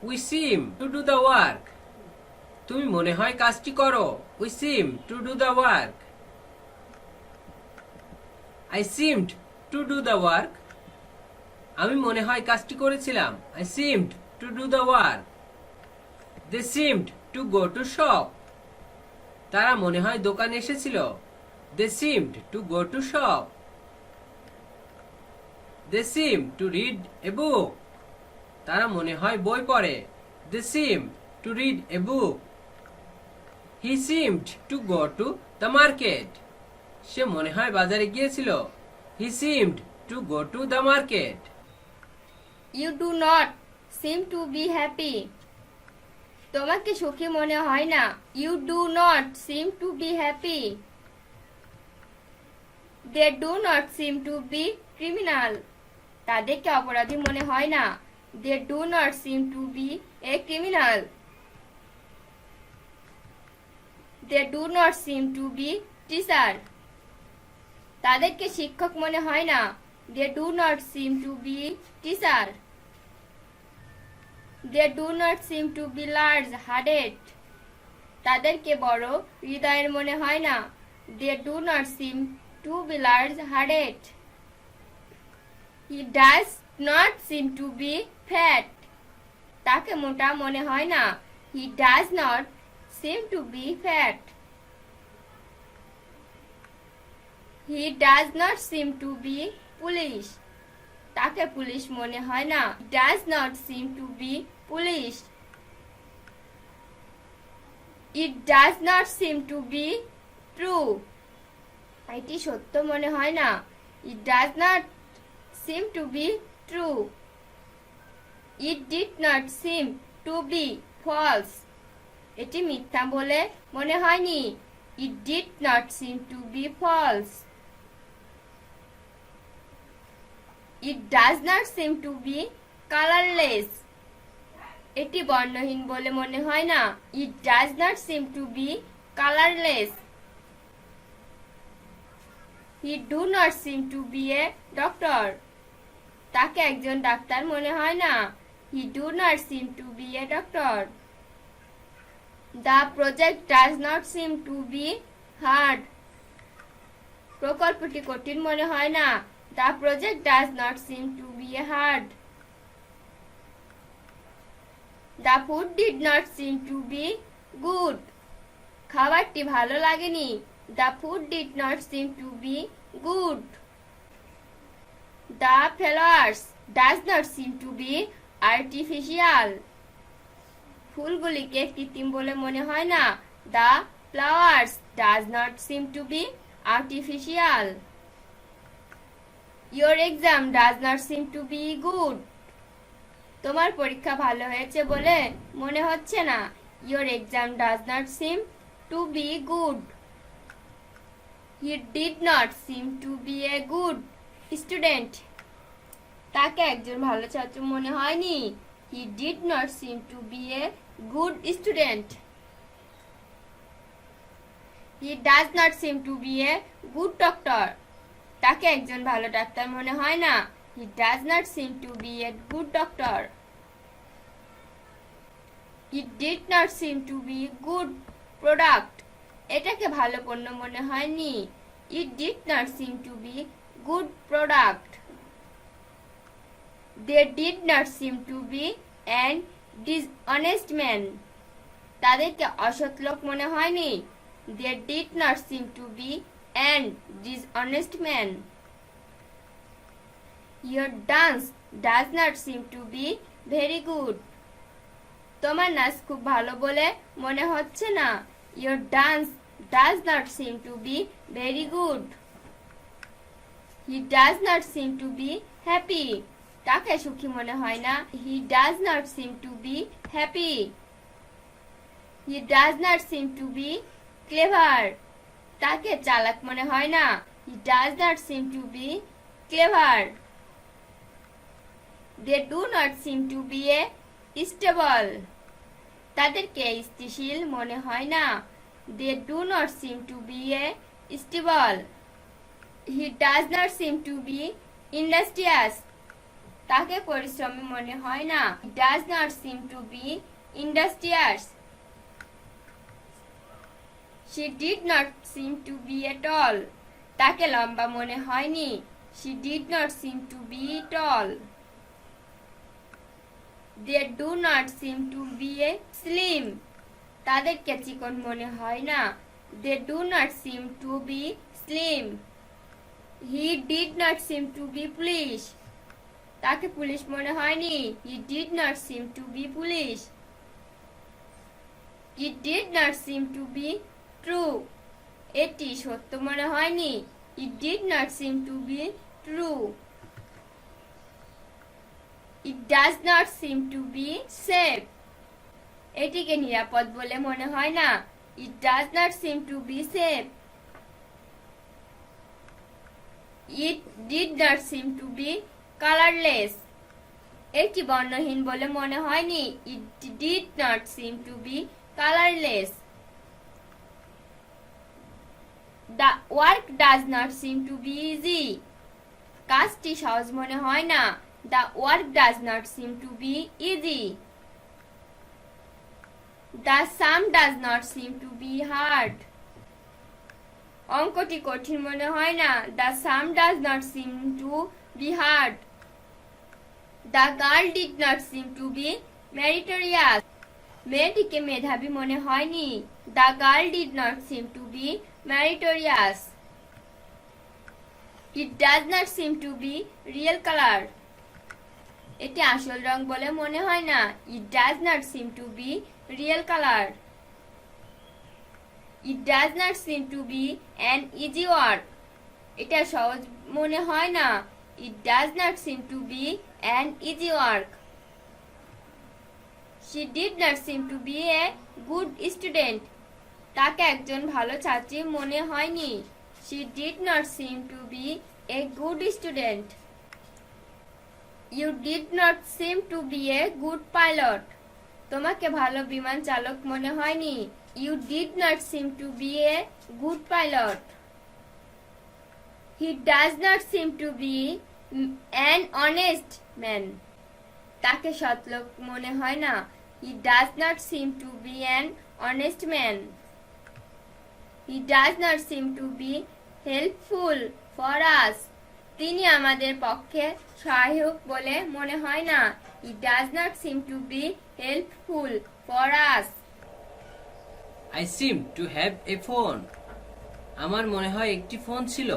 We seem to do the work. তুমি মনে হয় কাজটি করো। We seem to do the work. I seemed to do the work. আমি মনে হয় কাজটি করেছিলাম। I seemed to do the work. They seemed to go to shop. তারা মনে হয় দোকানে এসেছিল। They seemed to go to shop. They seem to read a book. তারা মনে হয় বই পড়ে। They seem to read a book. He seemed to go to the market. সে মনে হয় বাজারে গিয়েছিল। He seemed to go to the market. You do not seem to be happy. তোমাকে সুখী মনে হয় না। You do not seem to be happy. They do not seem to be criminal. তাদেরকে অপরাধী মনে হয় না। They do not seem to be a criminal. They do not seem to be teacher. তাদেরকে শিক্ষক মনে হয় না। They do not seem to be teacher. They do not seem to be large hearted. তাদেরকে বড় হৃদয়ের মনে হয় না। They do not seem to be large hearted. He does not seem to be fat. তাকে মোটা মনে হয় না। He does not seem to be fat. He does not seem to be foolish. তাকে পুলিশ মনে হয় না। He does not seem to be foolish. It does not seem to be true. এটি সত্য মনে হয় না। It does not seem to be true. It did not seem to be false. এটি মিথ্যা বলে মনে হয়নি। It did not seem to be false. It does not seem to be colorless. এটি বর্ণহীন বলে মনে হয় না। It does not seem to be colorless. He do not seem to be a doctor. তাকে একজন ডাক্তার মনে হয় না। He do not seem to be a doctor. The project does not seem to be hard. প্রকল্পটি কঠিন মনে হয় না। The project does not seem to be hard. The food did not seem to be good. খাবারটি ভালো লাগেনি। The food did not seem to be good. The flowers does not seem to be artificial. ফুলগুলিকে কৃত্রিম বলে মনে হয় না। The flowers does not seem to be artificial. Your exam does not seem to be good. তোমার পরীক্ষা ভালো হয়েছে বলে মনে হচ্ছে না। Your exam does not seem to be good. He did not seem to be a good student. তাকে একজন ভালো ছাত্র মনে হয়নি। He did not seem to be a good student. He does not seem to be a good doctor. তাকে একজন ভালো doctor মনে হয় না। He does not seem to be a good doctor. It did not seem to be good product. এটাকে ভালো পণ্য মনে হয়নি। It did not seem to be good product. They did not seem to be an dishonest man. তাদেরকে অসৎ লোক মনে হয়নি। They did not seem to be an dishonest man. Your dance does not seem to be very good. তোমার নাচ খুব ভালো বলে মনে হচ্ছে না। Your dance does not seem to be very good. He does not seem to be happy. তাকে সুখী মনে হয় না। He does not seem to be happy. He does not seem to be clever. তাকে চালাক মনে হয় না। He does not seem to be clever. They do not seem to be a stable. তাদেরকে স্থিতিশীল মনে হয় না। They do not seem to be a stable. He does not seem to be industrious. তাকে পরিশ্রমী মনে হয় না। He does not seem to be industrious. She did not seem to be at all. তাকে লম্বা মনে হয়নি। She did not seem to be tall. They do not seem to be a slim. তাদেরকে চিকন মনে হয় না। They do not seem to be slim. He did not seem to be foolish. তাকে পুলিশ মনে হয়নি। He did not seem to be foolish. It did not seem to be true. এটি সত্য মনে হয়নি। It did not seem to be true. It does not seem to be safe. এটিকে নিরাপদ বলে মনে হয় না। It does not seem to be safe. It did not seem to be colorless. এটি বর্ণহীন বলে মনে হয়নি। It did not seem to be colorless. The work does not seem to be easy. কাজটি সহজ মনে হয় না। The work does not seem to be easy. The sum does not seem to be hard. অঙ্কটি কঠিন মনে হয় না। The sum does not seem to be hard. The girl did not seem to be meritorious. মেয়েটিকে মেধাবী মনে হয়নি। The girl did not seem to be meritorious. It does not seem to be real color. এটি আসল রং বলে মনে হয় না। It does not seem to be real color. It does not seem to be an easy work. এটা সহজ মনে হয় না। It does not seem to be an easy work. She did not seem to be a good student. তাকে একজন ভালো ছাত্রী মনে হয়নি। She did not seem to be a good student. You did not seem to be a good pilot. তোমাকে ভালো বিমান চালক মনে হয়নি। You did not seem to be a good pilot. He does not seem to be an honest man. তাকে সৎ লোক মনে হয় না। He does not seem to be an honest man. He does not seem to be helpful for us. তিনি আমাদের পক্ষে সহায়ক বলে মনে হয় না। He does not seem to be helpful for us. I seem to have a phone. আমার মনে হয় একটি ফোন ছিল।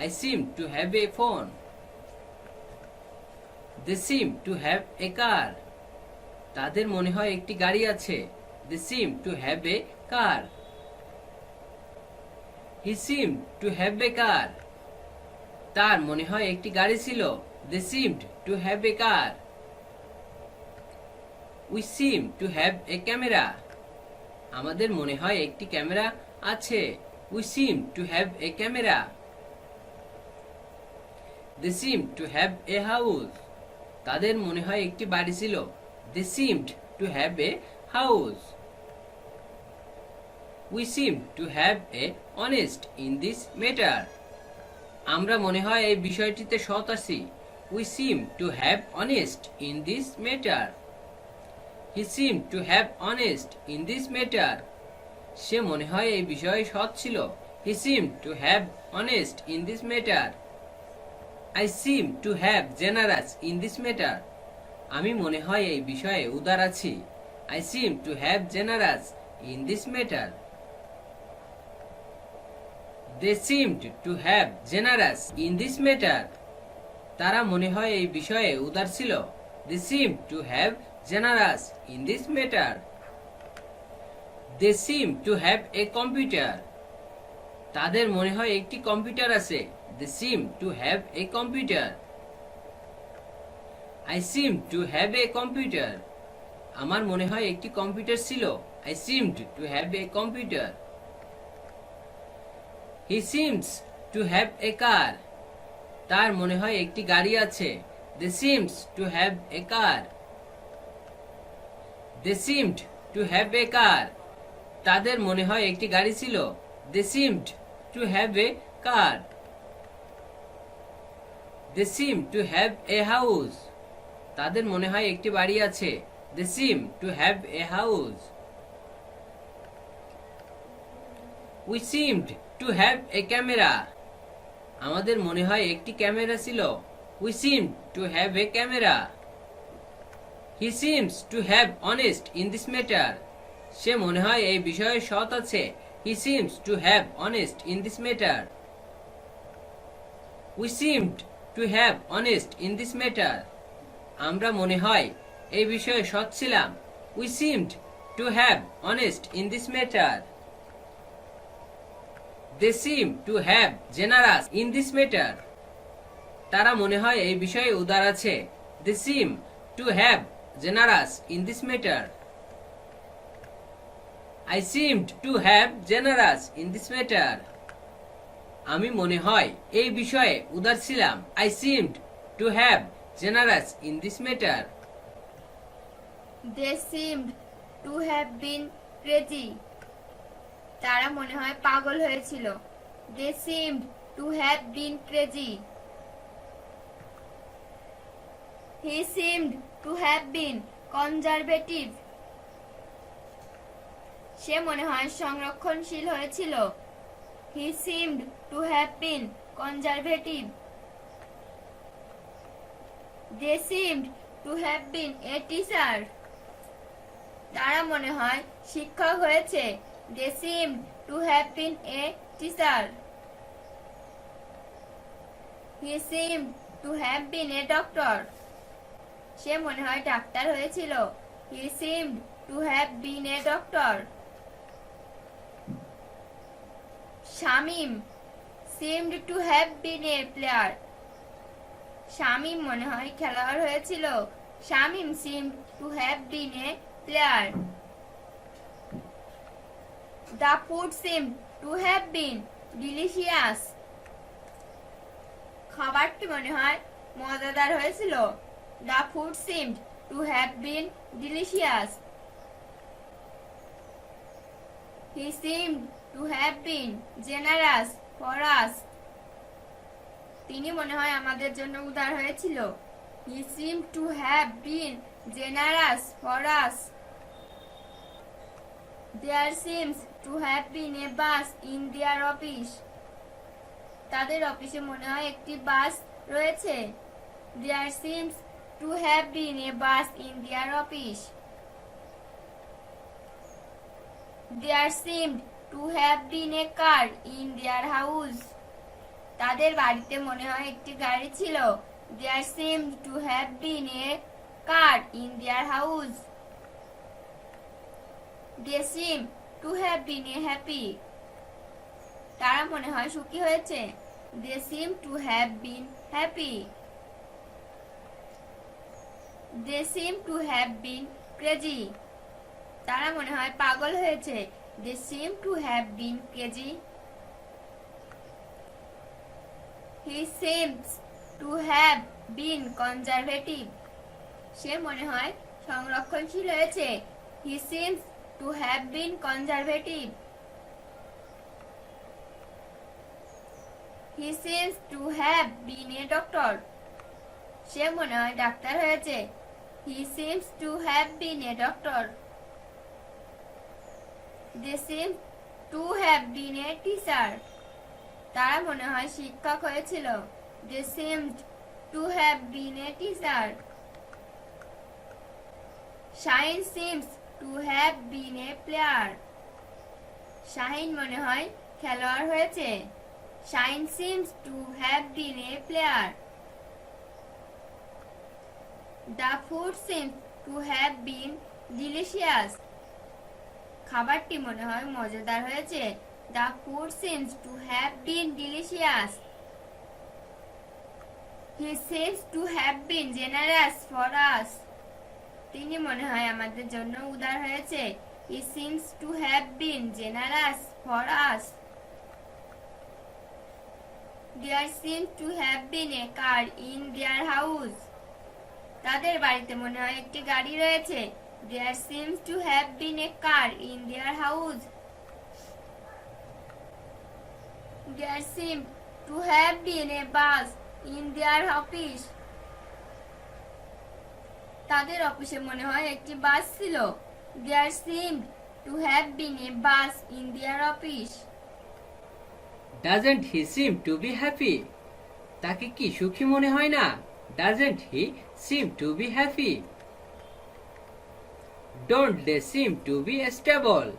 I seem to have a phone. They seem to have a car. তাদের মনে হয় একটি গাড়ি আছে। They seem to have a car. He seemed to have a car. তার মনে হয় একটি গাড়ি ছিল। They seemed to have a car. We seem to have a camera. আমাদের মনে হয় একটি ক্যামেরা আছে। We seem to have a camera. They seem to have a house. তাদের মনে হয় একটি বাড়ি ছিল। They seemed to have a house. We seem to have a honest in this matter. আমরা মনে হয় এই বিষয়টিতে সৎ আছি. We seem to have honest in this matter. He seemed to have honest in this matter. সে মনে হয় এই বিষয়ে সৎ ছিল. He seemed to have honest in this matter. I seem to have generous in this matter. আমি মনে হয় এই বিষয়ে উদার আছি. I seem to have generous in this matter. They seemed to have generous in this matter. তারা মনে হয় এই বিষয়ে উদার ছিল. They seemed to have generous in this matter. They seem to have a computer. তাদের মনে হয় একটি কম্পিউটার আছে. They seem to have a computer. I seem to have a computer. আমার মনে হয় একটি কম্পিউটার ছিল. I seemed to have a computer. He seems to have a car. তার মনে হয় একটি গাড়ি আছে. They seems to have a car. They seemed to have a car. তাদের মনে হয় একটি গাড়ি ছিল. They seemed to have a car. They seem to have a house. তাদের মনে হয় একটি বাড়ি আছে. They seem to have a house. We seemed to have a camera. আমাদের মনে হয় একটি ক্যামেরা ছিল. We seemed to have a camera. He seems to have honest in this matter. সে মনে হয় এই বিষয়ে সৎ আছে. He seems to have honest in this matter. We seemed to have honest in this matter. আমরা মনে হয় এই বিষয়ে সৎ ছিলাম. We seemed to have honest in this matter. They seem to have generous in this matter. তারা মনে হয় এই বিষয়ে উদার আছে. They seem to have generous in this matter. I seemed to have generous in this matter. আমি মনে হয় এই বিষয়ে উদার ছিলাম. I seemed to have generous in this matter. They seemed to have been crazy. তারা মনে হয় পাগল হয়েছিল. They seemed to have been crazy. He seemed to have been conservative. সে মনে হয় সংরক্ষণশীল হয়েছিল. He seemed to have been conservative. They seemed to have been a teacher. তারা মনে হয় শিক্ষক হয়েছে. They seemed to have been a teacher. He seemed to have been a doctor. সে মনে হয় ডাক্তার হয়েছিল. He seemed to have been a doctor. Shamim seemed to have been a player. Shamim মনে হয় খেলোয়াড় হয়েছিল. Shamim seemed to have been a player. The food seemed to have been delicious. খাবারটি মনে হয় মজাদার হয়েছিল. The food seemed to have been delicious. He seemed to have been generous for us. তিনি মনে হয় আমাদের জন্য উদার হয়েছিল. He seemed to have been generous for us. There seems to have been a bus in their office. তাদের অফিসে মনে হয় একটি বাস রয়েছে. There seems to have been a bus in their office. There seemed to have been a car in their house. তাদের বাড়িতে মনে হয় একটি গাড়ি ছিল. There seemed to have been a car in their house. They seem to have been a happy. তারা মনে হয় সুখী হয়েছে. They seem to have been happy. They seem to have been crazy. তারা মনে হয় পাগল হয়েছে. They seem to have been crazy. He seems to have been conservative. সে মনে হয় সংরক্ষণশীল হয়েছে। He seems to have been conservative. He seems to have been a doctor. সে মনে হয় ডাক্তার হয়েছে। He seems to have been a doctor. They seem to have been a teacher. তারা মনে হয় শিক্ষক হয়েছিল। They seemed to have been a teacher. Shahin seems to have been a player. Shahin মনে হয় খেলোয়াড় হয়েছে। Shahin seems to have been a player. The food seems to have been delicious. খাবারটি মনে হয় মজাদার হয়েছে। The food seems to have been delicious. He seems to have been generous for us. তিনি মনে হয় আমাদের জন্য উদার হয়েছে। He seems to have been generous for us. There seems to have been a car in their house. তাদের বাড়িতে মনে হয় একটি গাড়ি রয়েছে। There seems to have been a car in their house. There seem to have been a bus in their office. তাদের অফিসে মনে হয় একটি বাস ছিল। There seem to have been a bus in their office. Doesn't he seem to be happy? তাকে কি সুখী মনে হয় না? Doesn't he seem to be happy? Don't they seem to be stable?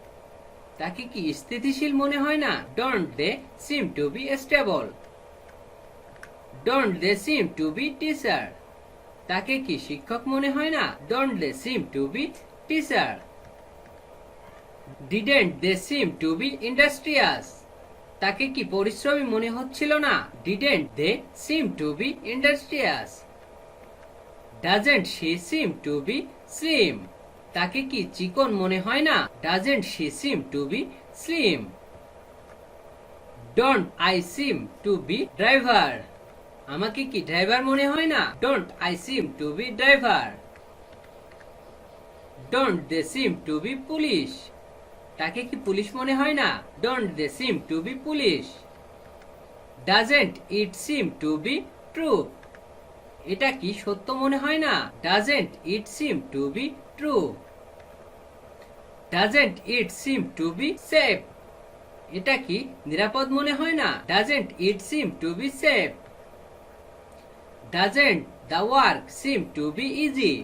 তাকে কি স্থিতিশীল মনে হয় না? Don't they seem to be stable? Don't they seem to be teacher? তাকে কি শিক্ষক মনে হয় না? Don't they seem to be teacher? Didn't they seem to be industrious? তাকে কি পরিশ্রমী মনে হচ্ছিল না? Didn't they seem to be industrious? Doesn't she seem to be slim? তাকে কি চিকন মনে হয় না? Doesn't she seem to be slim? Don't I seem to be driver? আমাকে কি ড্রাইভার মনে হয় না? Don't I seem to be driver? Don't they seem to be police? তাকে কি পুলিশ মনে হয় না? Don't they seem to be police? Doesn't it seem to be true? এটা কি সত্য মনে হয় না? Doesn't it seem to be true? Doesn't it seem to be safe? এটা কি নিরাপদ মনে হয় না? Doesn't it seem to be safe? Doesn't the work seem to be easy?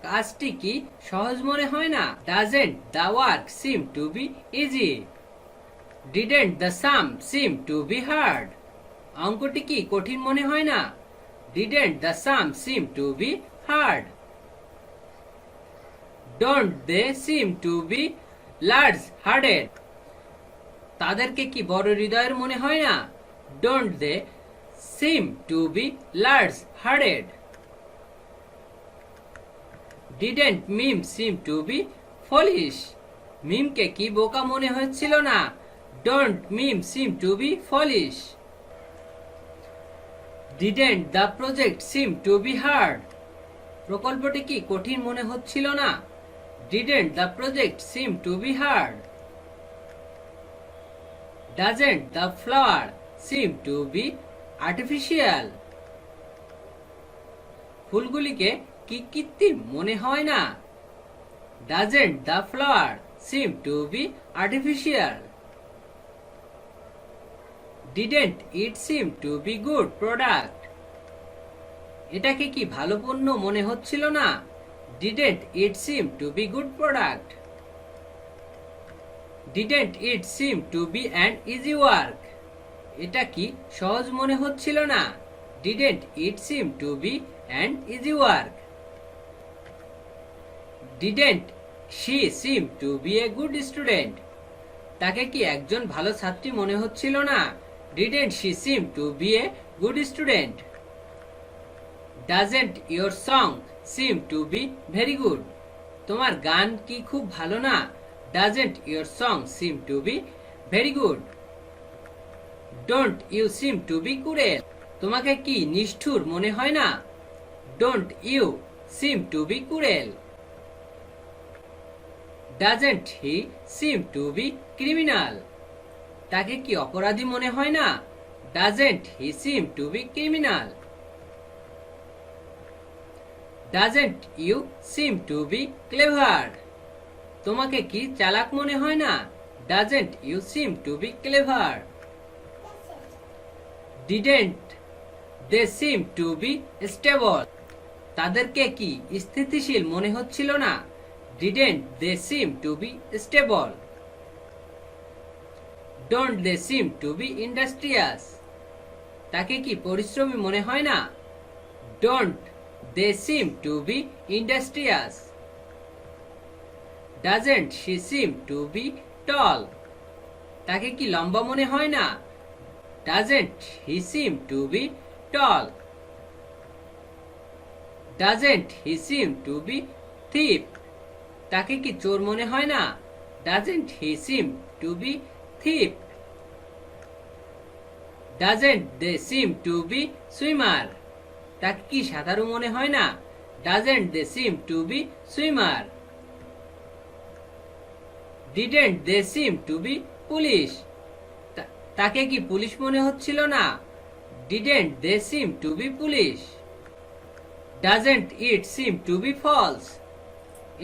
কাজটি কি সহজ মনে হয় না? Doesn't the work seem to be easy? Didn't the sum seem to be hard? অঙ্কটি কি কঠিন মনে হয় না? Didn't the sum seem to be hard? Don't they seem to be large-hearted? তাদেরকে কি বড় হৃদয়ের মনে হয় না? Don't they seem to be large-hearted? Didn't Mim seem to be foolish? মিমকে কি বোকা মনে হচ্ছিল না? Don't Mim seem to be foolish? Didn't the project seem to be hard? প্রকল্পটি কি কঠিন মনে হচ্ছিল না? Didn't the project seem to be hard? Doesn't the flower seem to be artificial? ফুলগুলিকে কি কৃত্রিম মনে হয় না? Doesn't the flower seem to be artificial? Didn't it seem to be good product? এটাকে কি ভালো পণ্য মনে হচ্ছিল না? Didn't it seem to be good product? Didn't it seem to be an easy work? এটা কি সহজ মনে হচ্ছিল না? Didn't it seem to be an easy work? Didn't she seem to be a good student? তাকে কি একজন ভালো ছাত্রী মনে হচ্ছিল না? Didn't she seem to be a good student? Doesn't your song seem to be very good? তোমার গান কি খুব ভালো না? Doesn't your song seem to be very good? Don't you seem to be cruel? তোমাকে কি নিষ্ঠুর মনে হয় না? Don't you seem to be cruel? Doesn't he seem to be criminal? তাকে কি অপরাধী মনে হয় না? Doesn't he seem to be criminal? Doesn't you seem to be clever? তোমাকে কি চালাক মনে হয় না? Doesn't you seem to be clever? Didn't they seem to be stable? তাদেরকে কি স্থিতিশীল মনে হচ্ছিল না? Didn't they seem to be stable? Don't they seem to be industrious? তাকে কি পরিশ্রমী মনে হয় না? Don't they seem to be industrious? Doesn't she seem to be tall? তাকে কি লম্বা মনে হয় না? Doesn't he seem to be tall? Doesn't he seem to be thief? তাকে কি চোর মনে হয় না? Doesn't he seem to be thief? Doesn't they seem to be swimmer? তাকে কি সাঁতারু মনে হয় না? Doesn't they seem to be swimmer? Didn't they seem to be police? তাকে কি পুলিশ মনে হচ্ছিল না? Didn't they seem to be police? Doesn't it seem to be false?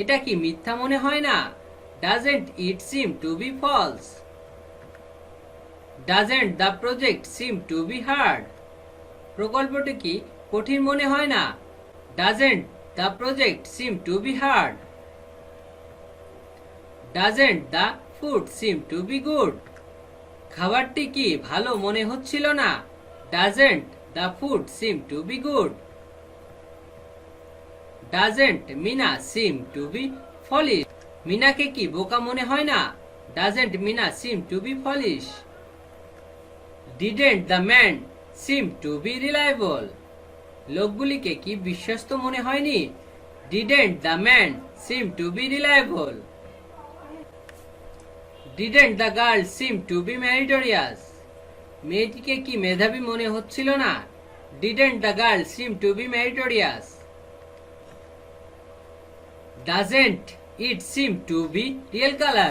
এটা কি মিথ্যা মনে হয় না? Doesn't it seem to be false? Doesn't the project seem to be hard? প্রকল্পটি কি কঠিন মনে হয় না? Doesn't the project seem to be hard? Doesn't the food seem to be good? খাবারটি কি ভালো মনে হচ্ছিল না? Doesn't the food seem to be good? Doesn't Mina seem to be foolish? মিনাকে কি বোকা মনে হয় না? Doesn't Mina seem to be foolish? Didn't the man seem to be reliable? লোকগুলিকে কি বিশ্বস্ত মনে হয়নি? Didn't the man seem to be reliable? Didn't the girl seem to be meritorious? মেয়েটিকে কি মেধাবী মনে হচ্ছিল না? Didn't the girl seem to be meritorious? Doesn't it seem to be real color?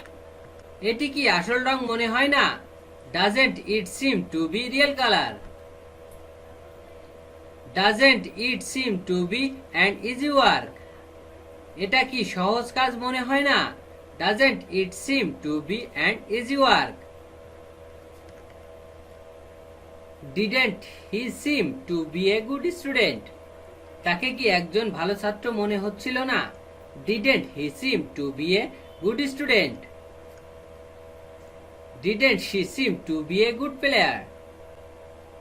এটি কি আসল রং মনে হয় না? Doesn't it seem to be real color? Doesn't it seem to be an easy work? এটা কি সহজ কাজ মনে হয় না? Doesn't it seem to be an easy work? Didn't he seem to be a good student? তাকে কি একজন ভালো ছাত্র মনে হচ্ছিল না? Didn't he seem to be a good student? Didn't she seem to be a good player?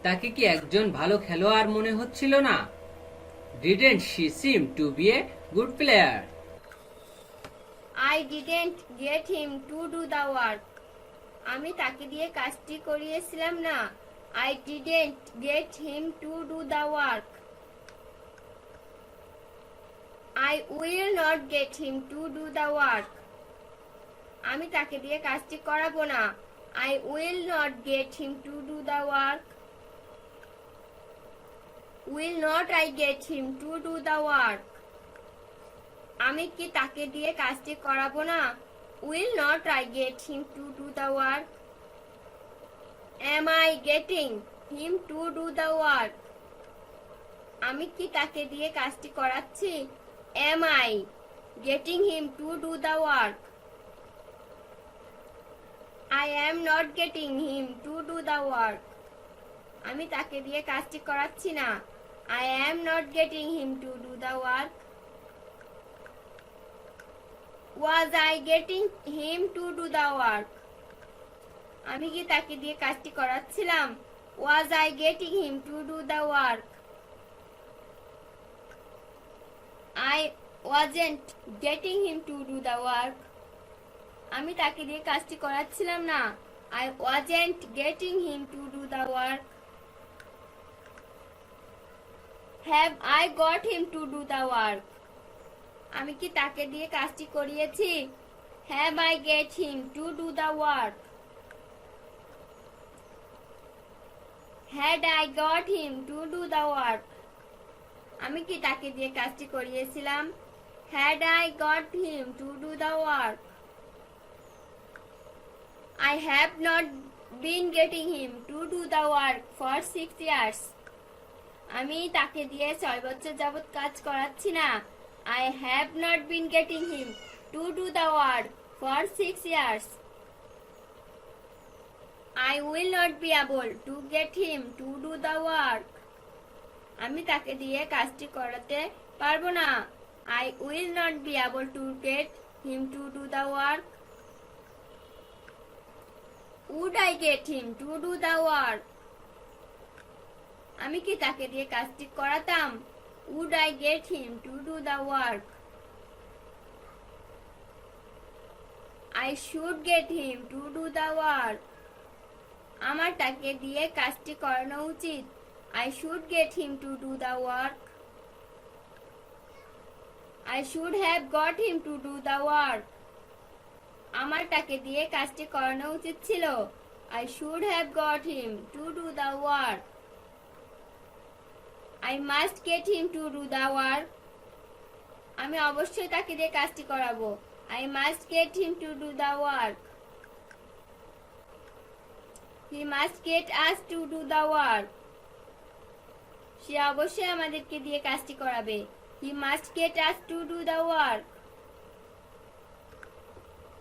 তাকে কি একজন ভালো খেলোয়াড় মনে হচ্ছিল না? Didn't she seem to be a good player? I didn't get him to do the work. আমি তাকে দিয়ে কাজটি করিয়েছিলাম না। I didn't get him to do the work. I will not get him to do the work. আমি তাকে দিয়ে কাজটি করাবো না। I will not get him to do the work. Will not I get him to do the work? আমি কি তাকে দিয়ে কাজটি করাবো না? Will not I get him to do the work? Am I getting him to do the work? আমি কি তাকে দিয়ে কাজটি করাচ্ছি? Am I getting him to do the work? I am not getting him to do the work. আমি তাকে দিয়ে কাজটি করাচ্ছি না। I am not getting him to do the work. Was I getting him to do the work? আমি কি তাকে দিয়ে কাজটি করাচ্ছিলাম? Was I getting him to do the work? I wasn't getting him to do the work. আমি তাকে দিয়ে কাজটি করাচ্ছিলাম না। I wasn't getting him to do the work. Have I got him to do the work? আমি কি তাকে দিয়ে কাজটি করিয়েছি? Have I get him to do the work? Had I got him to do the work? আমি কি তাকে দিয়ে কাজটি করিয়েছিলাম? Had I got him to do the work? I have not been getting him to do the work for 6 years. আমি তাকে দিয়ে 6 বছর যাবত কাজ করাচ্ছি না। I have not been getting him to do the work for 6 years. I will not be able to get him to do the work. আমি তাকে দিয়ে কাজটি করাতে পারবো না। I will not be able to get him to do the work. Would I get him to do the work? আমি কি তাকে দিয়ে কাজটি করাতাম? Would I get him to do the work? I should get him to do the work. আমার তাকে দিয়ে কাজটি করানো উচিত। I should get him to do the work. I should have got him to do the work. আমার তাকে দিয়ে কাজটি করানো উচিত ছিল। I should have got him to do the work. I must get him to do the work. আমি অবশ্যই তাকে দিয়ে কাজটি করাবো। I must get him to do the work. He must get us to do the work. সে অবশ্যই আমাদেরকে দিয়ে কাজটি করাবে। He must get us to do the work.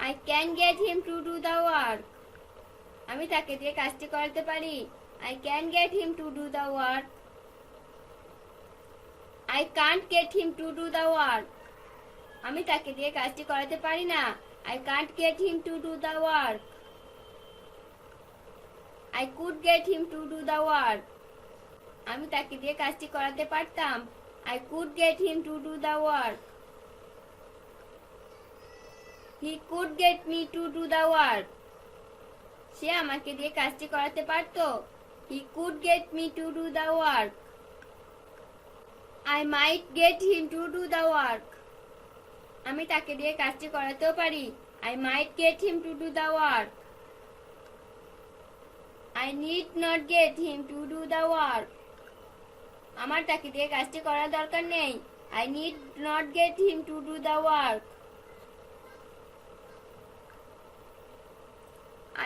I can get him to do the work. আমি তাকে দিয়ে কাজটি করাতে পারি। I can get him to do the work. I can't get him to do the work. আমি তাকে দিয়ে কাজটি করাতে পারি না। I can't get him to do the work. I could get him to do the work. আমি তাকে দিয়ে কাজটি করাতে পারতাম। I could get him to do the work. He could get me to do the work. সে আমাকে দিয়ে কাজটি করাতে পারতো। He could get me to do the work. I might get him to do the work. আমি তাকে দিয়ে কাজটি করাতেও পারি। I might get him to do the work. I need not get him to do the work. আমার তাকে দিয়ে কাজটি করার দরকার নেই। I need not get him to do the work.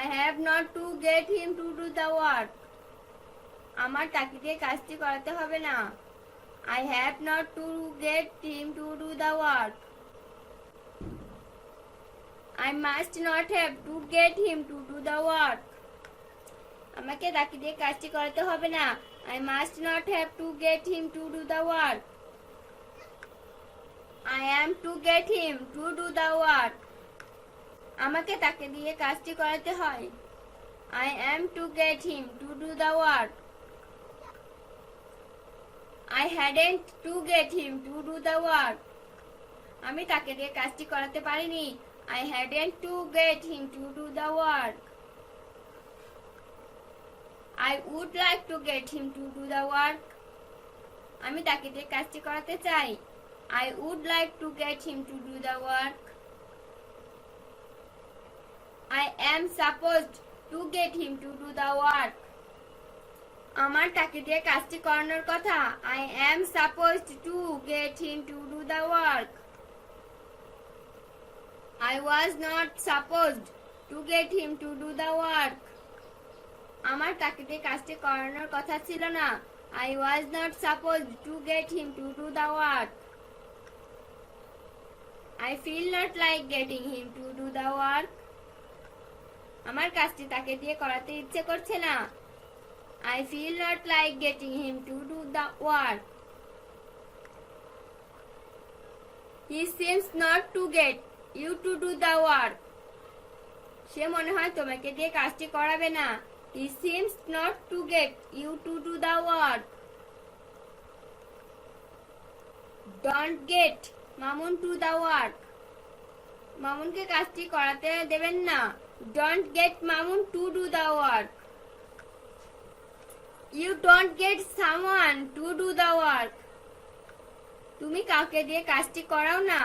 I have not to get him to do the work. আমার তাকে দিয়ে কাজটি করাতে হবে না। I have not to get him to do the work. I must not have to get him to do the work. আমাকে তাকে দিয়ে কাজটি করাতে হবে না। I must not have to get him to do the work. I am to get him to do the work. আমাকে তাকে দিয়ে কাজটি করাতে হয়। I am to get him to do the work. I hadn't to get him to do the work. আমি তাকে দিয়ে কাজটি করাতে পারিনি। I hadn't to get him to do the work. I would like to get him to do the work. আমি তাকে দিয়ে কাজটি করাতে চাই। I would like to get him to do the work. I am supposed to get him to do the work. আমার তাকে দিয়ে কাজটি করানোর কথা। I am supposed to get him to do the work. I was not supposed to get him to do the work. আমার তাকে দিয়ে কাজটি করানোর কথা ছিল না। I was not supposed to get him to do the work. I feel not like getting him to do the work. আমার কাজটি তাকে দিয়ে করাতে ইচ্ছে করছে না। I feel not like getting him to do the work. He seems not to get you to do the work. সে মনে হয় তোমাকে দিয়ে কাজটি করাবে না। He seems not to get you to do the work. Don't get Mamun to the work. মামুনকে কাজটি করাতে দেবেন না। Don't get Mamun to do the work. You don't get someone to do the work. তুমি কাউকে দিয়ে কাজটি করাও না।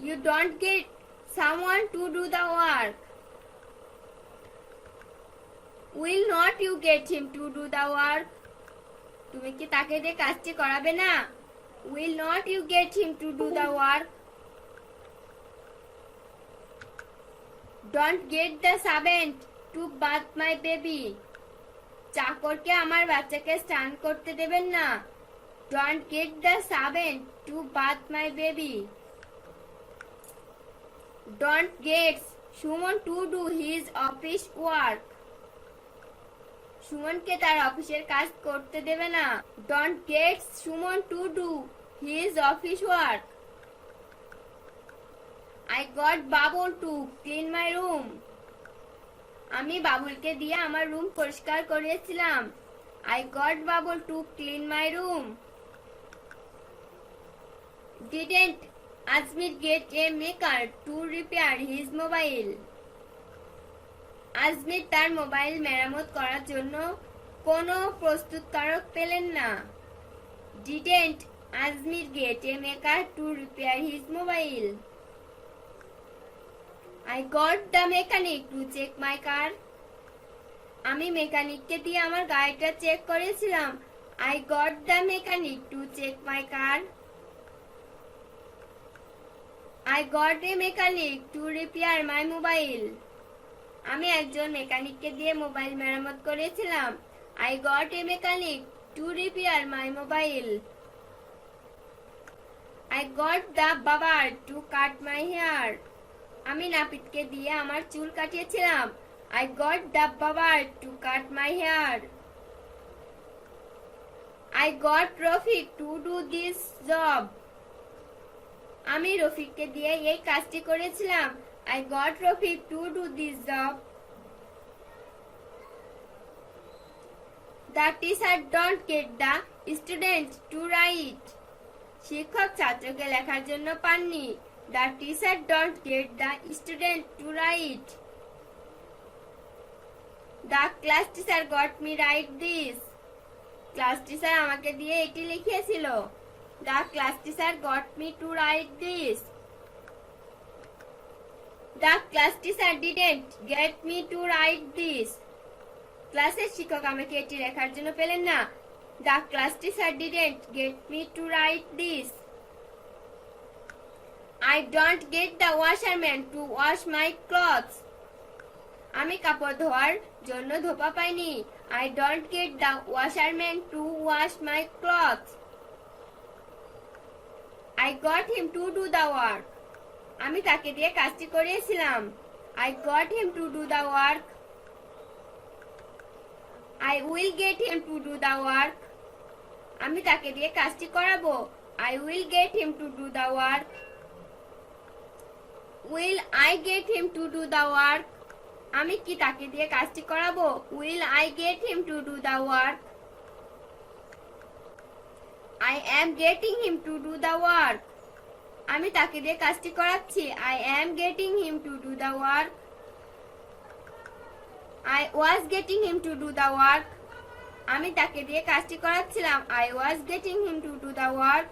You don't get someone to do the work. Will not you get him to do the work? তুমি কি তাকে দিয়ে কাজটি করাবে না? Will not you get him to do the work? Don't get the servant to bath my baby. চাকরকে আমার বাচ্চাকে স্নান করতে দেবেন না। Don't get the servant to bath my baby. Don't get Suman to do his office work. সুমনকে তার অফিসের কাজ করতে দেবে না। Don't get Suman to do his office work. I got Babul to clean my room. আমি বাবুলকে দিয়ে আমার রুম পরিষ্কার করিয়েছিলাম। I got Babul to clean my room. Didn't Azmir get a maker to repair his mobile? Ajmer তার mobile মেরামত করার জন্য কোনো প্রস্তুতকারক পেলেন না। Didn't Azmir get a maker to repair his mobile? I got the mechanic to check my car. আমি মেকানিককে দিয়ে আমার গাড়িটা চেক করেছিলাম। I got the mechanic to check my car. I got a mechanic to repair my mobile. আমি একজন মেকানিককে দিয়ে mobile মেরামত করেছিলাম। I got a mechanic to repair my mobile. I got the barber to cut my hair. আমি নাপিতকে দিয়ে আমার চুল কাটিয়েছিলাম। I got the barber to cut my hair. I got Rafiq to do this job. আমি রফিককে দিয়ে এই কাজটি করেছিলাম। I got Rafiq to do this job. The teacher don't get the student to write. শিক্ষক ছাত্রকে লেখার জন্য পাননি। The teacher don't get the student to write. The class teacher got me write this. Class teacher আমাকে দিয়ে এটি লিখিয়েছিল। The class teacher got me to write this. The class teacher didn't get me to write this. ক্লাসের শিক্ষক আমাকে এটি লেখার জন্য পেলেন না। The class teacher didn't get me to write this. I don't get the washerman to wash my clothes. আমি কাপড় ধোয়ার জন্য ধোপা পাইনি। I don't get the washerman to wash my clothes. I got him to do the work. আমি তাকে দিয়ে কাজটি করিয়েছিলাম। I got him to do the work. I will get him to do the work. আমি তাকে দিয়ে কাজটি করাবো। I will get him to do the work. Will I get him to do the work? আমি কি তাকে দিয়ে কাজটি করাবো? Will I get him to do the work? I am getting him to do the work. আমি তাকে দিয়ে কাজটি করাচ্ছি। I am getting him to do the work. I was getting him to do the work. আমি তাকে দিয়ে কাজটি করাচ্ছিলাম। I was getting him to do the work.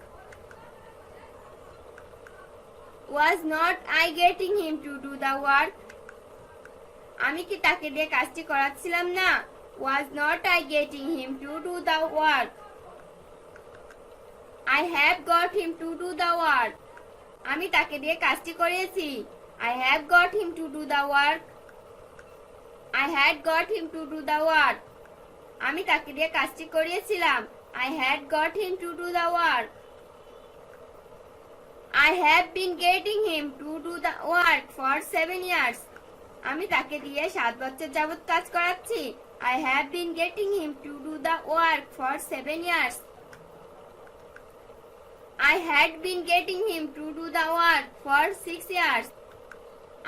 Was not I getting him to do the work? আমি কি তাকে দিয়ে কাজটি করাচ্ছিলাম না? Was not I getting him to do the work? I have got him to do the work. আমি তাকে দিয়ে কাজটি করিয়েছি। I have got him to do the work. I had got him to do the work. আমি তাকে দিয়ে কাজটি করিয়েছিলাম। I had got him to do the work. I have been getting him to do the work for 7 years. আমি তাকে দিয়ে 7 বছর যাবত কাজ করাচ্ছি। I have been getting him to do the work for 7 years. I had been getting him to do the work for 6 years.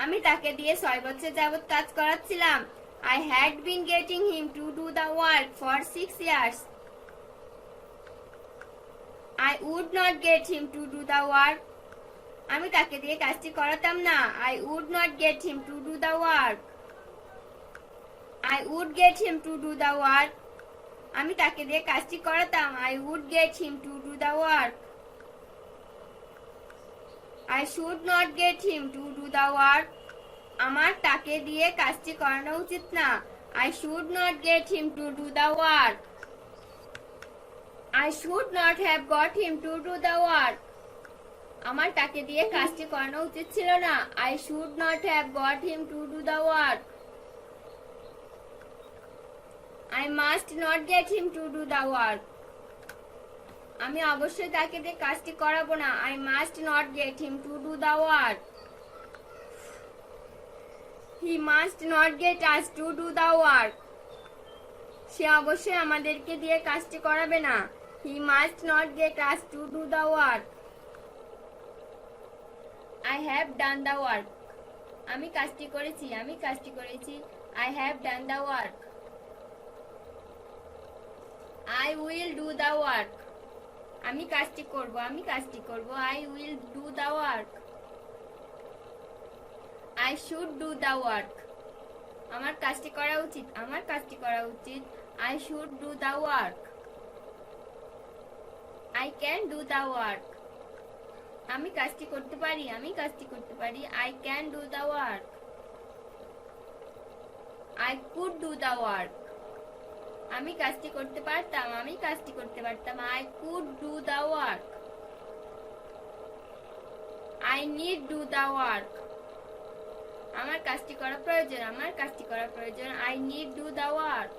আমি তাকে দিয়ে 6 বছর যাবত কাজ করাচ্ছিলাম। I had been getting him to do the work for 6 years. I would not get him to do the work. আমি তাকে দিয়ে কাজটি করাতাম না। I would not get him to do the work. I would get him to do the work. আমি তাকে দিয়ে কাজটি করাতাম। I would get him to do the work. I should not get him to do the work. আমার তাকে দিয়ে কাজটি করানো উচিত না। I should not get him to do the work. I should not have got him to do the work. আমার তাকে দিয়ে কাজটি করানো উচিত ছিল না। I should not have got him to do the work. I must not get him to do the work. আমি অবশ্যই তাকে দিয়ে কাজটি করাবো না। I must not get him to do the work. He must not get us to do the work. সে অবশ্যই আমাদেরকে দিয়ে কাজটি করাবে না। He must not get us to do the work. I have done the work. আমি কাজটি করেছি, আমি কাজটি করেছি। I have done the work. I will do the work. আমি কাজটি করব, আমি কাজটি করব। I will do the work. I should do the work. আমার কাজটি করা উচিত, আমার কাজটি করা উচিত। I should do the work. I can do the work. আমি কাজটি করতে পারি, আমি কাজটি করতে পারি। I can do the work. I could do the work. আমি কাজটি করতে পারতাম, আমি কাজটি করতে পারতাম। I could do the work. I need do the work. আমার কাজটি করা প্রয়োজন, আমার কাজটি করা প্রয়োজন। I need do the work.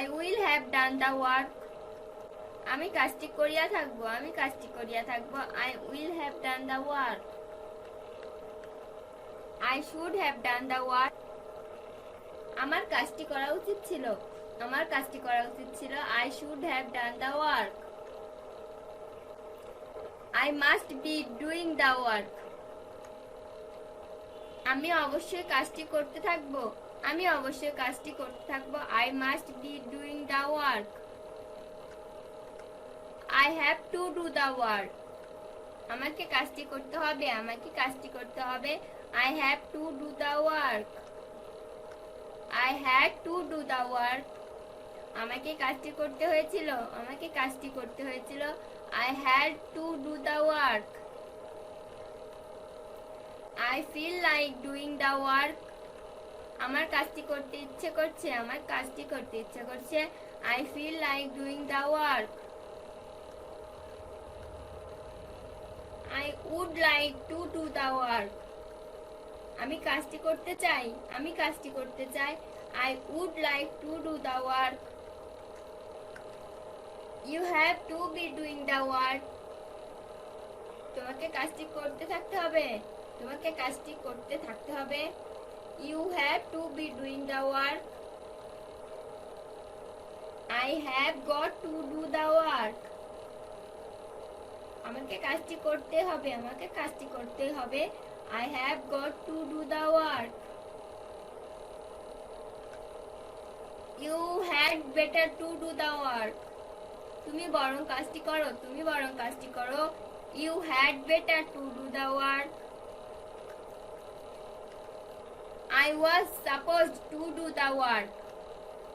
I will have done the work. আমি কাজটি করিয়া থাকবো, আমি কাজটি করিয়া থাকবো। I will have done the work. I should have done the work. আমার কাজটি করা উচিত ছিল, আমার কাজটি করা উচিত ছিল। I should have done the work. I must be doing the work. আমি অবশ্যই কাজটি করতে থাকবো, আমি অবশ্যই কাজটি করতে থাকবো। I must be doing the work. I have to do the work. আমাকে কাজটি করতে হবে, আমাকে কাজটি করতে হবে। I have to do the work. I had to do the work. আমাকে কাজটি করতে হয়েছিল, আমাকে কাজটি করতে হয়েছিল। I had to do the work. I feel like doing the work. আমার কাজটি করতে ইচ্ছে করছে, আমার কাজটি করতে ইচ্ছে করছে। I feel like doing the work. I would like to do the work. আমি কাজটি করতে চাই, আমি কাজটি করতে চাই। I would like to do the work. You have to be doing the work. তোমাকে কাজটি করতে থাকতে হবে, তোমাকে কাজটি করতে থাকতে হবে। You have to be doing the work. I have got to do the work. আমাকে কাজটি করতে হবে, আমাকে কাজটি করতে হবে। I have got to do the work. You had better to do the work. তুমি বরং কাজটি করো, তুমি বরং কাজটি করো। You had better to do the work. I was supposed to do the work.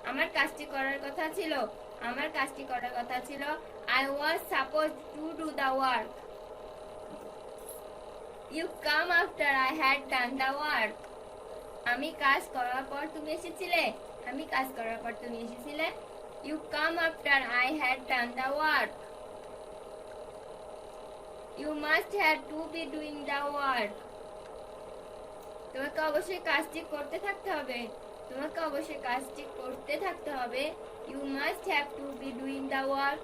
আমার কাজটি করার কথা ছিল, আমার কাজটি করার কথা ছিল। I was supposed to do the work. You come after I had done the work. আমি কাজ করার পর তুমি এসেছিলে, আমি কাজ করার পর তুমি এসেছিলে। You come after I had done the work. You must have to be doing the work. তোমাকে অবশ্যই কাজটি করতে থাকতে হবে, তোমাকে অবশ্যই কাজটি করতে থাকতে হবে। You must have to be doing the work.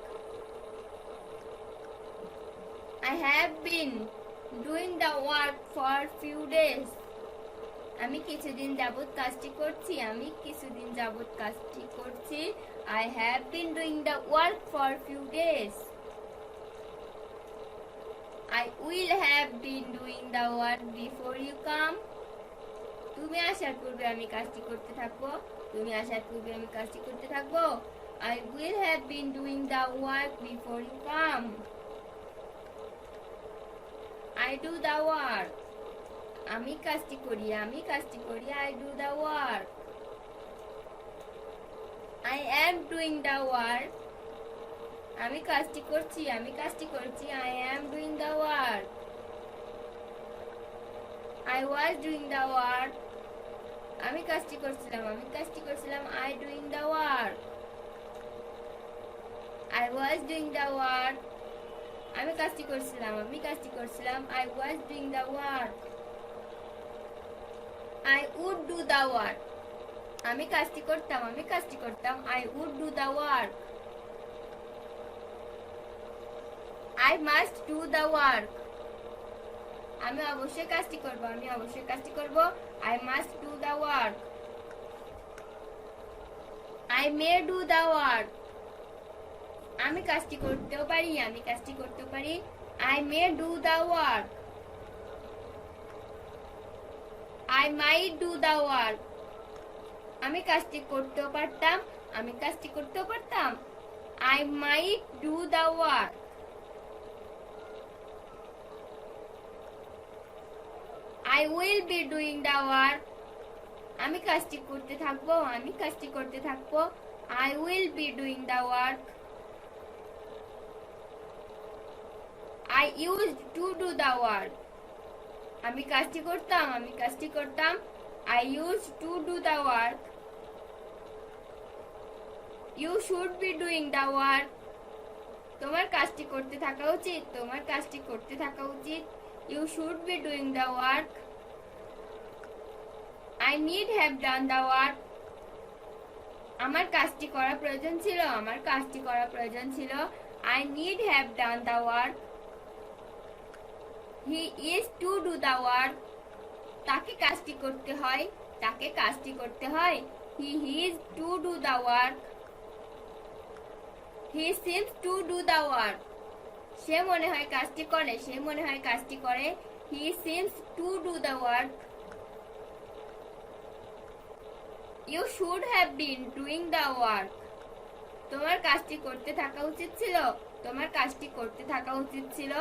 I have been doing the work for few days. আমি কিছুদিন যাবত কাজটি করছি, আমি কিছুদিন যাবত কাজটি করছি। I have been doing the work for few days. I will have been doing the work before you come. তুমি আসার পূর্বে আমি কাজটি করতে থাকবো, তুমি আসার পূর্বে আমি কাজটি করতে থাকবো। I will have been doing the work before you come. I do the work. আমি কাজটি করি, আমি কাজটি করি। I do the work. I am doing the work. আমি কাজটি করছি, আমি কাজটি করছি। I am doing the work. I was doing the work. আমি কাজটি করছিলাম, আমি কাজটি করছিলাম। I doing the work. I was doing the work. আমি কাজটি করছিলাম, আমি কাজটি করছিলাম। I was doing the work. I would do the work. আমি কাজটি করতাম, I would do the work. I must do the work. আমি অবশ্যই কাজটি করব, I must do the work. I may do the work. আমি কাজটি করতেও পারি, I may do the work. I might do the work. আমি কাজটি করতেও পারতাম, I might do the work. I will be doing the work. আমি কাজটি করতে থাকবো, I will be doing the work. I used to do the work. আমি কাজটি করতাম, I used to do the work. You should be doing the work. তোমার কাজটি করতে থাকা উচিত, You should be doing the work. I need have done the work. আমার কাজটি করা প্রয়োজন ছিল, I need have done the work. He is to do the work. তাকে কাজটি করতে হয়, He is to do the work. He seems to do the work. সে মনে হয় কাজটি করে, He seems to do the work. You should have been doing the work. তোমার কাজটি করতে থাকা উচিত ছিল,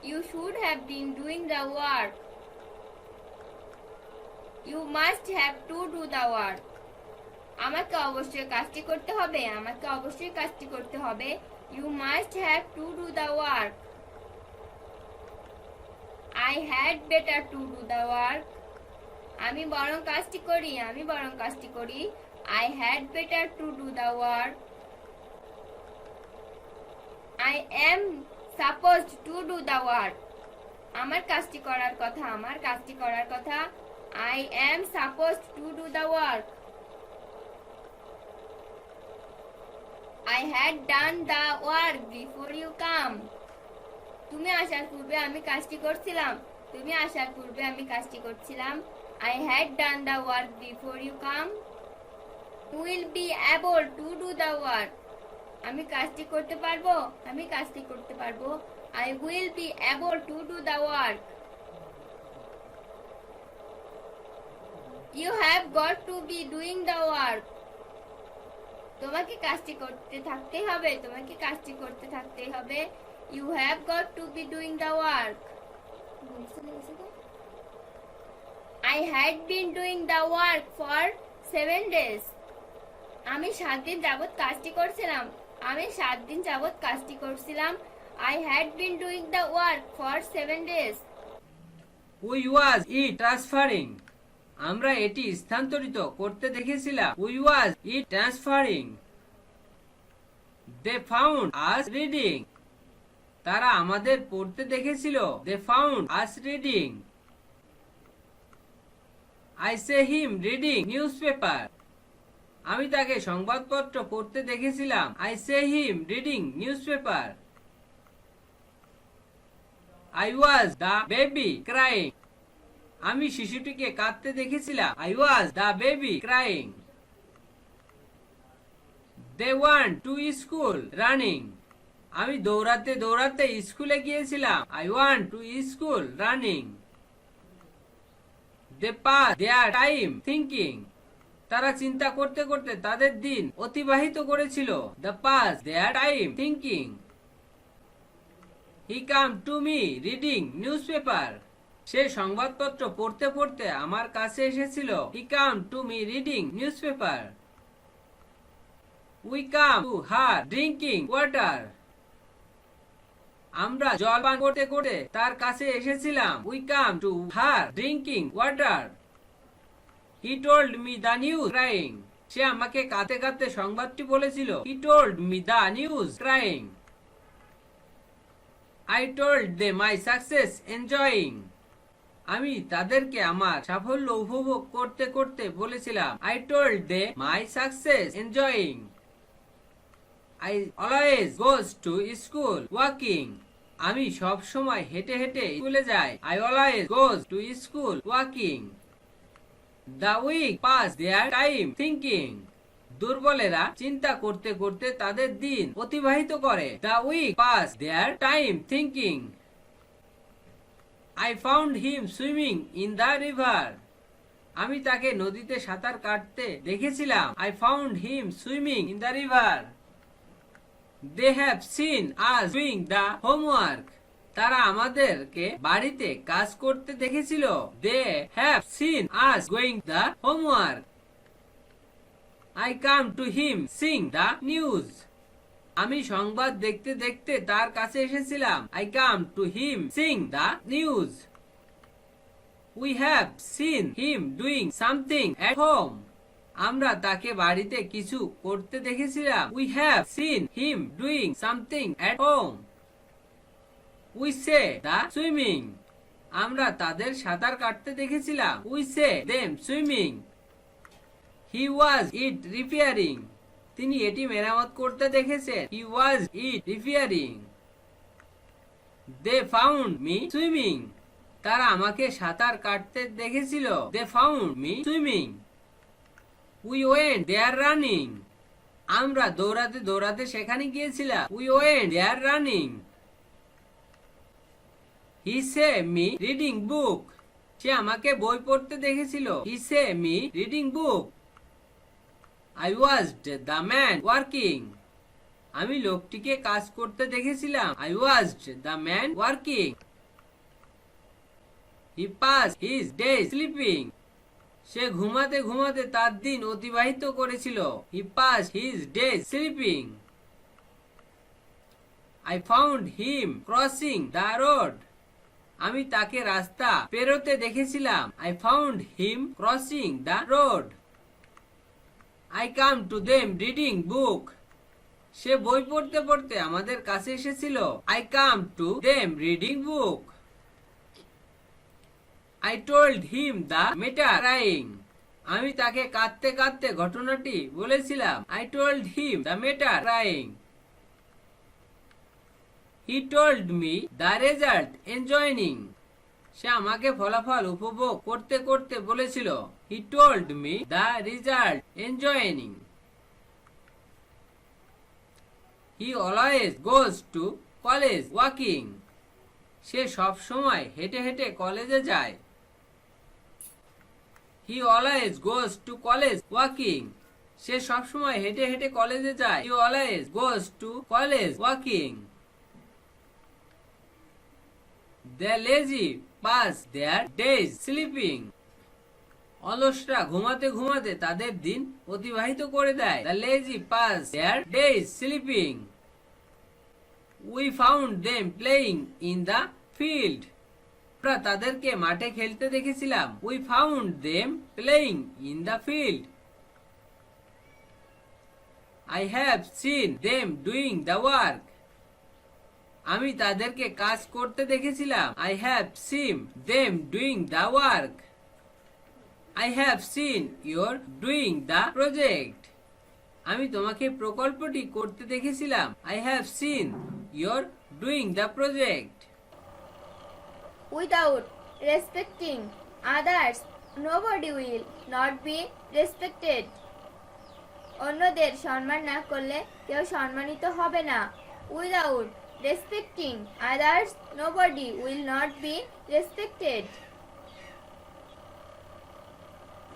You should have been doing the work. You must have to do the work. আমাকে অবশ্যই কাজটি করতে হবে, You must have to do the work. I had better to do the work. আমি বরং কাজটি করি, I had better to do the work. I am supposed to do the work. আমার কাজটি করার কথা, I am supposed to do the work. I had done the work before you come. তুমি আসার পূর্বে আমি কাজটি করছিলাম, I had done the work before you come. Will be able to do the work. আমি কাজটি করতে পারবো, I will be able to do the work. You have got to be doing the work. তোমাকে কাজটি করতে থাকতে হবে, You have got to be doing the work. I had been doing the work for 7 days. আমি 7 দিন যাবত কাজটি করছিলাম, I had been doing the work for 7 days. We was it transferring. আমরা এটি স্থানান্তরিত করতে দেখেছিলাম, We was it transferring. They found us reading. তারা আমাদের পড়তে দেখেছিল, They found us reading. I saw him reading newspaper. আমি তাকে সংবাদপত্র পড়তে দেখেছিলাম, I saw him reading newspaper. I was the baby crying. আমি শিশুটিকে কাঁদতে দেখেছিলাম, I was the baby crying. They went to school running. আমি দৌড়াতে স্কুলে গিয়েছিলাম, I went to school running. They passed their time thinking. তারা চিন্তা করতে করতে তাদের দিন অতিবাহিত করেছিল, They passed their time thinking. He came to me reading newspaper. সে সংবাদপত্র পড়তে পড়তে আমার কাছে এসেছিল, He came to me reading newspaper. We came to her drinking water. আমরা জল পান করতে করতে তার কাছে এসেছিলাম, We came to her drinking water. He told me the news crying. সে আমাকে কাঁদতে কাঁদতে সংবাদটি বলেছিল, He told me the news crying. I told them my success enjoying. আমি তাদেরকে আমার সাফল্য উপভোগ করতে করতে বলেছিলাম, I told them my success enjoying. I always goes to school walking. আমি সব সময় হেঁটে হেঁটে স্কুলে যাই। I always goes to school walking. The weak pass their time thinking. দুর্বলেরা চিন্তা করতে করতে তাদের দিন অতিবাহিত করে। The weak pass their time thinking. I found him swimming in the river. আমি তাকে নদীতে সাঁতার কাটতে দেখেছিলাম। I found him swimming in the river. They have seen us doing the homework. তারা আমাদেরকে বাড়িতে কাজ করতে দেখেছিল। They have seen us doing the homework. I come to him seeing the news. আমি সংবাদ দেখতে দেখতে তার কাছে এসেছিলাম। I come to him seeing the news. We have seen him doing something at home. আমরা তাকে বাড়িতে কিছু করতে দেখেছিলাম। We have seen him doing something at home. We say the swimming. আমরা তাদের সাঁতার কাটতে দেখেছিলাম। We say them swimming. He was it repairing. তিনি এটি মেরামত করতে দেখেছেন। He was it repairing. They found me swimming. তারা আমাকে সাঁতার কাটতে দেখেছিল। They found me swimming. We went there running. আমরা দৌড়াতে দৌড়াতে সেখানে গিয়েছিলাম। We went there running. He saw me reading book. সে আমাকে বই পড়তে দেখেছিল। He saw me reading book. I watched the man working. আমি লোকটিকে কাজ করতে দেখেছিলাম। I watched the man working. He passed his day sleeping. সে ঘুমাতে ঘুমাতে তার দিন অতিবাহিত করেছিল। He passed his day sleeping. I found him crossing the road. আমি তাকে রাস্তা পেরোতে দেখেছিলাম। I found him crossing the road. I come to them reading book. সে বই পড়তে পড়তে আমাদের কাছে এসেছিল। I come to them reading book. I told him the matter crying. আমি তাকে কাঁদতে কাঁদতে ঘটনাটি বলেছিলাম। I told him the matter crying. He told me the result enjoying. সে আমাকে ফলাফল উপভোগ করতে করতে বলেছিল। He told me the result enjoying. He always goes to college walking. সে সব সময় হেঁটে হেঁটে কলেজে যায়। He always goes to college walking. সে সব সময় হেঁটে হেঁটে কলেজে যায়। He always goes to college walking. The lazy pass their days sleeping. অলসরা ঘুমাতে ঘুমাতে তাদের দিন অতিবাহিত করে দেয়। The lazy pass their days sleeping. We found them playing in the field. আমরা তাদেরকে মাঠে খেলতে দেখেছিলাম। We found them playing in the field. I have seen them doing the work. আমি তাদেরকে কাজ করতে দেখেছিলাম। I have seen them doing the work. I have seen you doing the project. আমি তোমাকে প্রকল্পটি করতে দেখেছিলাম। I have seen you doing the project. Without respecting others, nobody will not be respected. অন্যদের সম্মান না করলে কেউ সম্মানিত হবে না। Without respecting others, nobody will not be respected.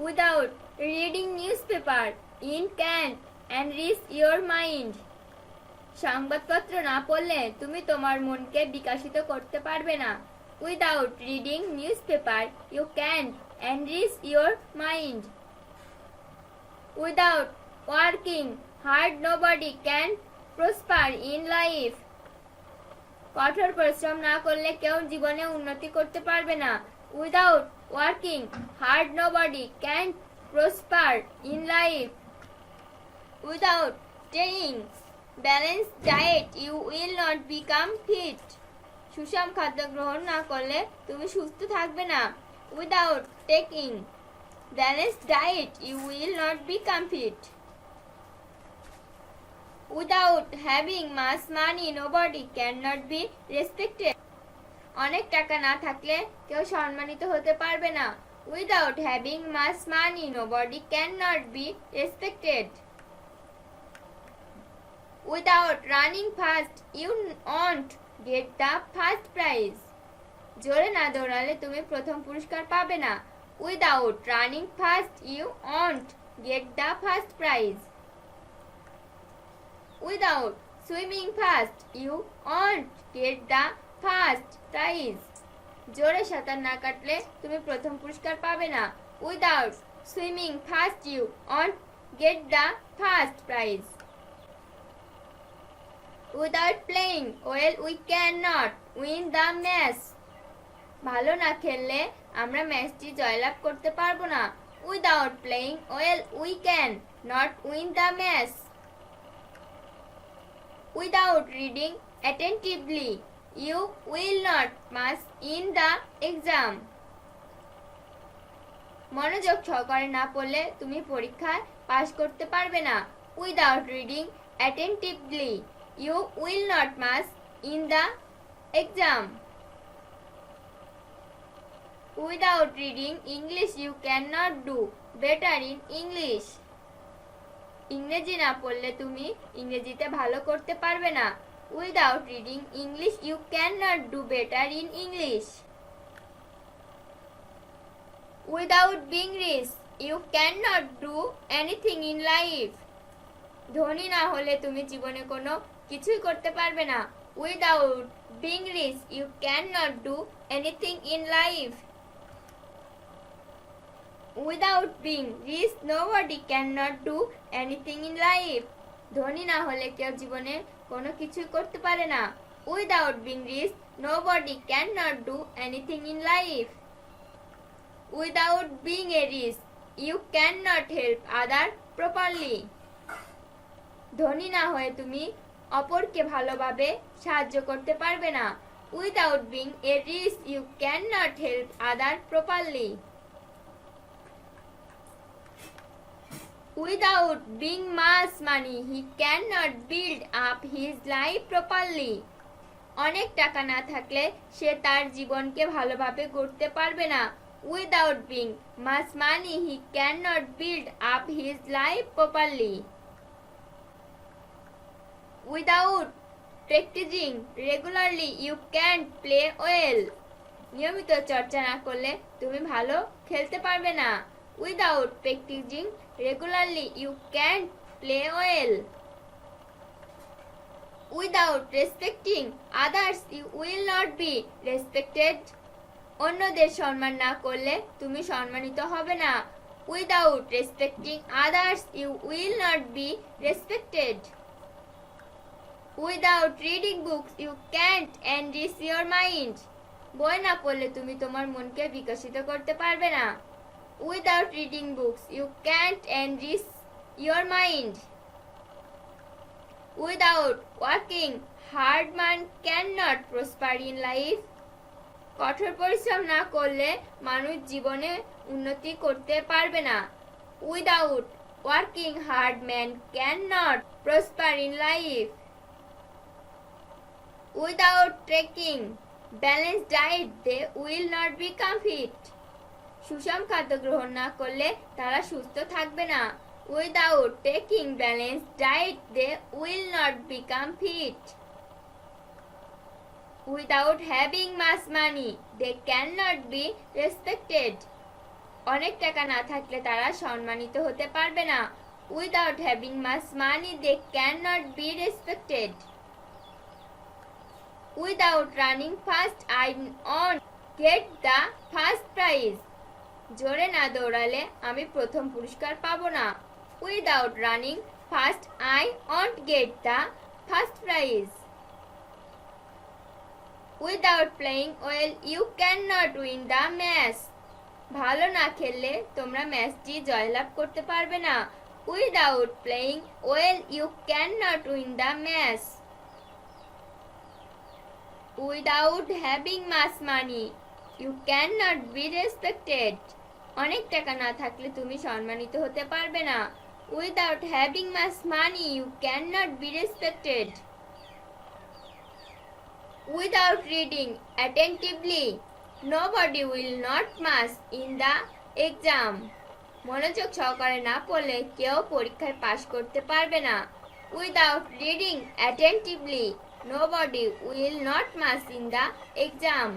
Without reading newspaper, ink can enrich your mind. সংবাদপত্র না পড়লে তুমি তোমার মনকে বিকশিত করতে পারবে না। Without reading newspaper, you can't enrich your mind. Without working hard, nobody can prosper in life. কঠোর পরিশ্রম না করলে কেউ জীবনে উন্নতি করতে পারবে না। Without working hard, nobody can prosper in life. Without taking balanced diet, you will not become fit. সুষম খাদ্য গ্রহণ না করলে তুমি সুস্থ থাকবে না। Without taking balanced diet, you will not become fit. Without having much money, nobody cannot be respected. অনেক টাকা না থাকলে কেউ সম্মানিত হতে পারবে না। Without having much money, nobody cannot be respected. Without running fast, you won't get the first prize. জোরে না দৌড়ালে তুমি প্রথম পুরস্কার পাবে না। Without running fast, you won't get the first prize. Without swimming fast, you won't get the first prize. জোরে সাঁতার না কাটলে তুমি প্রথম পুরস্কার পাবে না। Without swimming fast, you won't get the first prize. Without playing well, we cannot win the match. ভালো না খেললে আমরা ম্যাচটি জয়লাভ করতে পারবো না। Without playing well, we can not win the match. Without reading attentively, you will not pass in the exam. মনোযোগ সহকারে না পড়লে তুমি পরীক্ষায় পাস করতে পারবে না। Without reading attentively, you will not pass in the exam. Without reading English, you cannot do better in English. ইংরেজি না পড়লে তুমি ইংরেজিতে ভালো করতে পারবে না। Without reading English, you cannot do better in English. Without being rich, you cannot do anything in life. ধনী না হলে তুমি জীবনে কোনো কিছুই করতে পারবে না। Without being rich, you cannot do anything in life. Without being rich, nobody cannot do anything in life. ধনী না হলে কেউ জীবনে কোনো কিছুই করতে পারে না। Without being rich, nobody cannot do anything in life. Without being a rich, you cannot help others properly. ধনী না হয়ে তুমি অপরকে ভালোভাবে সাহায্য করতে পারবে না। Without being a rich, you cannot help others properly. Without being much money, he cannot build up his life properly. অনেক টাকা না থাকলে সে তার জীবনকে ভালোভাবে গড়তে পারবে না। Without being much money, he cannot build up his life properly. Without practicing regularly, you can't play well. নিয়মিত চর্চা না করলে তুমি ভালো খেলতে পারবে না। Without practicing regularly, you can't play well. Without respecting others, you will not be respected. অন্যদের সম্মান না করলে তুমি সম্মানিত হবে না। Without respecting others, you will not be respected. Without reading books, you can't enrich your mind. বই না পড়লে তুমি তোমার মনকে বিকশিত করতে পারবে না। Without reading books, you can't enrich your mind. Without working hard, man cannot prosper in life. কঠোর পরিশ্রম না করলে মানুষ জীবনে উন্নতি করতে পারবে না। Without working hard, man cannot prosper in life. Without taking balanced diet, they will not become fit. সুষম খাদ্য গ্রহণ না করলে তারা সুস্থ থাকবে না। Without taking balanced diet, they will not become fit. Without having much money, they cannot be respected. অনেক টাকা না থাকলে তারা সম্মানিত হতে পারবে না। Without having much money, they cannot be respected. Without running fast, I won't get the first prize. জোরে না দৌড়ালে আমি প্রথম পুরস্কার পাবো না। Without running fast, I won't get the first prize. Without playing well, you cannot win the match. ভালো না খেললে তোমরা ম্যাচটি জয়লাভ করতে পারবে না। Without playing well, you cannot win the match. Without having much money, you cannot be respected. অনেক টাকা না থাকলে তুমি সম্মানিত হতে পারবে না। Without having much money, you cannot be respected. Without reading attentively, nobody will not pass in the exam. মনোযোগ সহকারে না পড়লে কেউ পরীক্ষায় পাশ করতে পারবে না। Without reading attentively, nobody will not pass in the exam.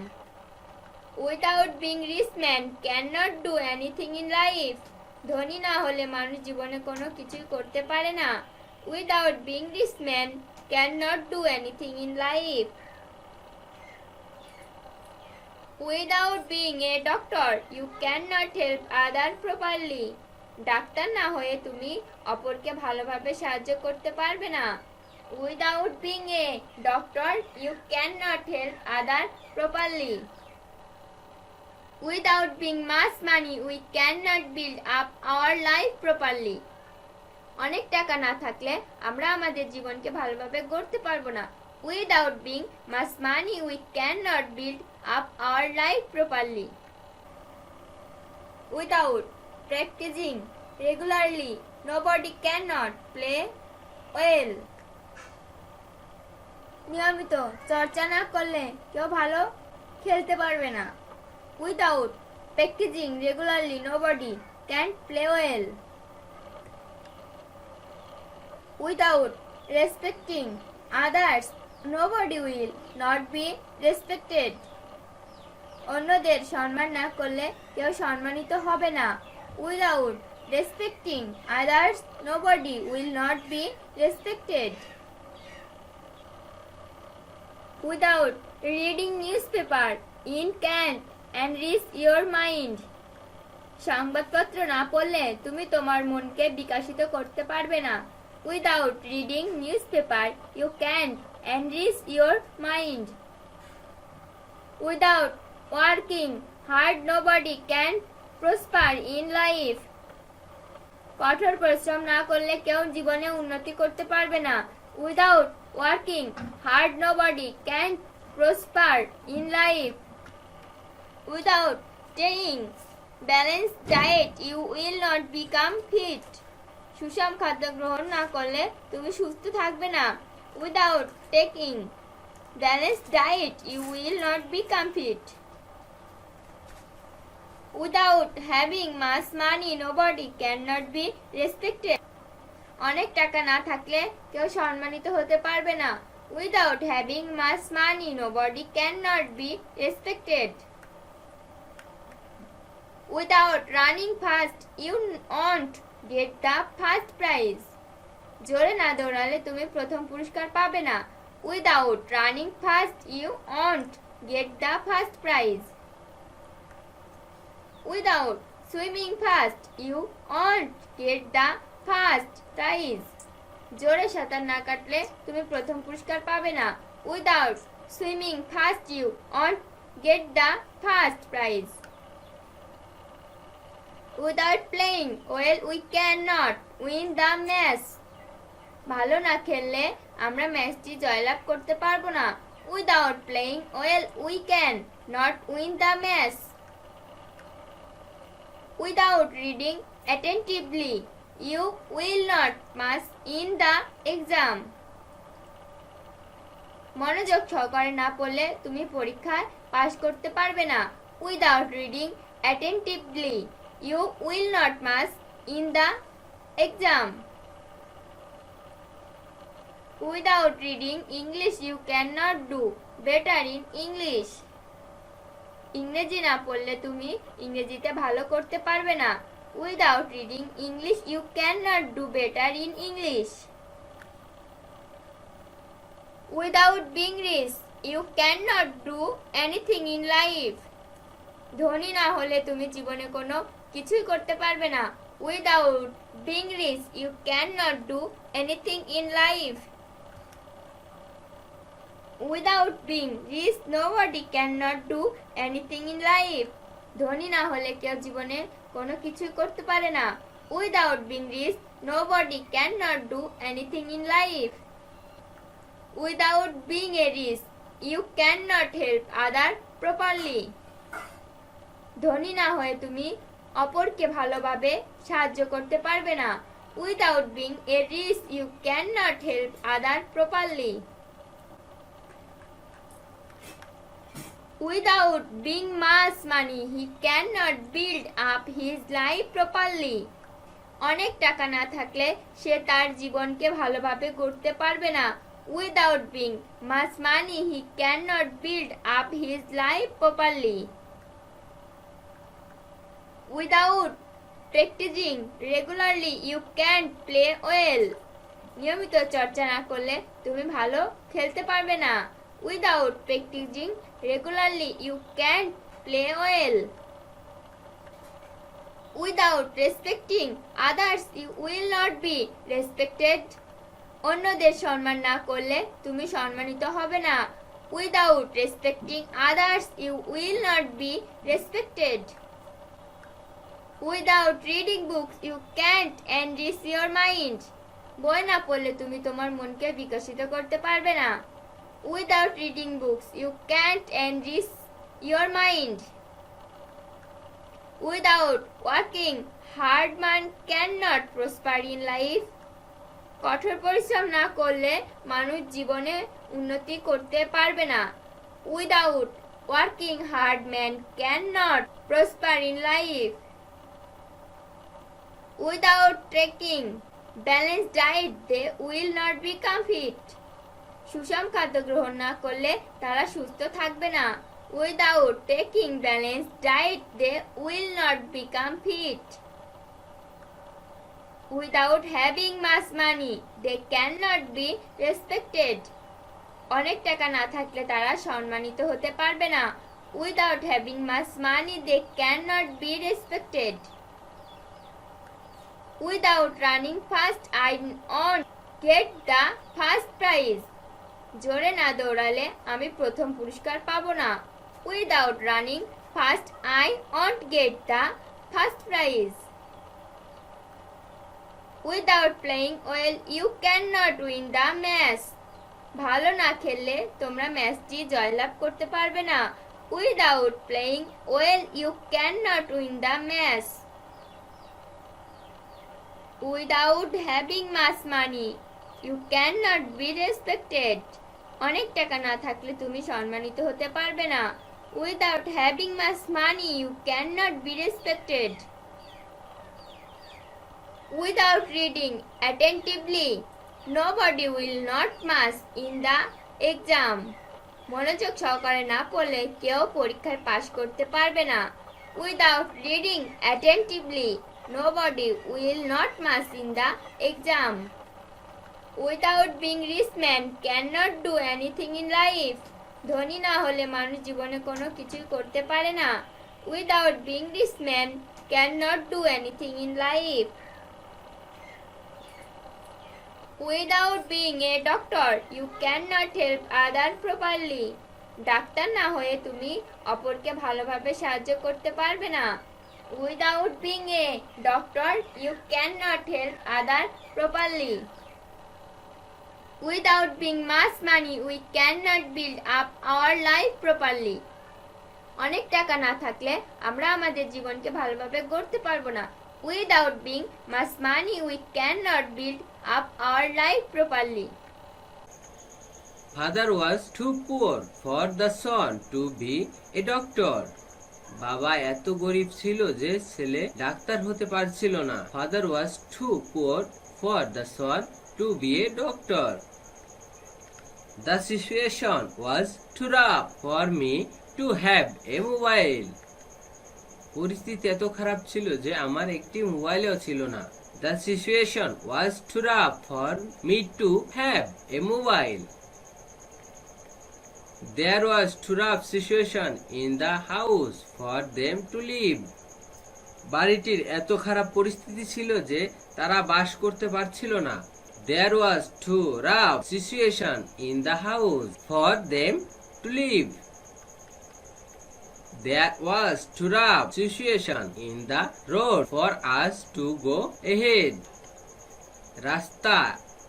Without being rich, man cannot do anything in life. ধনী না হলে মানুষ জীবনে কোনো কিছুই করতে পারে না। Without being rich, man cannot do anything in life. Without being a doctor, you cannot help others properly. Doctor না হয়ে তুমি অপরকে ভালোভাবে সাহায্য করতে পারবে না। Without being a doctor, you cannot help others properly. Without being much money, we cannot build up our life properly. অনেক টাকা না থাকলে আমরা আমাদের জীবনকে ভালোভাবে গড়তে পারবো না। Without being much money, we cannot build up our life properly. Without practicing regularly, nobody cannot play well. নিয়মিত চর্চা না করলে কেউ ভালো খেলতে পারবে না। Without practicing regularly, nobody can play well. Without respecting others, nobody will not be respected. অন্যদের সম্মান না করলে কেউ সম্মানিত হবে না। Without respecting others, nobody will not be respected. Without reading newspaper, ink can enrich your mind. সংবাদপত্র না পড়লে তুমি তোমার মনকে বিকশিত করতে পারবে না। Without reading newspaper, you can't enrich your mind. Without working hard, nobody can prosper in life. কঠোর পরিশ্রম না করলে কেউ জীবনে উন্নতি করতে পারবে না। Without working hard, nobody can prosper in life. Without taking balanced diet, you will not become fit. সুষম খাদ্য গ্রহণ না করলে তুমি সুস্থ থাকবে না। Without taking balanced diet, you will not become fit. Without having much money, nobody cannot be respected. অনেক টাকা না থাকলে কেউ সম্মানিত হতে পারবে না। Without having much money, nobody cannot be respected. Without running fast, you won't get the first prize. জোরে না দৌড়ালে তুমি প্রথম পুরস্কার পাবে না। Without running fast, you won't get the first prize. Without swimming fast, you won't get the first prize. জোরে সাঁতার না কাটলে তুমি প্রথম পুরস্কার পাবে না। Without swimming fast, you won't get the first prize. Without playing well, we cannot win the match. ভালো না খেললে আমরা ম্যাচটি জয়লাভ করতে পারবো না। Without playing well, we can not win the match. Without reading attentively, you will not pass in the exam. মনোযোগ সহকারে না পড়লে তুমি পরীক্ষায় পাস করতে পারবে না। Without reading attentively, you will not pass in the exam. Without reading English, you cannot do better in English. ইংরেজি না পড়লে তুমি ইংরেজিতে ভালো করতে পারবে না। Without reading English, you cannot do better in English. Without being rich, you cannot do anything in life. ধনী না হলে তুমি জীবনে কোনো কিছুই করতে পারবে না। Without being rich, you cannot do anything in life. Without being rich, nobody cannot do anything in life. ধনী না হলে কেউ জীবনে কোনো কিছুই করতে পারে না। Without being rich, nobody cannot do anything in life. Without being a rich, you cannot help others properly. ধনী না হয়ে তুমি অপরকে ভালোভাবে সাহায্য করতে পারবে না। Without being a rich you can not help other properly. Without being mass money he can not build up his life properly. অনেক টাকা না থাকলে সে তার জীবনকে ভালোভাবে গড়তে পারবে না। Without being mass money he can not build up his life properly. Without practising regularly you can't play well. নিয়মিত চর্চা না করলে তুমি ভালো খেলতে পারবে না। Without practising regularly you can't play well. Without respecting others you will not be respected. অন্যদের সম্মান না করলে তুমি সম্মানিত হবে না। Without respecting others you will not be respected. Without reading books you can't enrich your mind. বই না পড়লে তুমি তোমার মনকে বিকশিত করতে পারবে না। Without reading books you can't enrich your mind. Without working hard man can not prosper in life. কঠোর পরিশ্রম না করলে মানুষ জীবনে উন্নতি করতে পারবে না। Without working hard man can not prosper in life. Without taking balanced diet they will not become fit. সুষম খাদ্য গ্রহণ না করলে তারা সুস্থ থাকবে না। Without taking balanced diet, they will not become fit. Without having much money, they cannot be respected. অনেক টাকা না থাকলে তারা সম্মানিত হতে পারবে না। Without having much money, they cannot be respected. Without running fast, I won't get the first prize. জোরে না দৌড়ালে আমি প্রথম পুরস্কার পাবো না। Without running fast, I won't get the first prize. Without playing well, you cannot win the match. ভালো না খেললে তোমরা ম্যাচটি জয়লাভ করতে পারবে না। Without playing well, you cannot win the match. Without having much money, you cannot be respected. অনেক টাকা না থাকলে তুমি সম্মানিত হতে পারবে না। Without having much money, you cannot be respected. Without reading attentively, nobody will not pass in the exam. মনোযোগ সহকারে না পড়লে কেউ পরীক্ষায় পাশ করতে পারবে না। Without reading attentively, nobody will not pass in the exam. Without being rich, man cannot do anything in life. ধনী না হলে মানুষ জীবনে কোনো কিছুই করতে পারে না। Without being rich, man cannot do anything in life. Without being a doctor, you cannot help others properly. Doctor না হয়ে তুমি অপরকে ভালোভাবে সাহায্য করতে পারবে না। Without being a doctor, you cannot help others properly. Without being much money, we cannot build up our life properly. অনেক টাকা না থাকলে আমরা আমাদের জীবনকে ভালোভাবে গড়তে পারবো না। Without being much money, we cannot build up our life properly. Father was too poor for the son to be a doctor. বাবা এত গরিব ছিল যে ছেলে ডাক্তার হতে পারছিল না। Father was too poor for the son to be a doctor. The situation was too rough for me to have a mobile. পরিস্থিতি এত খারাপ ছিল যে আমার একটি মোবাইলও ছিল না। The situation was too rough for me to have a mobile. There was too rough situation in the house for them to live. বাড়িটির এত খারাপ পরিস্থিতি ছিল যে তারা বাস করতে পারছিল না। There was too rough situation in the house for them to live. There was too rough situation in the road for us to go ahead. রাস্তা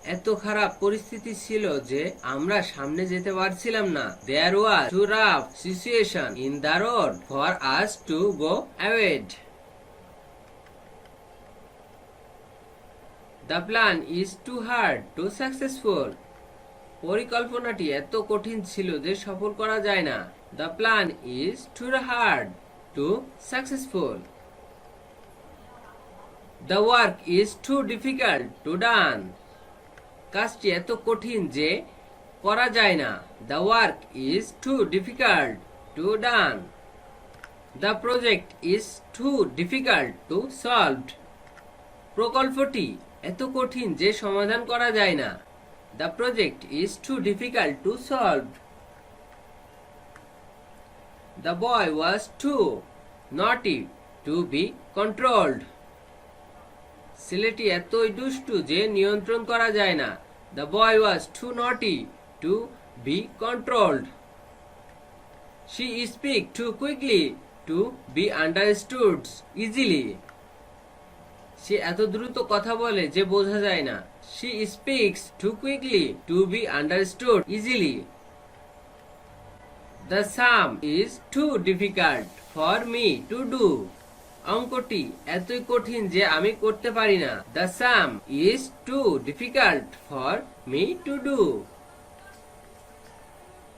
এত খারাপ পরিস্থিতি ছিল যে আমরা সামনে যেতে পারছিলাম না। There was too rough situation in the road for us to go ahead. The plan is too hard to successful. পরিকল্পনাটি এত কঠিন ছিল যে সফল করা যায় না। The plan is too hard to successful. The work is too difficult to done. কাজটি এত কঠিন যে করা যায় না। The work is too difficult to done. The project is too difficult to solve. প্রকল্পটি এত কঠিন যে সমাধান করা যায় না। The project is too difficult to solve. The boy was too naughty to be controlled. ছেলেটি এতই দুষ্টু যে নিয়ন্ত্রণ করা যায় না। The boy was too naughty to be controlled. She speaks too quickly to be understood easily. সে এত দ্রুত কথা বলে যে বোঝা যায় না। She speaks too quickly to be understood easily. The sum is too difficult for me to do. অঙ্কটি এতই কঠিন যে আমি করতে পারি না। The sum is too difficult for me to do.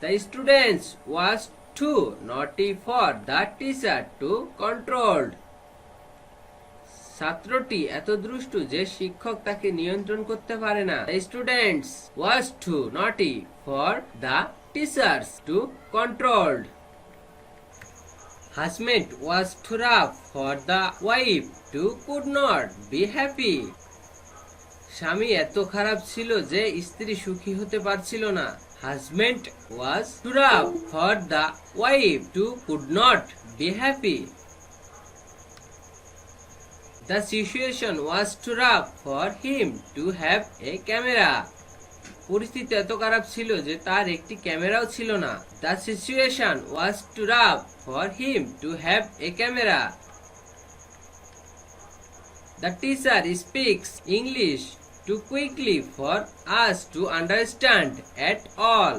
The students was too naughty for the teacher to control. ছাত্রটি এত দুষ্টু যে শিক্ষক তাকে নিয়ন্ত্রণ করতে পারে না। The students was too naughty for the teachers to control. Husband was too rough for the wife to could not be happy. স্বামী এত খারাপ ছিল যে স্ত্রী সুখী হতে পারছিল না। Husband was too rough for the wife to could not be happy. The situation was too rough for him to have a camera. পরিস্থিতি এত খারাপ ছিল যে তার একটি ক্যামেরাও ছিল না। The situation was too rough for him to have a camera. The teacher speaks English too quickly for us to understand at all.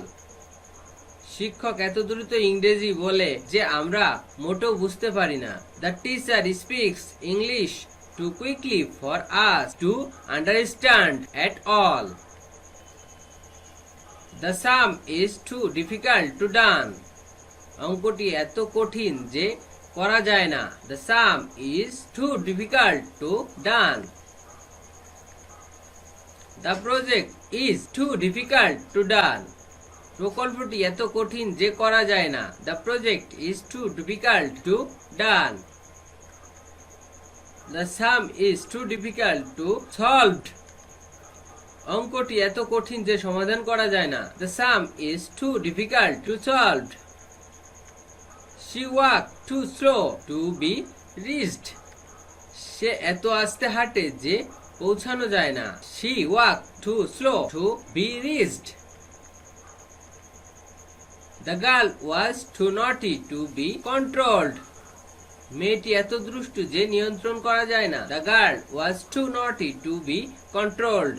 শিক্ষক এত দ্রুত ইংরেজি বলে যে আমরা মোটেও বুঝতে পারি না। The teacher speaks English too quickly for us to understand at all. The sum is too difficult to done. অঙ্কটি এত কঠিন যে করা যায় না। The sum is too difficult to done. The project is too difficult to done. প্রকল্পটি এত কঠিন যে করা যায় না। The project is too difficult to done. The sum is too difficult to solved. অঙ্কটি এত কঠিন যে সমাধান করা যায় না। The sum is too difficult to solve. She walked too slow to be reached. সে এত আস্তে হাঁটে যে পৌঁছানো যায় না। She walked too slow to be reached. The girl was too naughty to be controlled. মেয়েটি এত দুষ্টু যে নিয়ন্ত্রণ করা যায় না। The girl was too naughty to be controlled.